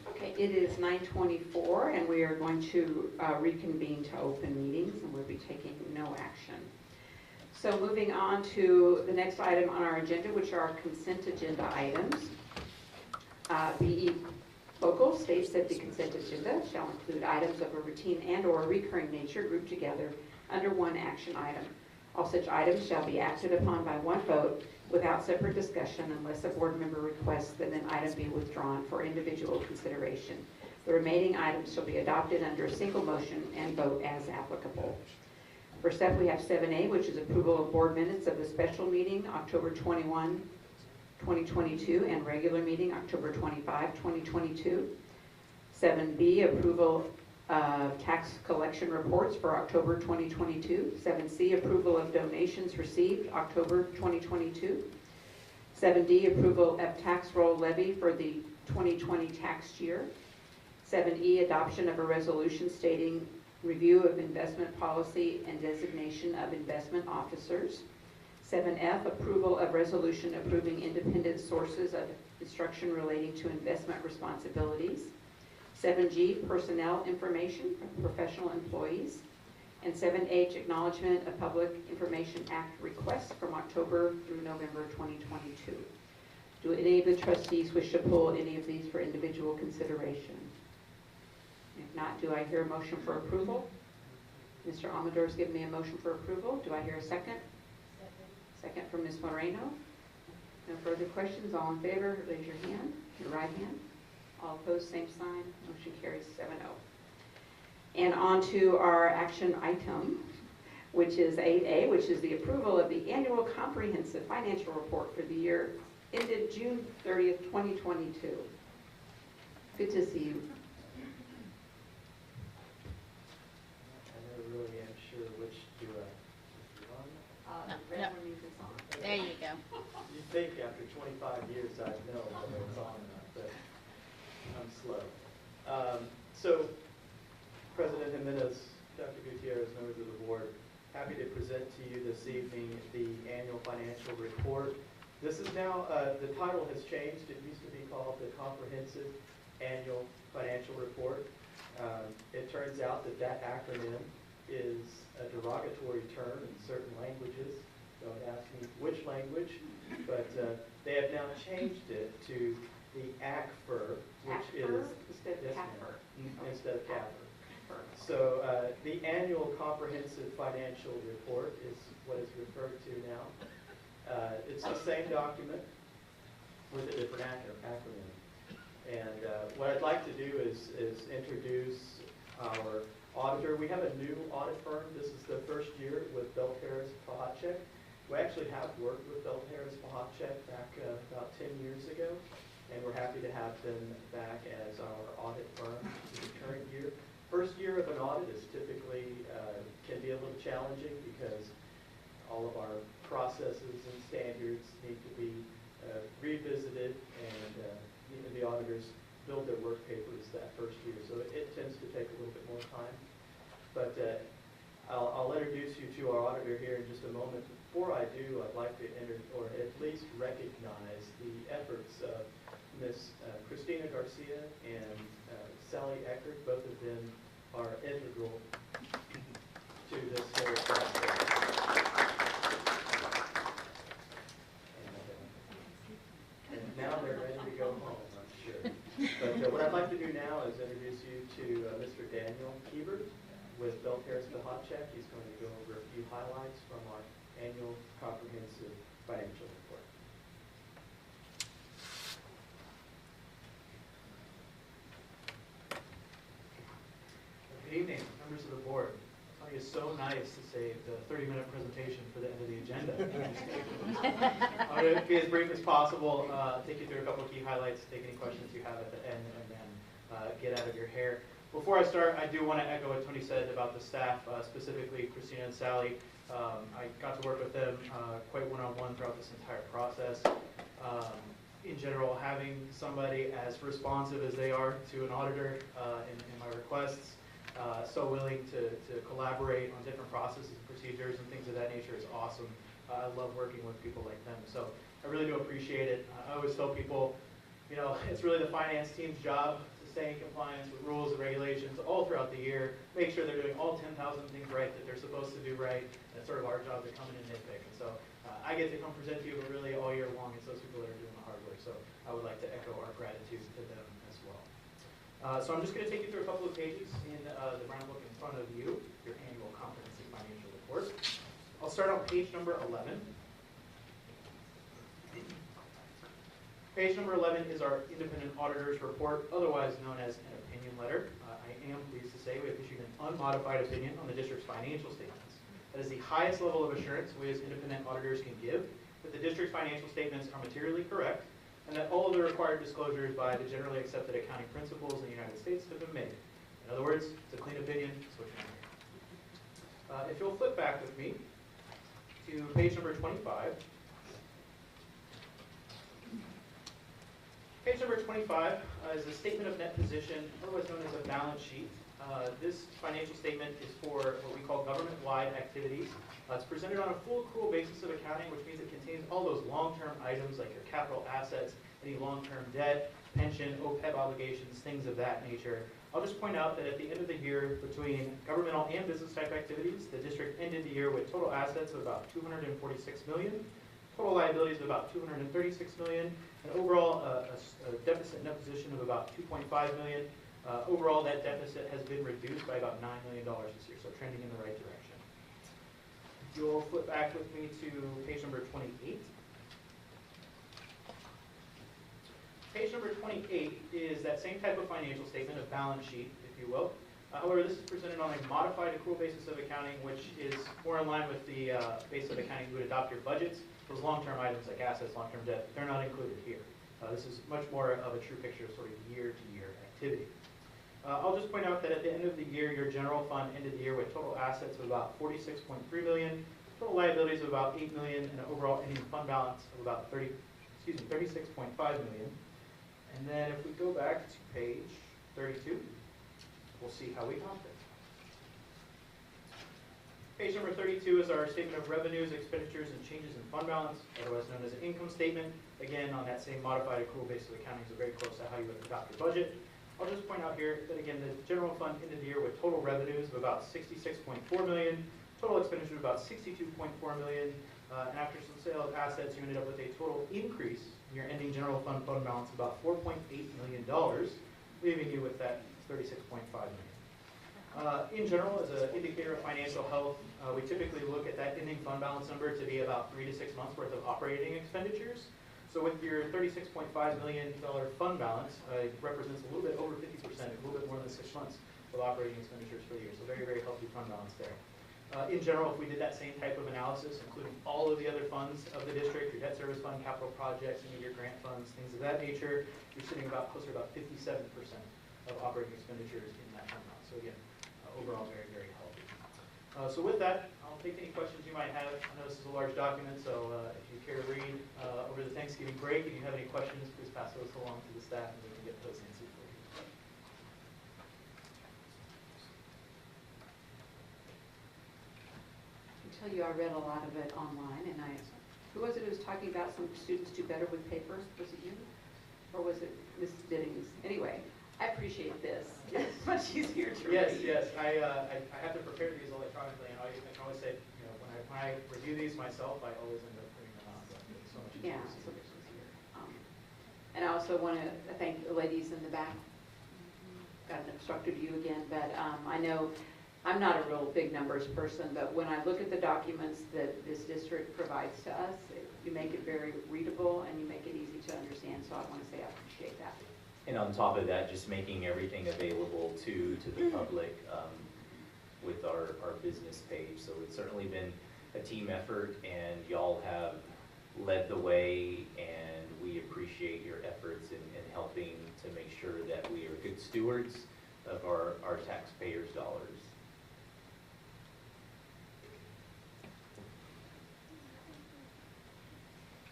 Okay, it is 9:24, and we are going to reconvene to open meetings, and we'll be taking no action. So moving on to the next item on our agenda, which are our consent agenda items. BE Local states that the consent agenda shall include items of a routine and/or recurring nature grouped together under one action item. All such items shall be acted upon by one vote without separate discussion unless a board member requests that an item be withdrawn for individual consideration. The remaining items shall be adopted under a single motion and vote as applicable. First up, we have 7A, which is approval of board minutes of the special meeting October 21, 2022, and regular meeting October 25, 2022. 7B, approval of tax collection reports for October 2022. 7C, approval of donations received October 2022. 7D, approval of tax roll levy for the 2020 tax year. 7E, adoption of a resolution stating review of investment policy and designation of investment officers. 7F, approval of resolution approving independent sources of instruction relating to investment responsibilities. 7G, personnel information from professional employees. And 7H, acknowledgement of Public Information Act requests from October through November 2022. Do any of the trustees wish to pull any of these for individual consideration? If not, do I hear a motion for approval? Mr. Amador's given me a motion for approval. Do I hear a second? Second from Ms. Moreno. No further questions. All in favor, raise your hand, your right hand. All opposed, same sign. Motion carries 7-0. And on to our action item, which is 8A, which is the approval of the annual comprehensive financial report for the year ended June 30th, 2022. Good to see you. I never really am sure which do I. Red one means it's on. There you go. You'd think after 25 years I'd know whether it's on or not, but I'm slow. So, President Jimenez, Dr. Gutierrez, members of the board, happy to present to you this evening the annual financial report. This is now, the title has changed. It used to be called the Comprehensive Annual Financial Report. It turns out that that acronym is a derogatory term in certain languages. Don't ask me which language, but they have now changed it to the ACFR, which is instead of CAFR. Instead of CAFR. So the annual comprehensive financial report is what is referred to now. It's the same document with a different acronym. And what I'd like to do is introduce our auditor. We have a new audit firm. This is the first year with Belt Harris Pahacek. We actually have worked with Belt Harris Pahacek back about 10 years ago, and we're happy to have them back as our audit firm for the current year. First year of an audit is typically can be a little challenging because all of our processes and standards need to be revisited, and even the auditors build their work papers that first year, so it tends to take a little bit more time. But I'll introduce you to our auditor here in just a moment. Before I do, I'd like to or at least recognize the efforts of Ms. Christina Garcia and Sally Eckert. Both of them are integral to this whole process. And now they're ready to go home, I'm sure. But what I'd like to do now is introduce you to Mr. Daniel Kiebert with Belt Harris Pahacek. He's going to go over a few highlights from our annual comprehensive financial report. Good evening, members of the board. It's so nice to save the 30-minute presentation for the end of the agenda. I'm going to be as brief as possible, take you through a couple of key highlights, take any questions you have at the end, and then get out of your hair. Before I start, I do want to echo what Tony said about the staff, specifically Christina and Sally. I got to work with them quite one-on-one throughout this entire process. In general, having somebody as responsive as they are to an auditor in my requests, so willing to collaborate on different processes and procedures and things of that nature is awesome. I love working with people like them. So I really do appreciate it. I always tell people, it's really the finance team's job to stay in compliance with rules and regulations all throughout the year, make sure they're doing all 10,000 things right that they're supposed to do right. And it's sort of our job to come in and nitpick. And so I get to come present to you, but really all year long, it's those people that are doing the hard work. So I would like to echo our gratitude to them as well. So I'm just going to take you through a couple of pages in the brown book in front of you, your annual comprehensive financial report. I'll start on page number 11. Page number 11 is our independent auditor's report, otherwise known as an opinion letter. I am pleased to say we have issued an unmodified opinion on the district's financial statements. That is the highest level of assurance we as independent auditors can give that the district's financial statements are materially correct and that all of the required disclosures by the generally accepted accounting principles in the United States have been made. In other words, it's a clean opinion, it's what you want to hear. If you'll flip back with me to page number 25. Page number 25 is a statement of net position, otherwise known as a balance sheet. This financial statement is for what we call government-wide activities. It's presented on a full accrual basis of accounting, which means it contains all those long-term items like your capital assets, any long-term debt, pension, OPEB obligations, things of that nature. I'll just point out that at the end of the year, between governmental and business type activities, the district ended the year with total assets of about $246 million, total liabilities of about $236 million, and overall a deficit net position of about $2.5 million. Overall, that deficit has been reduced by about $9 million this year, so trending in the right direction. If you'll flip back with me to page number 28. Page number 28 is that same type of financial statement, a balance sheet, if you will. However, this is presented on a modified accrual basis of accounting, which is more in line with the basis of accounting you would adopt your budgets. Those long-term items like assets, long-term debt, they're not included here. This is much more of a true picture of sort of year-to-year activity. I'll just point out that at the end of the year, your general fund ended the year with total assets of about $46.3 million, total liabilities of about $8 million, and an overall ending fund balance of about $36.5 million. And then if we go back to page 32, we'll see how we got there. Page number 32 is our statement of revenues, expenditures, and changes in fund balance, otherwise known as an income statement. Again, on that same modified accrual basis of accounting, so very close to how you would adopt your budget. I'll just point out here that again, the general fund ended the year with total revenues of about $66.4 million, total expenditures of about $62.4 million, and after some sale of assets, you ended up with a total increase in your ending general fund balance of about $4.8 million, leaving you with that $36.5 million. In general, as an indicator of financial health, we typically look at that ending fund balance number to be about 3 to 6 months worth of operating expenditures. So with your $36.5 million fund balance, it represents a little bit over 50%, a little bit more than 6 months of operating expenditures for the year. So very, very healthy fund balance there. In general, if we did that same type of analysis, including all of the other funds of the district, your debt service fund, capital projects, any of your grant funds, things of that nature, you're sitting about closer to about 57% of operating expenditures in that fund balance. So again, overall very, very healthy. So with that, I'll take any questions you might have. I know this is a large document, so if you care to read over the Thanksgiving break, if you have any questions, please pass those along to the staff and we can get those answered for you. I can tell you I read a lot of it online, and who was it who was talking about some students do better with paper? Was it you? Or was it Mrs. Biddings? Anyway, I appreciate this. It's much easier to read. Yes. I have to prepare these electronically, and I can always say, when I review these myself, I always end up putting them on. But it's so much easier. Yeah, so much easier. And I also want to thank the ladies in the back. Got an obstructed view again, but I know I'm not a real big numbers person, but when I look at the documents that this district provides to us, you make it very readable and you make it easy to understand, so I want to say I appreciate that. And on top of that, just making everything available to the public with our business page. So it's certainly been a team effort, and y'all have led the way, and we appreciate your efforts in helping to make sure that we are good stewards of our taxpayers' dollars.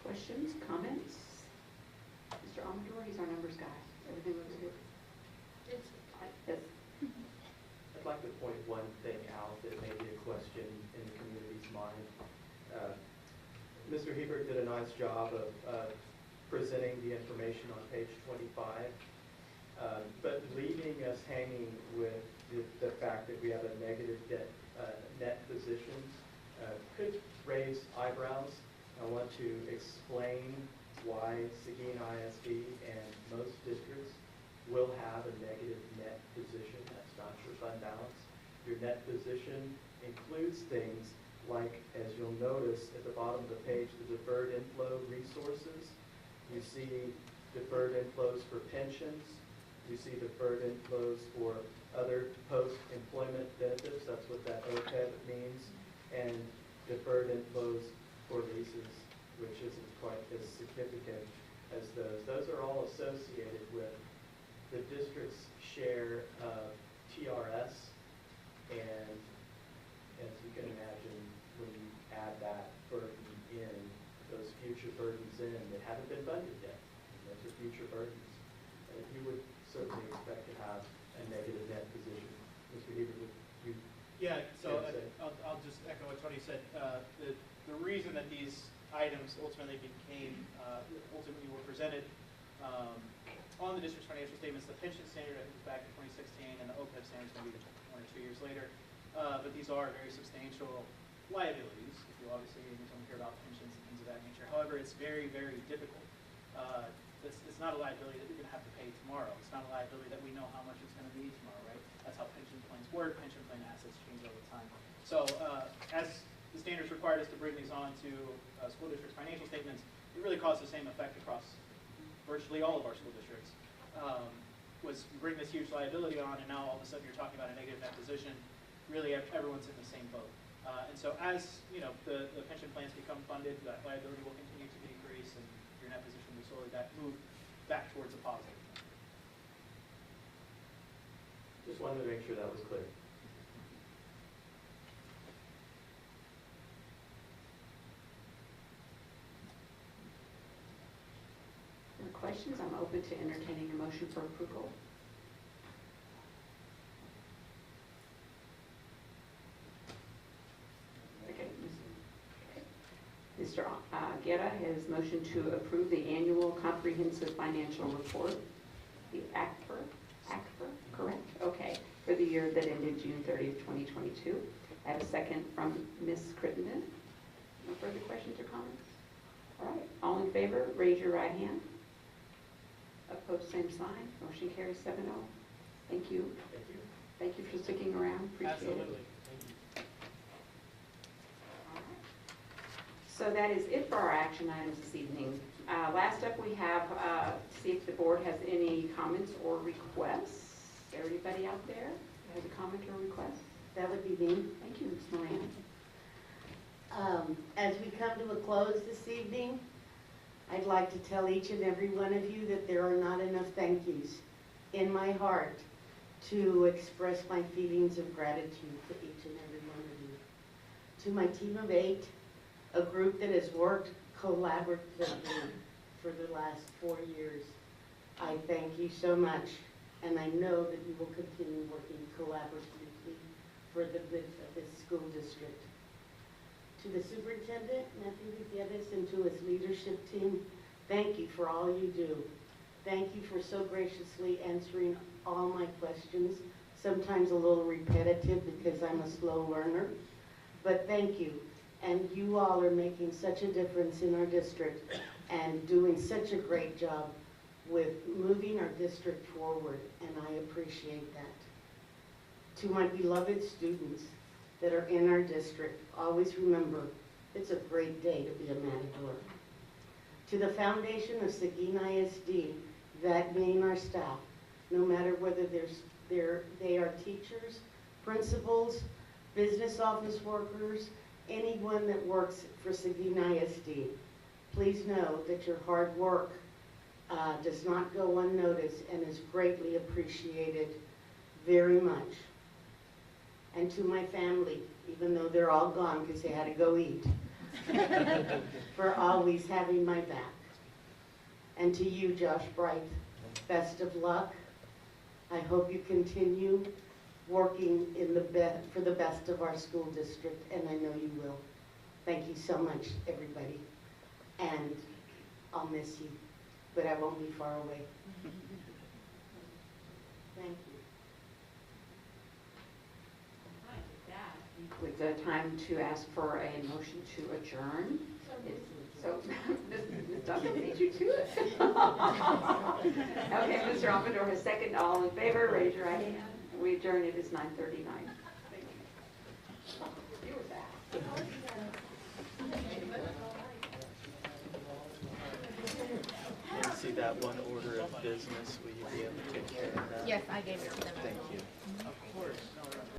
Questions, comments? Mr. Amador, he's our numbers guy. Everything looks good. Yes. I'd like to point one thing out that may be a question in the community's mind. Mr. Hebert did a nice job of presenting the information on page 25, but leaving us hanging with the fact that we have a negative net position could raise eyebrows. I want to explain why Seguin ISD and most districts will have a negative net position. That's not your fund balance. Your net position includes things like, as you'll notice at the bottom of the page, the deferred inflow resources. You see deferred inflows for pensions. You see deferred inflows for other post-employment benefits. That's what that OPEB means. And deferred inflows for leases, which isn't quite as significant as those. Those are all associated with the district's share of TRS, and as you can imagine, when you add that burden in, those future burdens in that haven't been funded yet, and those are future burdens, you would certainly expect to have a negative net position. Mr. Hebert, would you? Yeah, so I'll just echo what Tony said. The reason that these items ultimately were presented on the district's financial statements, the pension standard was back in 2016, and the OPEB standard is going to be 1 or 2 years later. But these are very substantial liabilities. If you obviously don't care about pensions and things of that nature. However, it's very, very difficult. It's not a liability that you're going to have to pay tomorrow. It's not a liability that we know how much it's going to be tomorrow, right? That's how pension plans work. Pension plan assets change over time. So as the standards required us to bring these on to school districts' financial statements, it really caused the same effect across virtually all of our school districts. Was you bring this huge liability on, and now all of a sudden you're talking about a negative net position. Really, everyone's in the same boat. And so as the pension plans become funded, that liability will continue to decrease, and your net position will slowly move back towards a positive. Just wanted to make sure that was clear. Any questions? I'm open to entertaining a motion for approval. Okay. Mr. Guerra has motioned to approve the annual comprehensive financial report, the ACFR, correct? Okay, for the year that ended June 30th, 2022. I have a second from Ms. Crittenden. No further questions or comments? All right, all in favor, raise your right hand. Opposed, same sign. Motion carries 7-0. Thank you. Thank you. Thank you for sticking around. Appreciate Absolutely. it. Thank you. All right. So that is it for our action items this evening. Last up, we have see if the board has any comments or requests. Is there anybody out there who has a comment or request? That would be me. Thank you, Ms. Moran. As we come to a close this evening, I'd like to tell each and every one of you that there are not enough thank yous in my heart to express my feelings of gratitude to each and every one of you. To my team of 8, a group that has worked collaboratively for the last 4 years, I thank you so much, and I know that you will continue working collaboratively for the good of this school district. To the superintendent, Matthew Gutierrez, and to his leadership team, thank you for all you do. Thank you for so graciously answering all my questions, sometimes a little repetitive because I'm a slow learner, but thank you. And you all are making such a difference in our district and doing such a great job with moving our district forward, and I appreciate that. To my beloved students that are in our district, always remember, it's a great day to be a Matador. To the foundation of Seguin ISD, that being our staff, no matter whether they are teachers, principals, business office workers, anyone that works for Seguin ISD, please know that your hard work does not go unnoticed and is greatly appreciated very much. And to my family, even though they're all gone because they had to go eat, for always having my back. And to you, Josh Bright, best of luck. I hope you continue working for the best of our school district, and I know you will. Thank you so much, everybody. and I'll miss you, but I won't be far away. Thank you. With the time to ask for a motion to adjourn. So, Ms. Duncan beat you to it. Okay, Mr. Almador has second. All in favor, raise your right hand. We adjourn. It is 9:39. You were fast. And see that one order of business, will you be able to take care of that? Yes, I gave it to them. Thank you. Of course.